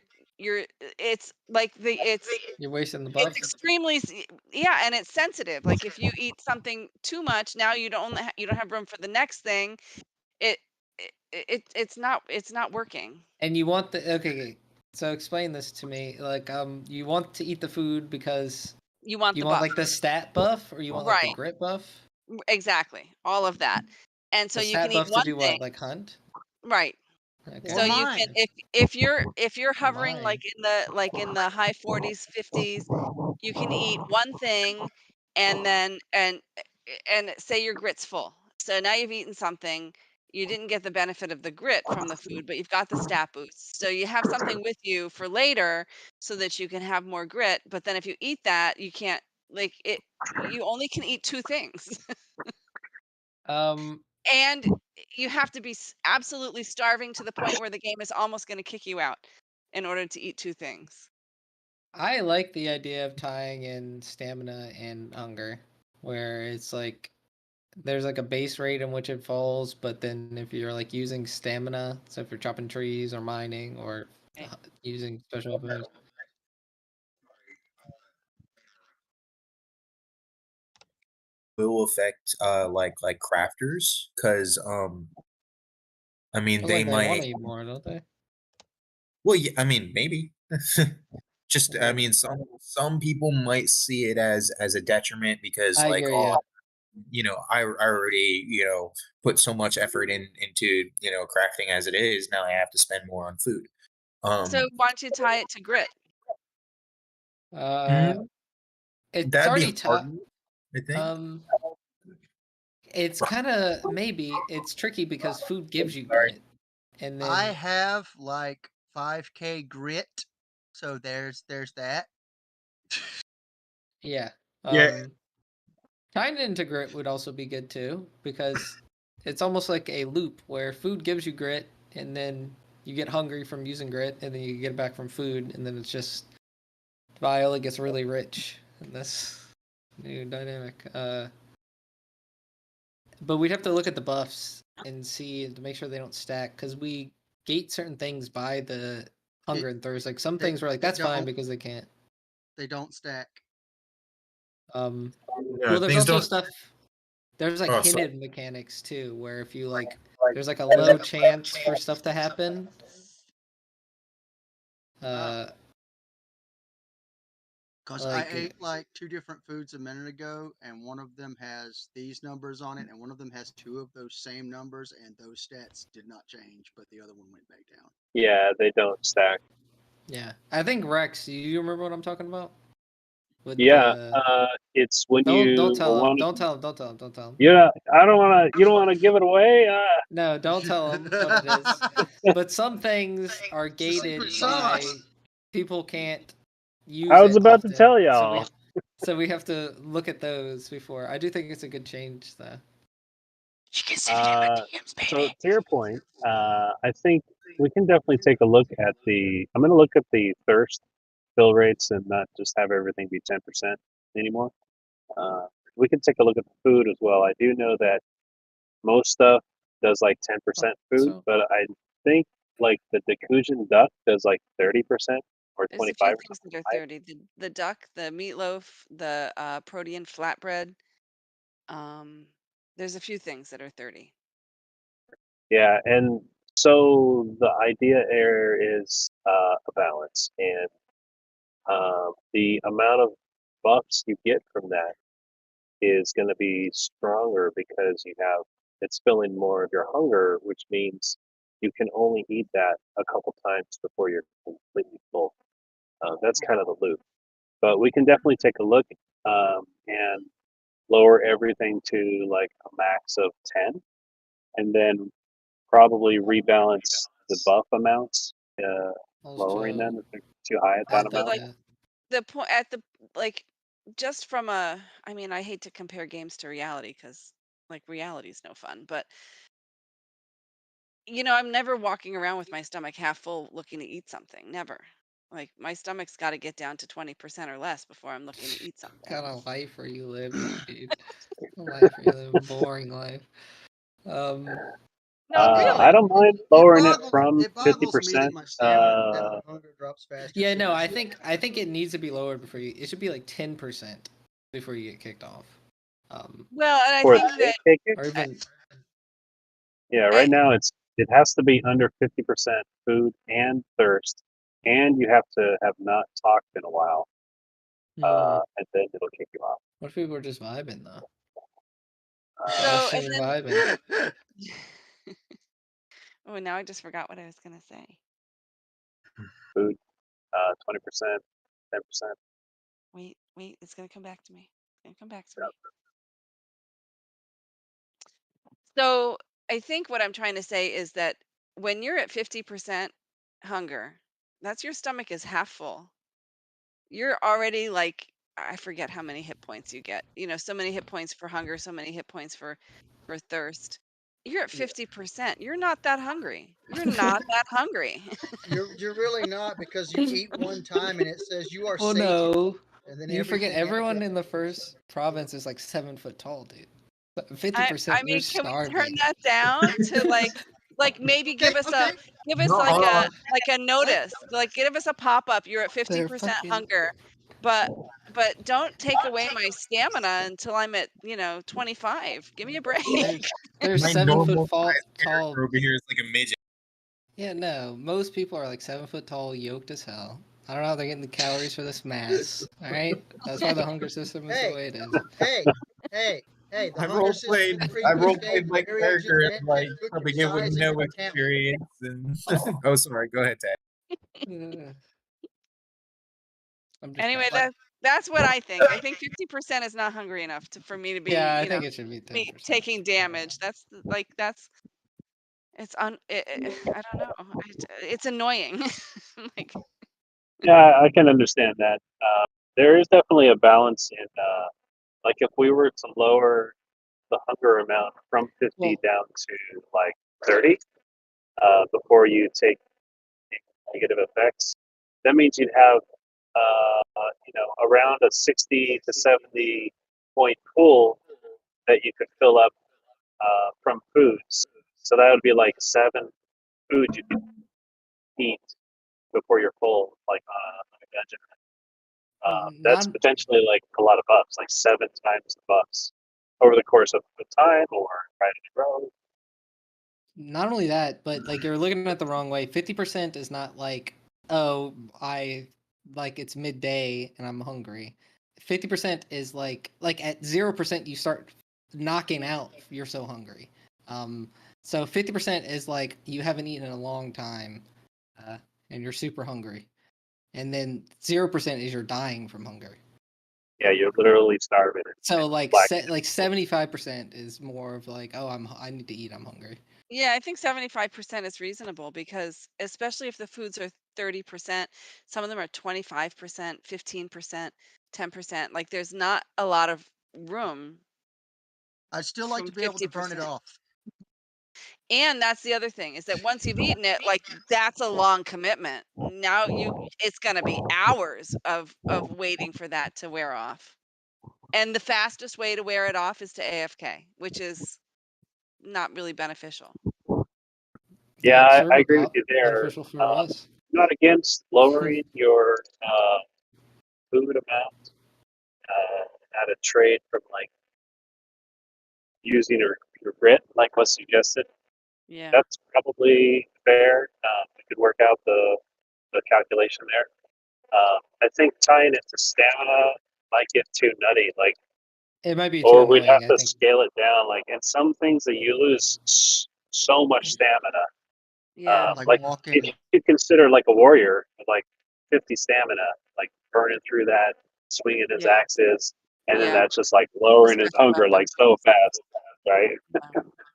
it's like it's You're wasting the buff. extremely yeah, and it's sensitive. Like if you eat something too much, now you don't you don't have room for the next thing. It it's not working. And you want the okay. So explain this to me. Like you want to eat the food because You want you the want buff. like the stat buff, or you want like the Right. grit buff? Exactly. All of that. And so The you can stat eat buff to one do thing. what? Like hunt? Right. Okay. So you can if you're hovering Mine. like in the high 40s, 50s, you can eat one thing and then and say your grit's full. So now you've eaten something. You didn't get the benefit of the grit from the food, but you've got the stat boost. So you have something with you for later so that you can have more grit. But then if you eat that, you can't like it you only can eat two things. Um And you have to be absolutely starving to the point where the game is almost going to kick you out in order to eat two things. I like the idea of tying in stamina and hunger, where it's like there's like a base rate in which it falls, but then if you're like using stamina, so if you're chopping trees or mining or using special weapons. Will affect like crafters, because I mean But they like they want might. to eat more, don't they? Well, yeah, I mean maybe. Just I mean some people might see it as a detriment because I like, agree, oh, yeah. I already put so much effort into crafting as it is. Now I have to spend more on food. So why don't you tie it to grit? It's That'd be already hard, top. I think. It's kind of maybe it's tricky because food gives you Sorry. grit, and I then have like 5K grit, so there's that. yeah, Yeah. tying it into grit would also be good too because it's almost like a loop where food gives you grit, and then you get hungry from using grit, and then you get it back from food, and then it's just Viola gets really rich in this new dynamic. But we'd have to look at the buffs and see to make sure they don't stack because we gate certain things by the hunger and thirst. Like some things were like that's fine because they can't. They don't stack. Well, there's things also don't- stuff. There's like Oh, so- hidden mechanics too, where if you like, there's like a low chance for stuff to happen. Because I ate like 2 different foods a minute ago, and one of them has these numbers on it, and one of them has 2 of those same numbers, and those stats did not change, but the other one went back down. Yeah, they don't stack. Yeah, I think Rex. You remember what I'm talking about? With It's when don't you tell him. want. Don't tell him. Don't tell him. Don't tell him. Yeah, I don't want to. You don't want to give it away. No, don't tell him what it is. But some things are gated by people can't use. I was it about to often, tell y'all. So we have to look at those before. I do think it's a good change, though. So to your point, I think we can definitely take a look at the. I'm going to look at the thirst fill rates and not just have everything be 10% anymore. We can take a look at the food as well. I do know that most stuff does like 10% food, but I think like the Dakujan duck does like 30% or There's a 25%. few things that are 30. The duck, the meatloaf, the protein flatbread. There's a few things that are 30. Yeah, and so the idea there is a balance, and the amount of buffs you get from that is going to be stronger because it's filling more of your hunger, which means you can only eat that a couple times before you're completely full. That's kind of the loop. But we can definitely take a look and lower everything to like a max of 10, and then probably rebalance the buff amounts, lowering them if they're too high at that So amount. like the point at the like just from a I mean I hate to compare games to reality because like reality is no fun, but I'm never walking around with my stomach half full looking to eat something. Never. Like my stomach's got to get down to 20% or less before I'm looking to eat something. What kind of life are you living, dude? What life are you living? Boring life. No, I really. don't mind lowering it from It boggles me that 50%. my stamina, that my hunger drops faster. Yeah, no, I think it needs to be lowered before you. It should be like 10% before you get kicked off. Well, and I For think the that day kick? Or even Yeah, right now it has to be under 50% food and thirst, and you have to have not talked in a while, and then it'll kick you off. What if people were just vibing though? so, Bashing and and then vibing. oh, now I just forgot what I was gonna say. Food, 20%, 10%. Wait, it's gonna come back to me. It's gonna come back to me. So I think what I'm trying to say is that when you're at 50% hunger, that's your stomach is half full. You're already like, I forget how many hit points you get. You know, so many hit points for hunger, so many hit points for thirst. You're at 50%. You're not that hungry. You're not that hungry. You're really not, because you eat one time and it says you are Well, sated. no. And then You forget everything everyone after in the first province is like 7 foot tall, dude. I 50%, you're mean, can we turn starving. that down to like maybe give us okay. like a notice, like give us a pop up. You're at 50% fucking- hunger, but don't take away my stamina until I'm at 25. Give me a break. There's My 7 foot normal tall. size character over here is like a midget. Yeah, no. Most people are like 7 foot tall, yoked as hell. I don't know how they're getting the calories for this mass. All right, that's why the hunger system is the way it is. Hey, the I hunger role system played. is I previous role state, played my very character as genetic, like look from your begin with size and no your talent. experience and. Oh, sorry. Go ahead, Ted. Anyway, that's what I think. I think 50% is not hungry enough for me to be. Yeah, I you know, think it should be 10%. taking damage. That's it's I don't know. It's annoying. Like, Yeah, I can understand that. There is definitely a balance in, like if we were to lower the hunger amount from 50 down to like 30, before you take negative effects, that means you'd have, around a 60 to 70 point pool that you could fill up from foods. So that would be like 7 foods you could eat before you're full, like on a dungeon. That's potentially like a lot of buffs, like 7 times the buffs over the course of the time or right in a row. Not only that, but like you're looking at it the wrong way. 50% is not like, oh, it's midday and I'm hungry. 50% is like at 0% you start knocking out. You're so hungry. So 50% is like you haven't eaten in a long time, and you're super hungry, and then 0% is you're dying from hunger. Yeah, you're literally starving. So like 75% is more of like, oh, I need to eat. I'm hungry. yeah, I think 75% is reasonable, because especially if the foods are 30%, some of them are 25%, 15%, 10%. Like there's not a lot of room. I'd still like to be able to burn it off. And that's the other thing, is that once you've eaten it, like that's a long commitment. Now it's going to be hours of waiting for that to wear off. And the fastest way to wear it off is to AFK, which is not really beneficial. Yeah, I agree with you there. Beneficial for us. I'm not against lowering your food amount at a trade from like using your grit, like was suggested. Yeah, that's probably fair. We could work out the calculation there. I think tying it to stamina might get too nutty. Like, it might be too or we'd annoying, have to scale it down. Like, in some things that you lose so much stamina. Yeah. Like if you consider like a warrior with like 50 stamina, like burning through that, swinging his axes, and then that's just like lowering his hunger like so fast, right?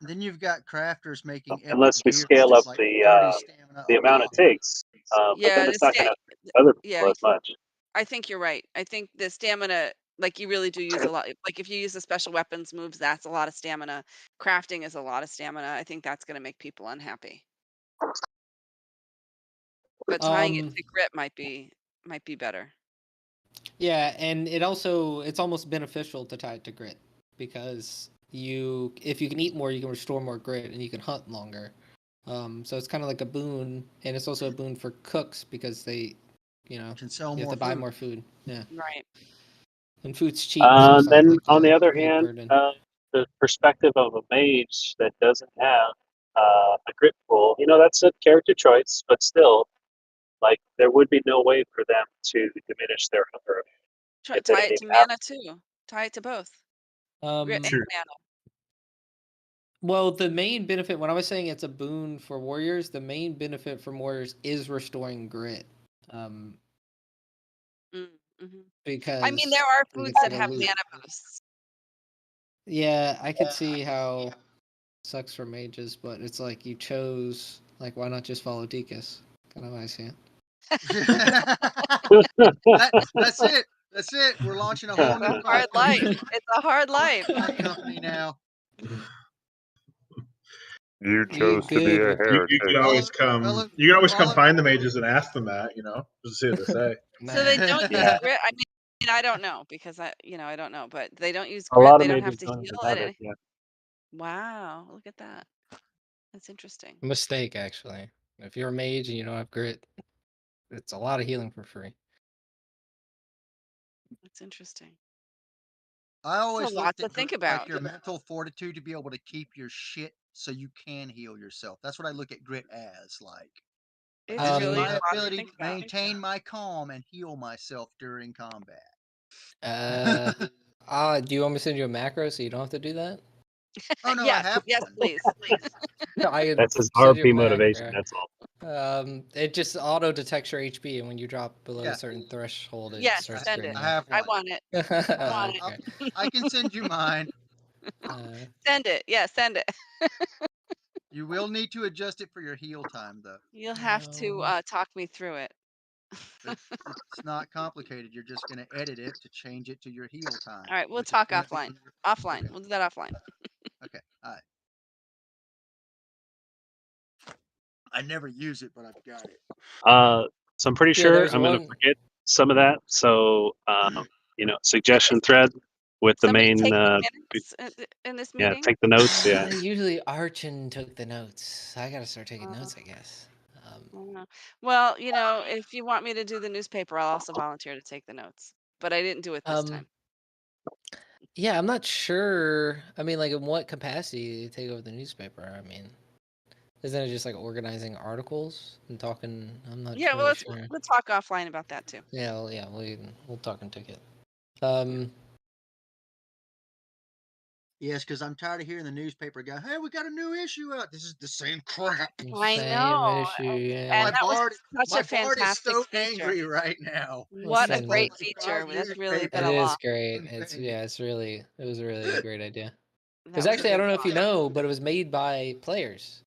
Then you've got crafters making Unless we scale up the amount it takes, but then it's not going to other people as much. I think you're right. I think the stamina, like you really do use a lot. Like if you use the special weapons moves, that's a lot of stamina. Crafting is a lot of stamina. I think that's going to make people unhappy. But tying it to grit might be better. Yeah, and it's almost beneficial to tie it to grit because if you can eat more, you can restore more grit and you can hunt longer. So it's kind of like a boon, and it's also a boon for cooks because they, can sell you have more to buy food. more food. Yeah, Right. and food's cheap. So it's not Then like on the a other big hand, burden. the perspective of a mage that doesn't have a grit pool, that's a character choice, but still, like there would be no way for them to diminish their hunger if they Tie didn't it to even have. mana too. Tie it to both. Grit and Sure. mana. Well, the main benefit, when I was saying it's a boon for warriors, the main benefit from warriors is restoring grit. Because I mean, there are foods that have mana boosts. Yeah, I could see how it sucks for mages, but it's like you chose, like, why not just follow Deakus? Kind of how I see it. That's it. That's it. We're launching a whole new It's a hard life. It's a hard life. company now. You chose to be a heretic. You can always come. You can always come find the mages and ask them that. Just see what they say. So they don't use Yeah. grit. I mean, I don't know because I don't know, but they don't use A grit. lot They of don't have mages to don't even heal have at it. any. Yeah. Wow, look at that. That's interesting. Mistake, actually. If you're a mage and you don't have grit, it's a lot of healing for free. That's interesting. I always a lot looked to at think like about. your mental fortitude to be able to keep your shit so you can heal yourself. That's what I look at grit as. Like, It's this really is a my lot to ability think to about. maintain my calm and heal myself during combat. Do you want me to send you a macro so you don't have to do that? Oh no, yes, I have yes, one. please. I could That's his send you a RP motivation. macro. That's all. It just auto detects your HP, and when you drop below Yeah. a certain threshold, it Yes, starts send it. screaming. I have I one. want it. I want it. Okay. I can send you mine. Send it. Yeah, send it. You will need to adjust it for your heal time, though. You'll have to talk me through it. It's not complicated. You're just going to edit it to change it to your heal time. All right, we'll which is talk gonna be offline. your- Offline. Okay. We'll do that offline. Okay. All right. I never use it, but I've got it. So I'm pretty Yeah, sure there's I'm going to one. forget some of that. So, suggestion thread with the Somebody main. take the minutes in this Yeah, meeting. take the notes. Yeah. Usually Archon took the notes. I gotta start taking notes, I guess. Well, if you want me to do the newspaper, I'll also volunteer to take the notes. But I didn't do it this time. Yeah, I'm not sure. I mean, like, in what capacity do you take over the newspaper? I mean, isn't it just like organizing articles and talking? I'm not Yeah, well, really sure. let's talk offline about that too. Yeah, well, yeah, we'll talk and ticket. Yes, because I'm tired of hearing the newspaper go, "Hey, we got a new issue out." This is the same crap. I Same know. issue, yeah. And that was such a my bard is fantastic so feature. angry right now. What a Listen, great look, feature. That's really newspaper. been It a is lot. great. It was really a great idea. That Because was a actually, I good don't know if you thought. know, but it was made by players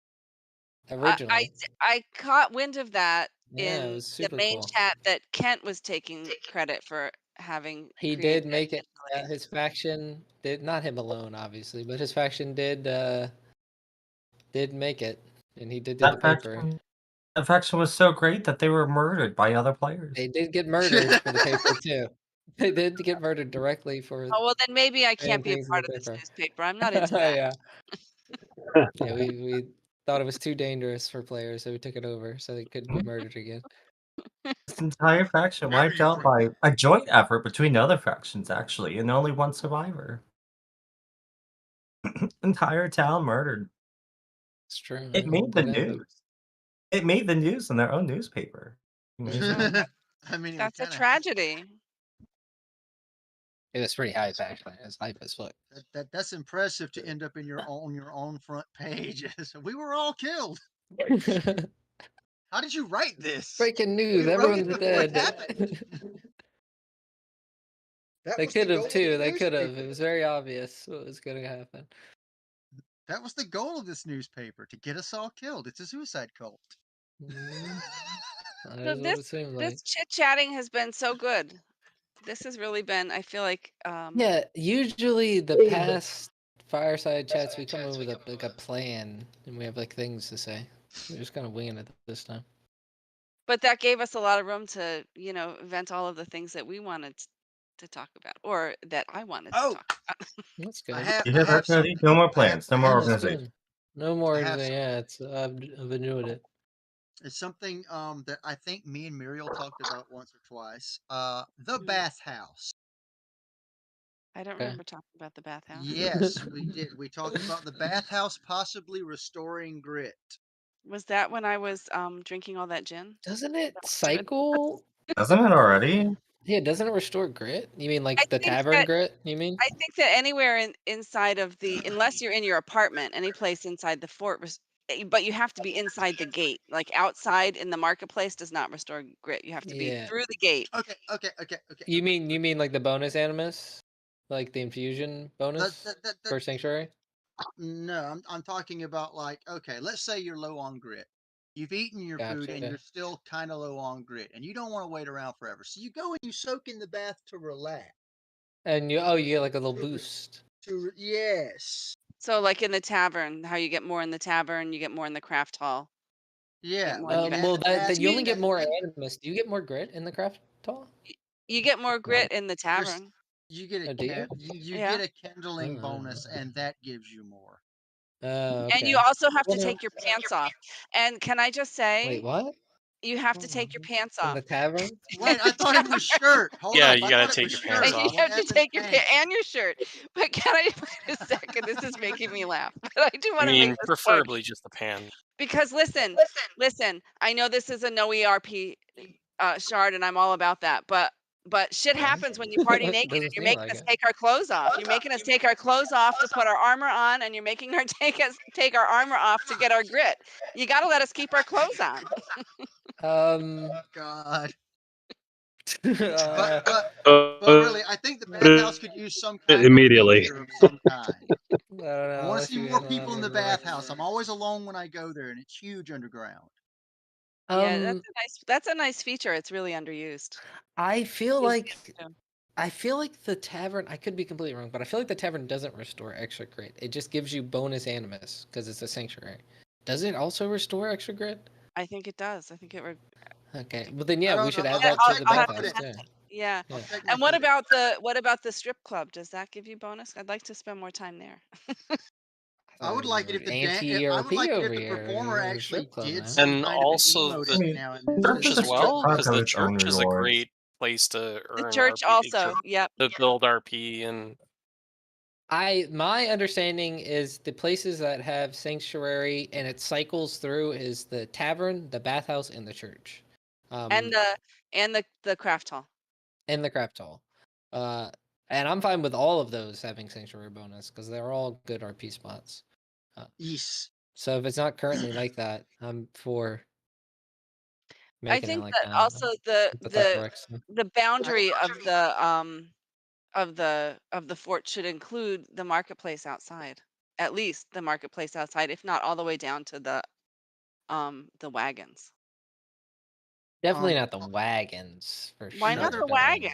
originally. I caught wind of that Yeah, it in was the super main cool. chat that Kent was taking credit for having He created did make it. initially. His faction did, not him alone, obviously, but his faction did make it, and he did do the paper. That faction was so great that they were murdered by other players. They did get murdered for the paper too. They did get murdered directly for. Oh well, then maybe I can't be a things in part the of this paper. newspaper. I'm not into that. Yeah. Yeah, we thought it was too dangerous for players, so we took it over so they couldn't be murdered again. This entire faction wiped out by a joint effort between the other factions, actually, and only one survivor. Entire town murdered. It's true. It made the news. It made the news in their own newspaper. Amazing. I mean, That's a tragedy. It was pretty hype, actually. It was hype as fuck. That's impressive to end up in your own front page. We were all killed. How did you write this? Breaking news! We wrote it Everyone's before it dead. happened. They could have too. They could have. It was very obvious what was going to happen. That was the goal of this newspaper, to get us all killed. It's a suicide cult. So this chit chatting has been so good. This has really been. I feel like. Yeah, usually the past fireside chats we come in with a plan, and we have like things to say. We're just kind of winging it this time. But that gave us a lot of room to, vent all of the things that we wanted to talk about, or that I wanted to talk about. That's good. You hear that, Cody? No more plans. No more That's organization. good. No more. I have Yeah, I've enjoyed it. It's something that I think me and Muriel talked about once or twice. The bathhouse. I don't remember talking about the bathhouse. Yes, we did. We talked about the bathhouse possibly restoring grit. Was that when I was drinking all that gin? Doesn't it cycle? Doesn't it already? Yeah, doesn't it restore grit? You mean like the think tavern that- grit? You mean? I think that anywhere inside of unless you're in your apartment, any place inside the fort, but you have to be inside the gate. Like outside in the marketplace does not restore grit. You have to be through the gate. Okay. You mean like the bonus animus, like the infusion bonus for sanctuary? No, I'm talking about like, okay, let's say you're low on grit. You've eaten your food and Gotcha. you're still kind of low on grit, and you don't want to wait around forever. So you go and you soak in the bath to relax. And you get like a little boost. Yes. So like in the tavern, how you get more in the tavern, you get more in the craft hall. Yeah. Well, that you only get more animus. Do you get more grit in the craft hall? You get more grit in the tavern. You get Oh, do you? you Yeah. get a kindling bonus, and that gives you more. Okay. And you also have to take your pants off. And can I just say? Wait, what? You have to take your pants In off. the tavern? Wait, I thought it was shirt. Hold Yeah, up. you I gotta thought it take was your shirt. pants And you off. have to happened take your pants? and your shirt. But can I wait a second? This is making me laugh. But I do want to make this point. Preferably just the pan. Because listen. I know this is a no ERP shard, and I'm all about that. But shit happens when you party naked and you're making us take our clothes off. You're making us take our clothes off to put our armor on, and you're making her take our armor off to get our grit. You got to let us keep our clothes on. God. Uh, But really, I think the bathhouse could use some kind Immediately. of feature of some kind. I don't know. I want to see more people in the bathhouse. I'm always alone when I go there, and it's huge underground. Yeah, that's a nice feature. It's really underused. I feel like the tavern. I could be completely wrong, but I feel like the tavern doesn't restore extra grit. It just gives you bonus animus because it's a sanctuary. Does it also restore extra grit? I think it does. I think it. Okay, well then I we don't should know. add that I'll to the check my bathhouse credits. too. Yeah. Yeah. And what about the strip club? Does that give you bonus? I'd like to spend more time there. I would like it if the anti-ERP over here. performer You're a actually strip club, did man. some And kind also of an the emote now and then. church as well, because the its own church is a rewards. great place to earn church RP, also, yep. to build RP and My understanding is the places that have sanctuary and it cycles through is the tavern, the bathhouse, and the church. And the craft hall. And the craft hall. And I'm fine with all of those having sanctuary bonus because they're all good RP spots. Yes. So if it's not currently like that, I'm for I making think it like that that. also the the boundary of the fort should include the marketplace outside. At least the marketplace outside, if not all the way down to the wagons. Definitely not the wagons for Why sure. not the but, wagon?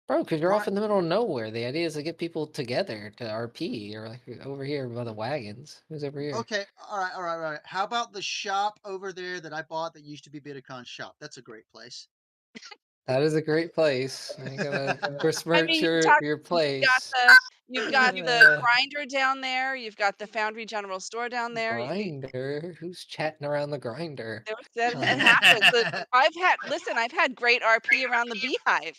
Bro, because you're off in the middle of nowhere. The idea is to get people together to RP. Or like over here by the wagons. Who's over here? Okay, all right. How about the shop over there that I bought that used to be Bitcoin shop? That's a great place. That is a great place. You gotta besmirch your You've place. got the grinder down there. You've got the Foundry General Store down there. Grinder? Who's chatting around the grinder? That happens. I've had great RP around the beehive.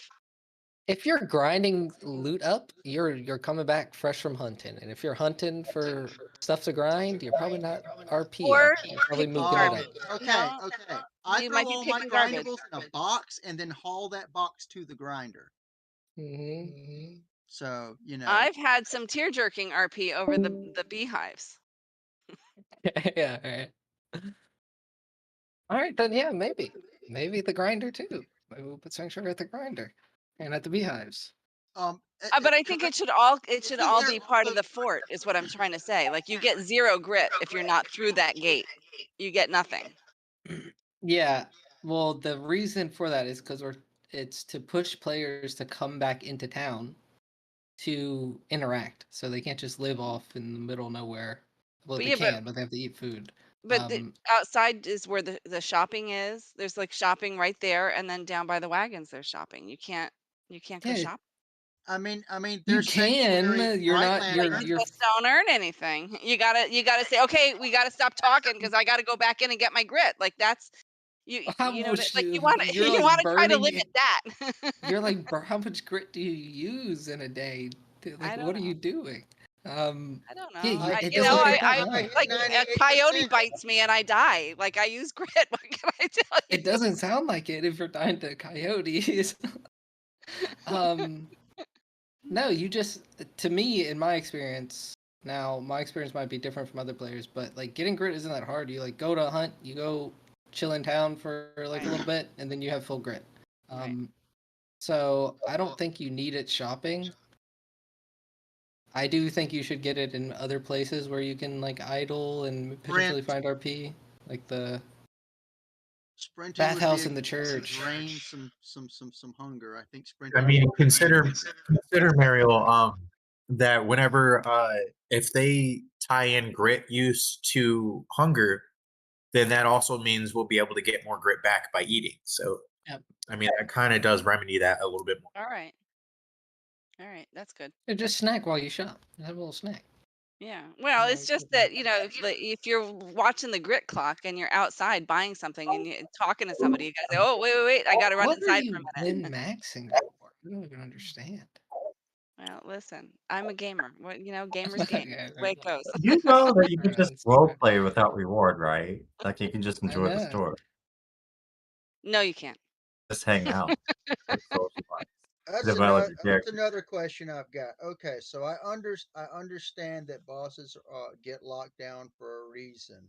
If you're grinding loot up, you're coming back fresh from hunting, and if you're hunting for stuff to grind, you're probably not RP. Or You're probably picking moving it garbage. up. Okay. I you throw might be all my picking garbage. grindables in a box and then haul that box to the grinder. So I've had some tear jerking RP over the beehives. Yeah. All right. All right, then yeah, maybe the grinder too. Maybe we'll put sanctuary at the grinder and at the beehives. But I think it should all be part of the fort, is what I'm trying to say. Like you get 0 grit if you're not through that gate. You get nothing. Yeah. Well, the reason for that is because it's to push players to come back into town to interact, so they can't just live off in the middle of nowhere. Well, they can, but they have to eat food. But outside is where the shopping is. There's like shopping right there, and then down by the wagons there's shopping. You can't go Yeah, shop. I mean, you there's sanctuary can. You're right not. lantern. You just don't earn anything. You gotta say, okay, we gotta stop talking because I gotta go back in and get my grit. Like that's How you know much? like you want You're you like want to try to burning. limit that. You're like, how much grit do you use in a day? I Like, don't what are know. you doing? I don't know. Yeah, I, it you know, doesn't take that I long. like a coyote bites me and I die. Like I use grit. What can I tell you? It doesn't sound like it if you're dying to coyotes. No, you just, to me, in my experience, now my experience might be different from other players, but like getting grit isn't that hard. You like go to a hunt, you go chill in town for like a little bit, and then you have full grit. So I don't think you need it shopping. I do think you should get it in other places where you can like idle and potentially find RP, like the Sprinting would be bathhouse a in the church. drain some hunger. I think sprinting. I mean, consider Mariel, that whenever if they tie in grit use to hunger, then that also means we'll be able to get more grit back by eating. So, Yep. I mean, that kind of does remedy that a little bit more. All right, that's good. Yeah, just snack while you shop. Have a little snack. Yeah. Well, it's just that, if you're watching the grit clock and you're outside buying something and you're talking to somebody, you gotta say, oh, wait, I gotta run What are inside for you a minute. min-maxing that for? I don't even understand. Well, listen, I'm a gamer. What gamers game. That's the way it goes. You know that you can just role play without reward, right? Like you can just I enjoy the know. story, No, you can't. just hang out, like socialize, That's develop your that's character. another question I've got. Okay, so I understand that bosses get locked down for a reason.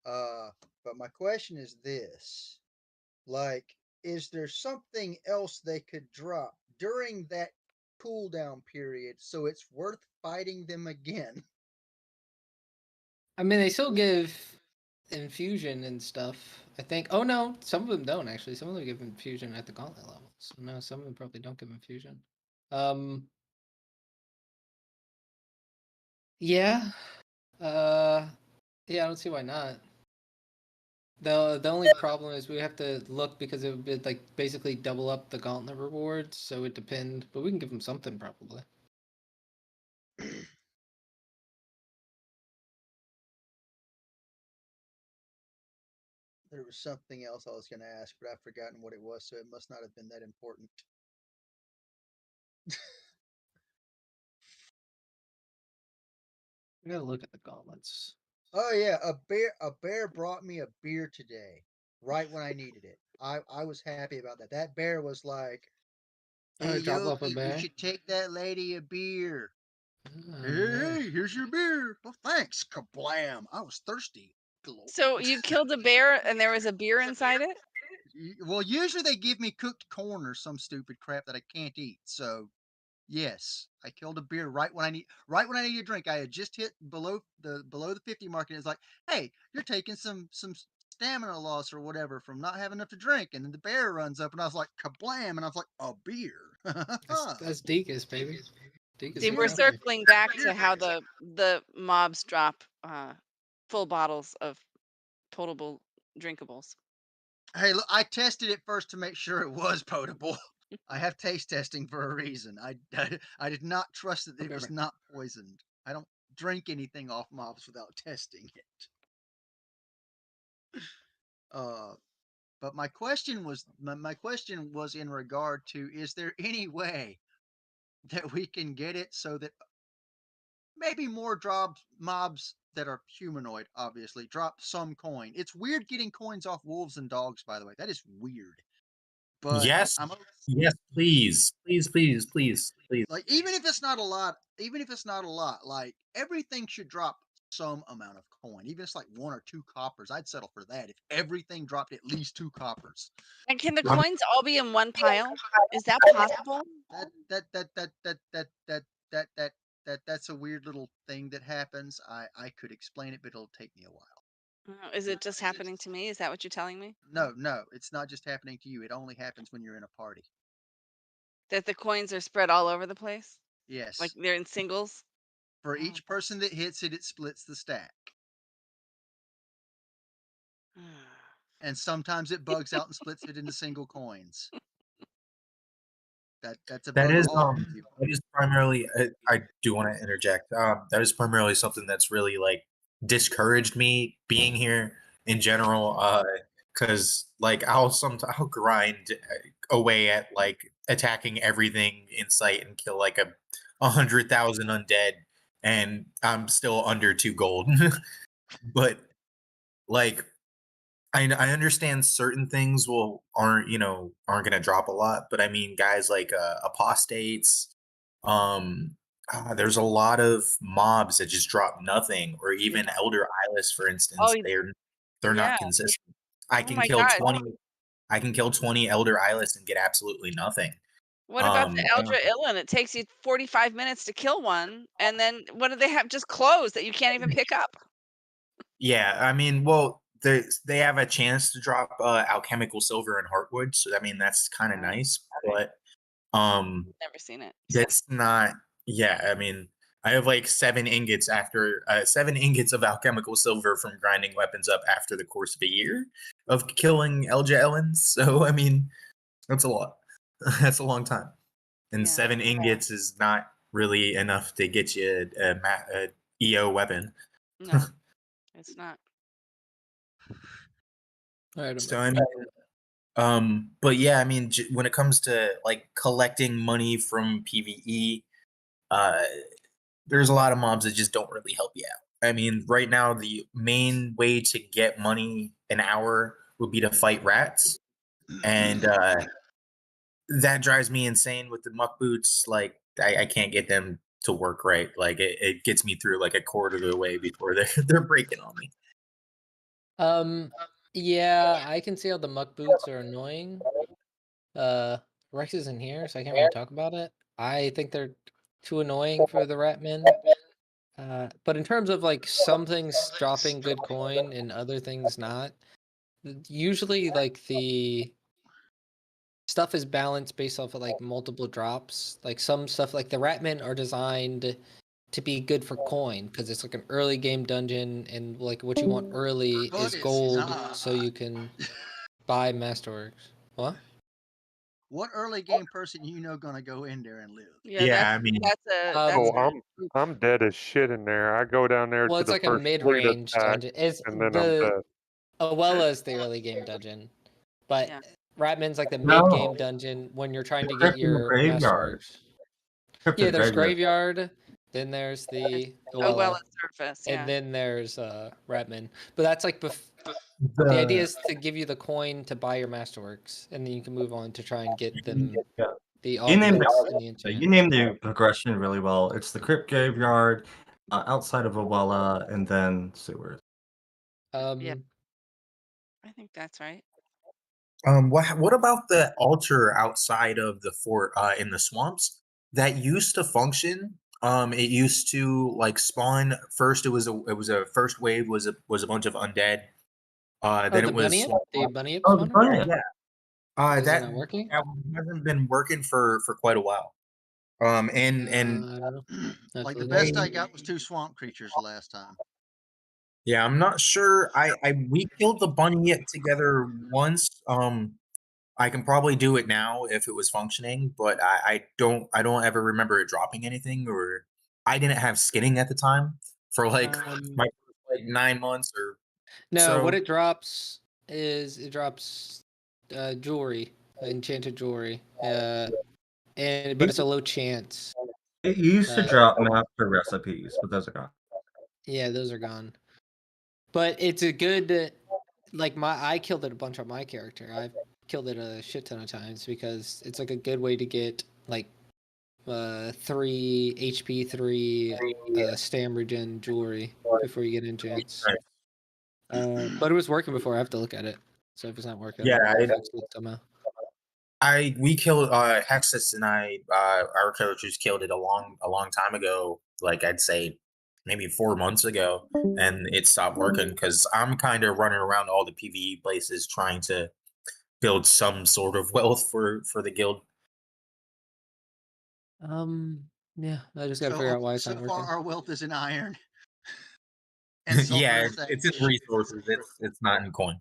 But my question is this: like, is there something else they could drop during that cooldown period so it's worth fighting them again? I mean, they still give infusion and stuff. I think. Oh no, some of them don't actually. Some of them give infusion at the gauntlet level. So no, some of them probably don't give infusion. Yeah. Yeah, I don't see why not. The only problem is we have to look because it would be like basically double up the gauntlet rewards, so it depends. But we can give them something probably. There was something else I was going to ask, but I've forgotten what it was, so it must not have been that important. We gotta look at the gauntlets. Oh yeah, a bear brought me a beer today, right when I needed it. I was happy about that. That bear was like, "Hey drop off a Yoki, we bear? should take that lady a beer." Oh, Hey, here's your beer. Well, thanks. Kablam! I was thirsty. So you killed a bear and there was a beer inside it? Well, usually they give me cooked corn or some stupid crap that I can't eat. So, yes, I killed a beer right when I need a drink. I had just hit below the 50 mark, and it's like, hey, you're taking some stamina loss or whatever from not having enough to drink. And then the bear runs up, and I was like, kablam! And I was like, a beer. that's Deakus, baby. Deakus See, we're is happy. circling back to how the mobs drop full bottles of potable drinkables. Hey, look, I tested it first to make sure it was potable. I have taste testing for a reason. I did not trust that it was not poisoned. I don't drink anything off mobs without testing it. But my question was in regard to: is there any way that we can get it so that maybe more mobs that are humanoid, obviously, drop some coin? It's weird getting coins off wolves and dogs, by the way. That is weird. But Yes, yes, please, like, even if it's not a lot, like, everything should drop some amount of coin. Even if it's like 1 or 2 coppers, I'd settle for that. If everything dropped at least 2 coppers. And can the coins all be in one pile? Is that possible? That's a weird little thing that happens. I could explain it, but it'll take me a while. Is it just happening to me? Is that what you're telling me? No, it's not just happening to you. It only happens when you're in a party. That the coins are spread all over the place? Yes. Like they're in singles? For each person that hits it, it splits the stack. And sometimes it bugs out and splits it into single coins. That's a bug That is all people. that is primarily. I do want to interject. That is primarily something that's really like discouraged me being here in general. Because like I'll grind away at like attacking everything in sight and kill like 100,000 undead, and I'm still under 2 gold. But like I understand certain things aren't gonna drop a lot, but I mean guys like apostates, there's a lot of mobs that just drop nothing, or even Elder Eyeless, for instance. Oh, They're not yeah. consistent. I Oh can my kill God. 20 Elder Eyeless and get absolutely nothing. What about the Eldra Illin? It takes you 45 minutes to kill one, and then what do they have? Just clothes that you can't even pick up. Yeah, I mean, well, they have a chance to drop alchemical silver and heartwood, so I mean that's kind of nice, but Never seen it. that's not. Yeah, I mean, I have like 7 ingots of alchemical silver from grinding weapons up after the course of a year of killing Elja Ellens. So I mean, that's a lot. That's a long time, and 7 ingots is not really enough to get you a EO weapon. No, it's not. So I mean, but yeah, I mean, when it comes to like collecting money from PvE, there's a lot of mobs that just don't really help you out. I mean, right now the main way to get money an hour would be to fight rats, and that drives me insane with the muck boots. Like I can't get them to work right. Like it gets me through like a quarter of the way before they're breaking on me. Yeah, I can see how the muck boots are annoying. Rex isn't here, so I can't really talk about it. I think they're too annoying for the Ratmen. But in terms of like some things dropping good coin and other things not, usually like the stuff is balanced based off of like multiple drops. Like some stuff, like the Ratmen are designed to be good for coin because it's like an early game dungeon, and like what you want early But is it's gold, not. so you can buy Masterworks. What? What early game person gonna go in there and live? Yeah, I mean, I'm dead as shit in there. I go down there Well, to it's the like a first fleet mid-range attack, dungeon. It's and then I'm dead. Awella is the early game dungeon, but Ratman's like the No. mid-game dungeon when you're trying to get Crypt in the your graveyard. Masterworks. Crypt Yeah, in the there's graveyard. Graveyard, then there's the Awella Awella, surface, and then there's Ratman. But that's like the idea is to give you the coin to buy your Masterworks, and then you can move on to try and get them the You named augments and the enchant. you named the progression really well. It's the Crypt Graveyard, outside of Awella, and then sewers. Yeah, I think that's right. What about the altar outside of the fort in the swamps that used to function? It used to like spawn first. It was a first wave was a bunch of undead. Then the it was bunny up the spawner? bunny, yeah. Is it That not working? hasn't been working for quite a while. And I don't know. Like the best I got was 2 swamp creatures last time. yeah, I'm not sure. We killed the bunny together once. I can probably do it now if it was functioning, but I don't ever remember it dropping anything, or I didn't have skinning at the time for like my like 9 months or No, so. what it drops is jewelry, enchanted jewelry. But it's a low chance. It used to drop master recipes, but those are gone. Yeah, those are gone. But it's a good, like I killed it a bunch on my character. I've killed it a shit ton of times because it's like a good way to get like 3 HP, 3 stam regen jewelry before you get enchants. But it was working before. I have to look at it. So if it's not working, Yeah, I'll fix it somehow. We killed Hexus and our characters killed it a long time ago, like I'd say maybe 4 months ago, and it stopped working because I'm kind of running around all the PvE places trying to build some sort of wealth for the guild. Yeah, I just gotta figure out why it's not working. So far our wealth is in iron And sulfur Yeah, and it's in sage. resources. It's not in coin.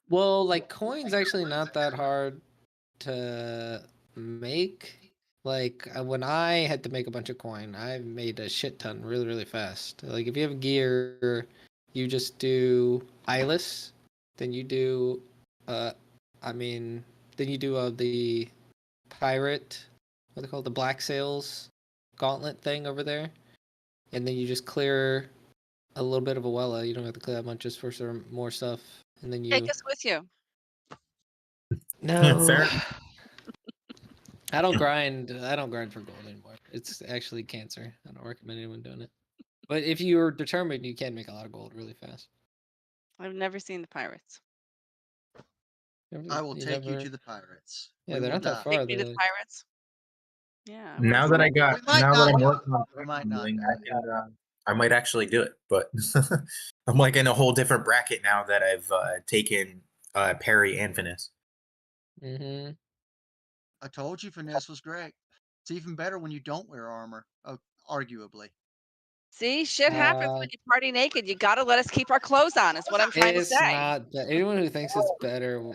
Well, like coin's actually not that hard to make. Like when I had to make a bunch of coin, I made a shit ton really, really fast. Like if you have gear, you just do eyeless, then you do, then you do the pirate, what they call it, the black sails gauntlet thing over there, and then you just clear a little bit of a Wella. You don't have to clear that much just for some more stuff, and then you Take us with you. no. Fair. I don't grind for gold anymore. It's actually cancer. I don't recommend anyone doing it. But if you're determined, you can make a lot of gold really fast. I've never seen the pirates. I will take you to the pirates. Yeah, We they're will not that die. far. Take me to the They're- pirates. Yeah. Now that We might now that not I'm die. working on We might not gambling, die. I might actually do it. But I'm like in a whole different bracket now that I've taken parry and finesse. Mm-hmm. I told you finesse was great. It's even better when you don't wear armor, arguably. See, shit happens when you party naked. You gotta let us keep our clothes on. Is what I'm trying to It's say. not. Anyone who thinks it's better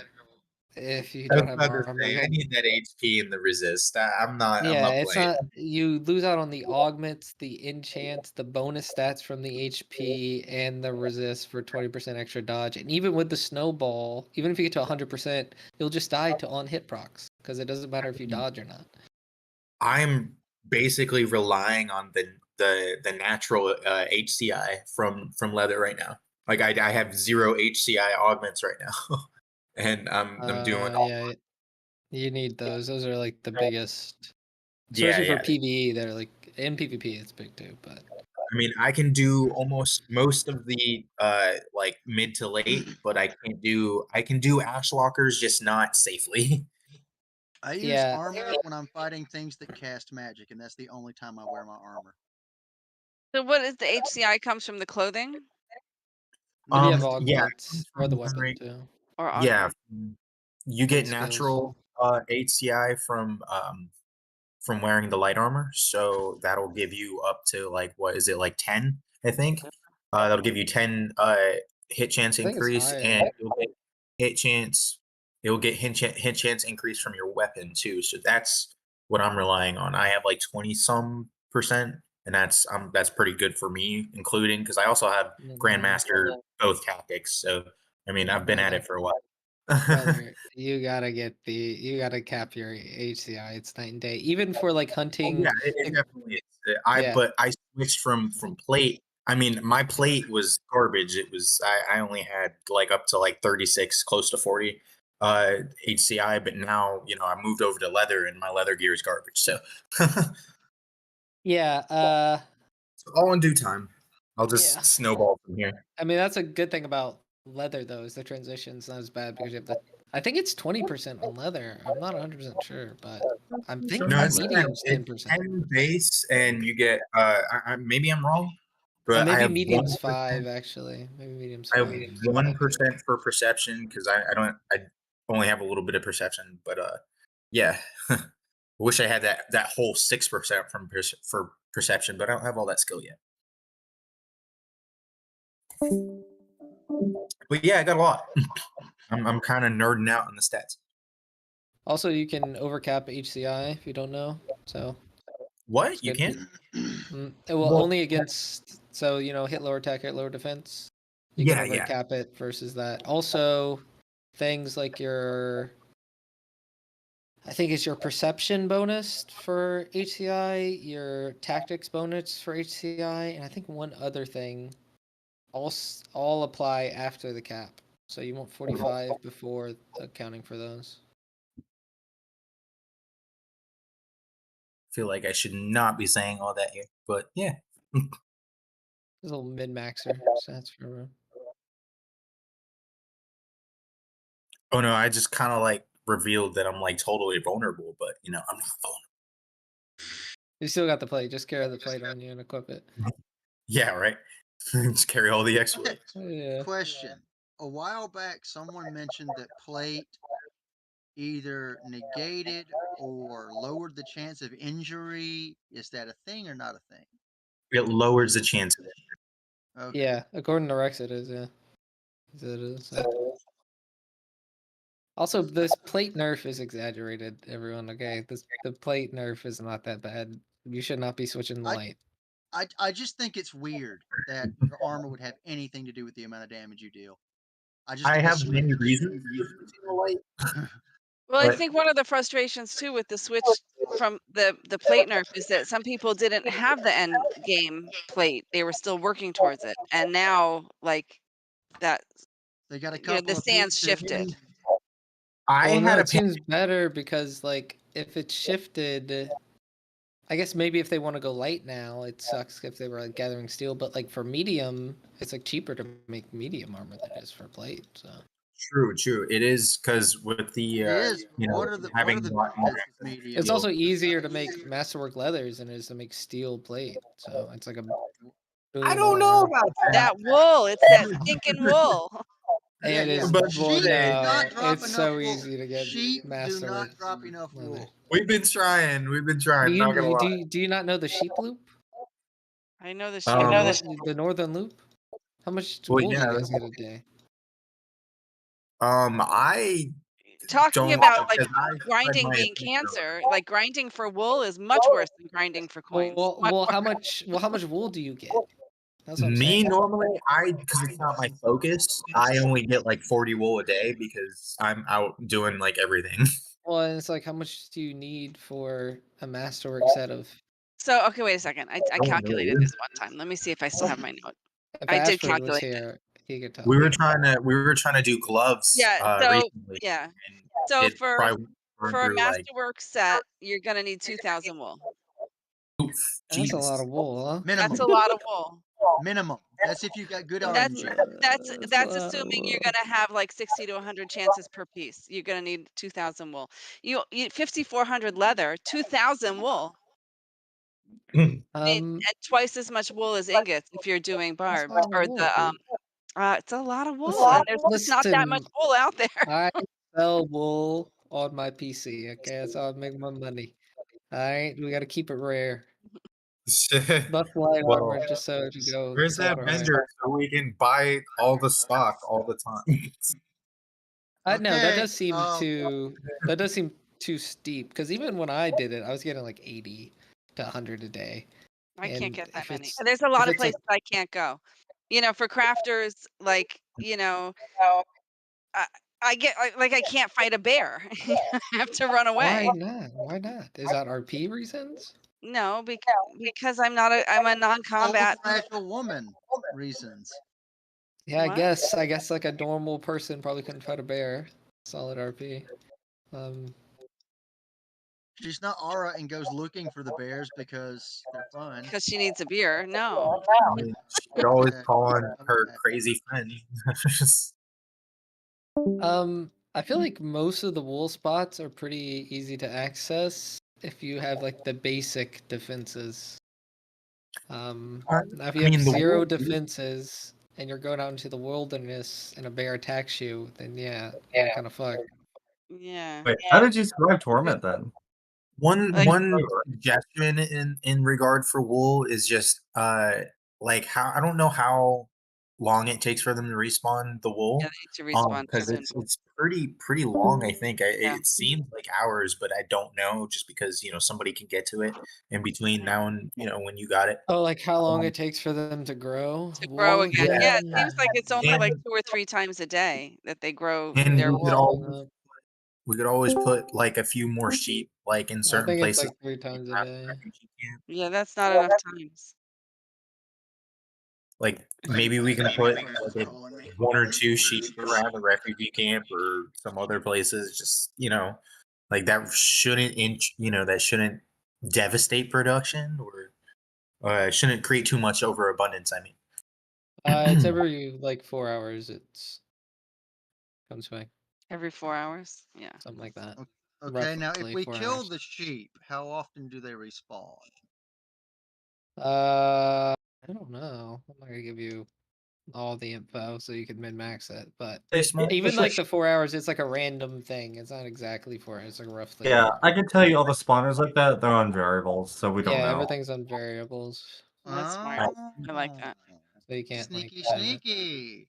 if you I was don't have about to armor. say, I need that HP and the resist. I'm not Yeah, it's playing. not. You lose out on the augments, the enchants, the bonus stats from the HP, and the resist for 20% extra dodge. And even with the snowball, even if you get to 100%, you'll just die to on hit procs because it doesn't matter if you dodge or not. I'm basically relying on the natural HCI from leather right now. Like I have 0 HCI augments right now, and I'm doing all. Yeah, you need those. Those are like the biggest, Yeah, especially for yeah. PvE. They're like in PvP, it's big too. But I mean, I can do almost most of the like mid to late, but I can do ash walkers, just not safely. I use Yeah. armor when I'm fighting things that cast magic, and that's the only time I wear my armor. So what is the HCI comes from the clothing? But you have Yeah, augments or the weapon too. Or yeah, augment? you get And skills. natural HCI from wearing the light armor, so that'll give you up to like what is it, like 10, I think. That'll give you 10 hit chance I think it's increase, higher. and you'll get hit chance. You'll get hit chance increase from your weapon too. So that's what I'm relying on. I have like 20% and that's pretty good for me, including because I also have Grandmaster both tactics. So I mean, I've been at it for a while. Brother, you gotta cap your HCI. It's night and day. Even for like hunting. Yeah, it definitely is. Yeah. But I switched from plate. I mean, my plate was garbage. It was I only had like up to like 36, close to 40 HCI, but now, I moved over to leather and my leather gear is garbage. So Yeah, all in due time. I'll just Yeah. snowball from here. I mean that's a good thing about leather though, is the transition's not as bad because you have I think it's 20% on leather. I'm not 100% sure, but I'm thinking No, it's medium's 10 10%. base and you get maybe I'm wrong, Or but I maybe have medium's 1%. 5 actually. Maybe medium's I have 5. 1% for perception because I only have a little bit of perception, but yeah. Wish I had that whole 6% for perception, but I don't have all that skill yet. But yeah, I got a lot. I'm kind of nerding out on the stats. Also, you can overcap HCI if you don't know. So What? You can't? Well, only against hit lower attack, hit lower defense. You Yeah, can yeah. overcap it versus that. Also, things like I think it's your perception bonus for HCI, your tactics bonus for HCI, and I think one other thing all apply after the cap. So you want 45 before accounting for those. Feel like I should not be saying all that here, but yeah. There's a little mid-maxer stats for everyone. Oh no, I just kind of like revealed that I'm like totally vulnerable, but I'm not vulnerable. You still got the plate. Just carry the plate on you and equip it. Yeah, right. Just carry all the extra. Yeah. Question. A while back, someone mentioned that plate either negated or lowered the chance of injury. Is that a thing or not a thing? It lowers the chance of it. Okay. Yeah, according to Rex, it is. Yeah, it is. Also, this plate nerf is exaggerated. Everyone, okay? The plate nerf is not that bad. You should not be switching the light. I just think it's weird that your armor would have anything to do with the amount of damage you deal. I have many reasons for switching the light. Well, I think one of the frustrations too with the switch from the plate nerf is that some people didn't have the end game plate; they were still working towards it, and now like that, they got a you know, couple the of sands pieces. shifted. It seems better because like if it shifted, I guess maybe if they want to go light now, it sucks if they were like gathering steel. But like for medium, it's like cheaper to make medium armor than it is for plate. So. True. It is because with the you know having it's also easier to make masterwork leathers than it is to make steel plate. So it's like a. I don't know about that wool. It's that stinking wool. It is. But Well, sheep do no, not drop it's enough so wool. easy to get Sheep do masterwork. not drop enough wool. We've been trying. Do Not gonna lie. you not know the sheep loop? I know the The northern loop. How much Well, wool do yeah, you guys get a day? I Talking don't, about like because I spread grinding my being opinion cancer, like grinding for wool is much worse than grinding for coins. Well, how much wool do you get? That's what I'm Me saying. normally, because it's not my focus, I only get like 40 wool a day because I'm out doing like everything. Well, and it's like, how much do you need for a masterwork set of? So okay, wait a second. I Oh, calculated no. this one time. Let me see if I still have my note. If I did Ashford was calculate here, he could tell. We were trying to do gloves. Yeah. So recently. yeah. So It for probably burned a through, like, masterwork set, you're gonna need 2,000 wool. That's a lot of wool, huh? Minimum. That's a lot of wool. Minimum. That's if you got good That's RNG. that's assuming you're gonna have like 60 to 100 chances per piece. You're gonna need 2,000 wool. You 5,400 leather, 2,000 wool. And twice as much wool as ingots if you're doing barbed or the it's a lot of wool. And there's just not that much wool out there. I sell wool on my PC. Okay, that's how I make my money. All right, we got to keep it rare. Buff light Well, armor just so to go. where's that super high. vendor so we can buy all the stock all the time? I know that Okay, does seem too steep because even when I did it, I was getting like 80 to 100 a day. I can't And get that if many. it's- And there's a lot if of it's, like- places I can't go. You know, for crafters, like, you know, I get like I can't fight a bear. I have to run away. Why not? Why not? Is that RP reasons? No, because I'm a non-combat Old-fashioned woman reasons. Yeah, What? I guess like a normal person probably couldn't fight a bear. Solid RP. She's not Aura and goes looking for the bears because they're fun. Because she needs a beer. No. I mean, she could always call on her crazy friend. I feel like most of the wool spots are pretty easy to access if you have like the basic defenses. Now if you have zero defenses and you're going out into the wilderness and a bear attacks you, then yeah, you're kind of fucked. Yeah. Wait, how did you survive Torment then? One suggestion in regard for wool is just like how I don't know how long it takes for them to respawn the wool. Yeah, they need to respawn because soon. it's pretty long. I think it seems like hours, but I don't know just because somebody can get to it in between now and when you got it. Oh, like how long it takes for them to grow? To grow again. Yeah, it Yeah. seems like it's only like And- 2 or 3 times a day that they grow And their we could always put like a few more sheep like in I certain think it's places. like 3 times a day. Yeah, that's not enough times. Like maybe we can put like 1 or 2 sheep around the refugee camp or some other places. Just like that shouldn't that shouldn't devastate production or shouldn't create too much overabundance. I mean, It's every like 4 hours. It's comes back. Every 4 hours? Yeah. Something like that. Okay, now if Roughly we 4 kill hours. the sheep, how often do they respawn? I don't know. I'm not gonna give you all the info so you can min-max it, but even like the 4 hours, it's like a random thing. It's not exactly 4 hours. It's like roughly. Yeah, I can tell you all the spawners like that, they're on variables, so we don't Yeah, know. everything's on variables. That's smart. I like that. So you can't Sneaky, like time it. sneaky.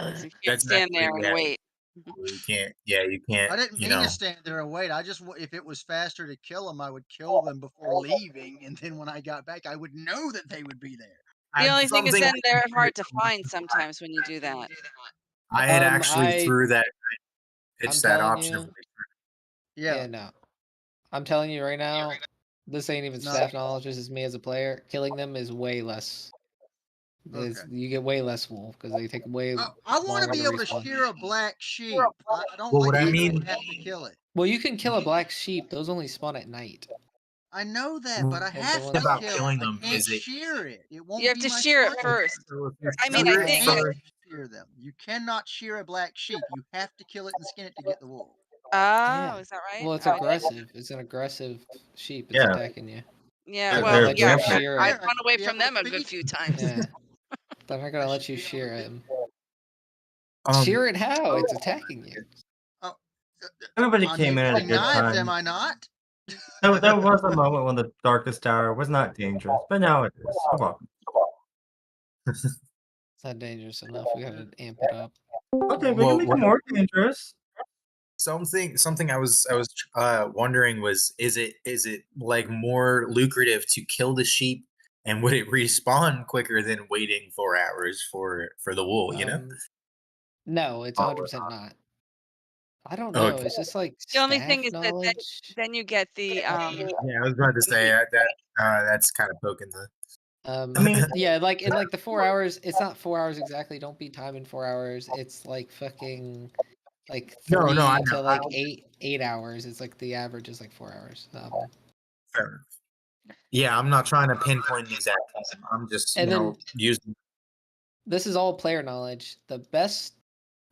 So you can't That's stand there actually and wait. You can't. Yeah, you can't. I didn't mean to stand there and wait. I just, if it was faster to kill them, I would kill them before leaving, and then when I got back, I would know that they would be there. The only thing is something then they're hard to find sometimes when you do that. I had actually threw that. I'm It's that telling option. you. Yeah, no. I'm telling you right now, this ain't even No. staff knowledge. This is me as a player. Killing them is way less. You get way less wool because they take way I want to longer be able to respawn. shear a black sheep. I don't Well, like what I that mean- I have to kill it. Well, you can kill a black sheep. Those only spawn at night. I know that, but I the have ones to about kill killing it. them I can't is it- shear it. It won't You have be to my shear it slave. first. I mean, No, I you think can't shear them. You cannot shear a black sheep. You have to kill it and skin it to get the wool. Oh, is that right? Well, it's Oh, aggressive. It's an aggressive sheep. It's Yeah. attacking you. yeah. They're Well, gonna let yeah. you shear I've it. run away from them a good few times. Yeah. They're not gonna let you shear him. Um, Shear it how? It's attacking you. Everybody I'm came in at a using good knives, time. am I not? There was a moment when the darkest hour was not dangerous, but now it is. You're welcome. It's not dangerous enough. We gotta amp it up. Okay, we can make it more dangerous. Something I was wondering was is it like more lucrative to kill the sheep and would it respawn quicker than waiting 4 hours for the wool? You know. No, it's 100% not. I don't know. Okay. It's just like The only staff thing is that knowledge. then you get the Yeah, I was about to say that that's kind of poking the. I mean, yeah, like in like the 4 hours, it's not 4 hours exactly. Don't beat time in 4 hours. It's like fucking like No, 3 I to know. like 8 hours. It's like the average is like 4 hours. Fair enough. Yeah, I'm not trying to pinpoint an exact time. I'm just And then- using. This is all player knowledge. The best,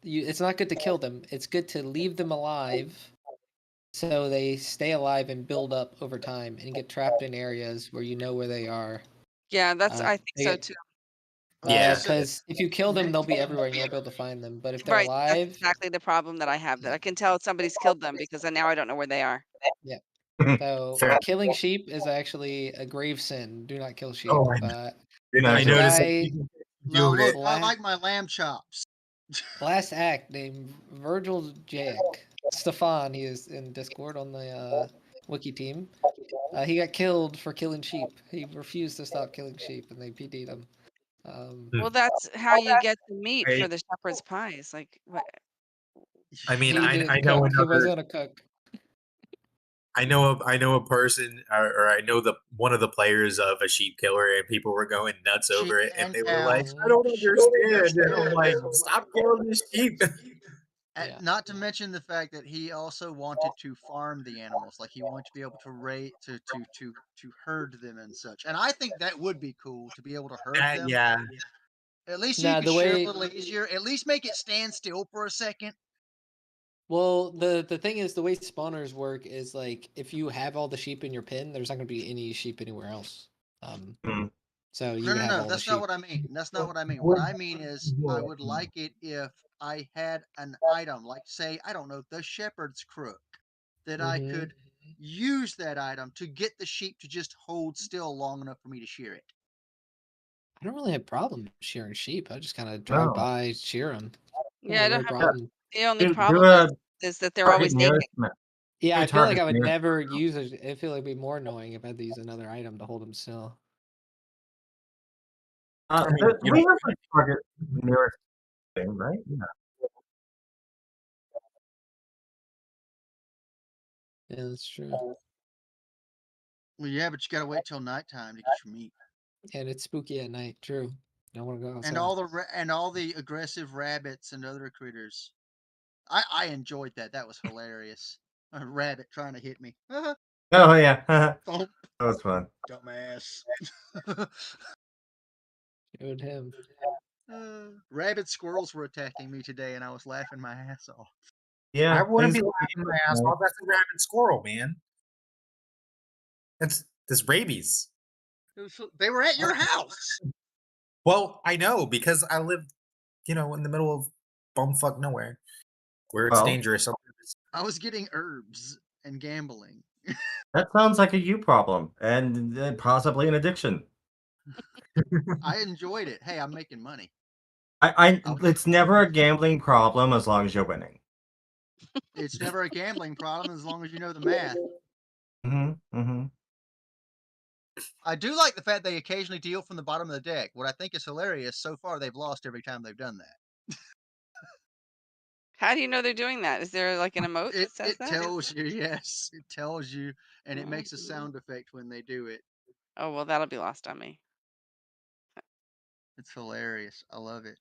it's not good to kill them. It's good to leave them alive, so they stay alive and build up over time and get trapped in areas where you know where they are. Yeah, that's. I think they so get- too. Yeah. Because if you kill them, they'll be everywhere and you won't be able to find them. But if they're Right. alive, That's exactly the problem that I have. That I can tell somebody's killed them because now I don't know where they are. yeah. So killing sheep is actually a grave sin. Do not kill sheep. Oh, I there's a noticed that guy, people No, do look, it. I like my lamb chops. last act named Virgil Jack Stefan. He is in Discord on the wiki team. He got killed for killing sheep. He refused to stop killing sheep, and they PD'd him. Well, that's how you get the meat for the shepherd's pies. Like, what? I mean, he I didn't know cook. He another. wasn't a cook. I know a person, or I know one of the players of a sheep killer, and people were going nuts over it, and they were like, "I don't understand," and I'm like, "Stop killing the sheep." Not to mention the fact that he also wanted to farm the animals, like he wanted to be able to to herd them and such. And I think that would be cool to be able to herd them. Yeah. At least Nah, you could the share way- a little easier. At least make it stand still for a second. Well, the thing is, the way spawners work is like if you have all the sheep in your pen, there's not going to be any sheep anywhere else. So you would have all That's the not sheep. what I mean. That's not what I mean. What I mean is I would like it if I had an item, like say, I don't know, the shepherd's crook, that I could use that item to get the sheep to just hold still long enough for me to shear it. I don't really have a problem shearing sheep. I just kind of drive No. by, shear them. Yeah, I don't have problem. The only Do problem a is that they're target always nearest naked. ma- Yeah, do a I feel like target I would nearest- never use it. I feel like it'd be more annoying if I had to use another item to hold them still. We have a target nearest thing, right? Yeah. Yeah, that's true. Well, yeah, but you got to wait till nighttime to get your meat. And it's spooky at night. True. Don't want to go outside. And all the aggressive rabbits and other critters. I enjoyed that. That was hilarious. A rabbit trying to hit me. Oh yeah, that Thump. was fun. Dumbass. Showed him. Rabid squirrels were attacking me today, and I was laughing my ass off. Yeah, I wouldn't be things- laughing my ass off. That's a rabid squirrel, man. That's rabies. They were at your house. Well, I know because I live, in the middle of bumfuck nowhere, where it's Well. dangerous. I was getting herbs and gambling, That sounds like a you problem and possibly an addiction. I enjoyed it. Hey, I'm making money. It's never a gambling problem as long as you're winning. It's never a gambling problem as long as you know the math. I do like the fact they occasionally deal from the bottom of the deck. What I think is hilarious, so far they've lost every time they've done that. How do you know they're doing that? Is there like an emote that says It that? tells you, yes. It tells you, and it Mm. makes a sound effect when they do it. Oh, well, that'll be lost on me. It's hilarious. I love it.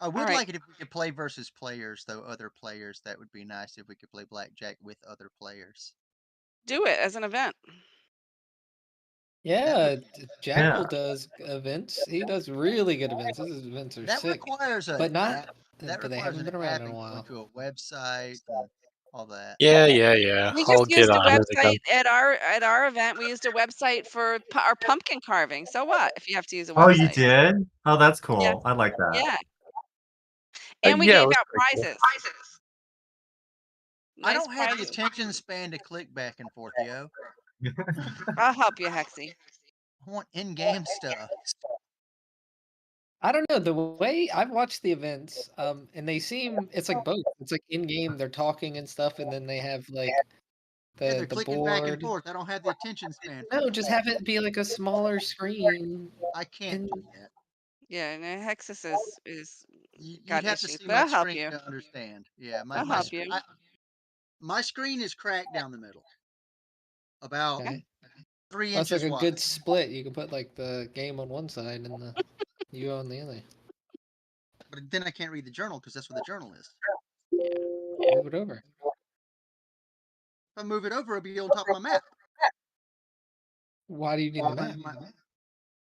I would right. like it if we could play versus players, though, other players. That would be nice if we could play blackjack with other players. Do it as an event. Yeah, Jackal does events. He does really good events. His events are That sick. requires a but not. app. That But they requires haven't an been around app in a and while. going to a website and all that. Yeah. We I'll just get used a on it again. website at our event. We used a website for our pumpkin carving. So what if you have to use a Oh, you website? did? Oh, that's cool. Yeah. I like that. Yeah. And we Yeah, it gave was out pretty cool. prizes. I Nice don't have the prizes. attention span to click back and forth, yo. I'll help you, Hexy. I want in-game stuff. I don't know, the way I've watched the events, and they seem it's like both. It's like in game they're talking and stuff, and then they have like Yeah, they're the clicking back and board. forth. I don't have the attention span for No, that. just have it be like a smaller screen. I can't do that. Yeah, no, Hexus is You'd got have to issues, see but my I'll help screen you. to understand. Yeah, I'll help you. my screen is cracked down the middle. About Okay. 3 That's like inches a wide. good split. You can put like the game on one side and the you on the other. But then I can't read the journal because that's where the journal is. Yeah. Move it over. If I move it over, it'll be on top of my map. Why do you need the map?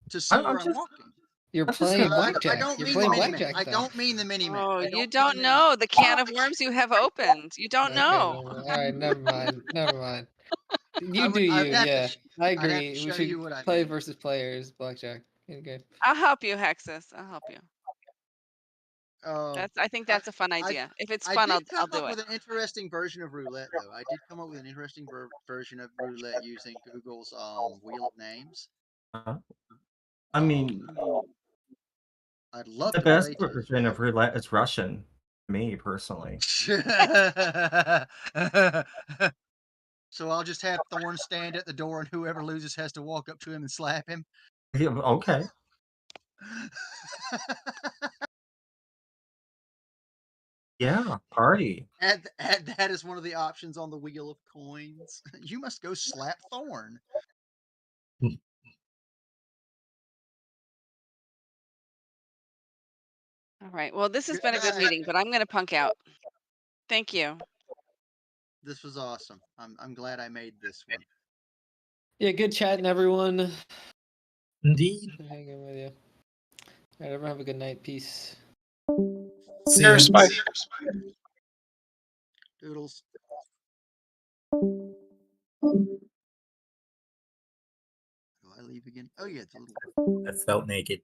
To see where I'm walking. You're playing blackjack. I don't You're mean playing the mini-map. blackjack. I don't mean the mini-map. Oh, you don't know the can of worms you have opened. You don't Okay, know. all right, never mind. Never mind. You do I'd you, have to yeah. I I'd have to agree. We show should you what I play mean. versus players, blackjack. Okay. I'll help you, Hexus. I'll help you. Oh, I think that's a fun idea. If it's I fun, did I'll come do up it. with an interesting version of roulette, though. I did come up with an interesting version of roulette using Google's Wheel of Names. I mean, I'd love the to best play version of roulette is Russian. Me personally. So I'll just have Thorn stand at the door, and whoever loses has to walk up to him and slap him. Yeah, okay. Yeah, party. Add that as one of the options on the wheel of coins. You must go slap Thorn. All right. Well, this has been a good meeting, but I'm going to punk out. Thank you. This was awesome. I'm glad I made this one. Yeah, good chatting, everyone. Indeed. Hanging with you. All right, everyone have a good night. Peace. Cheers, bye. Doodles. Do I leave again? Oh yeah, it's a little. I felt naked.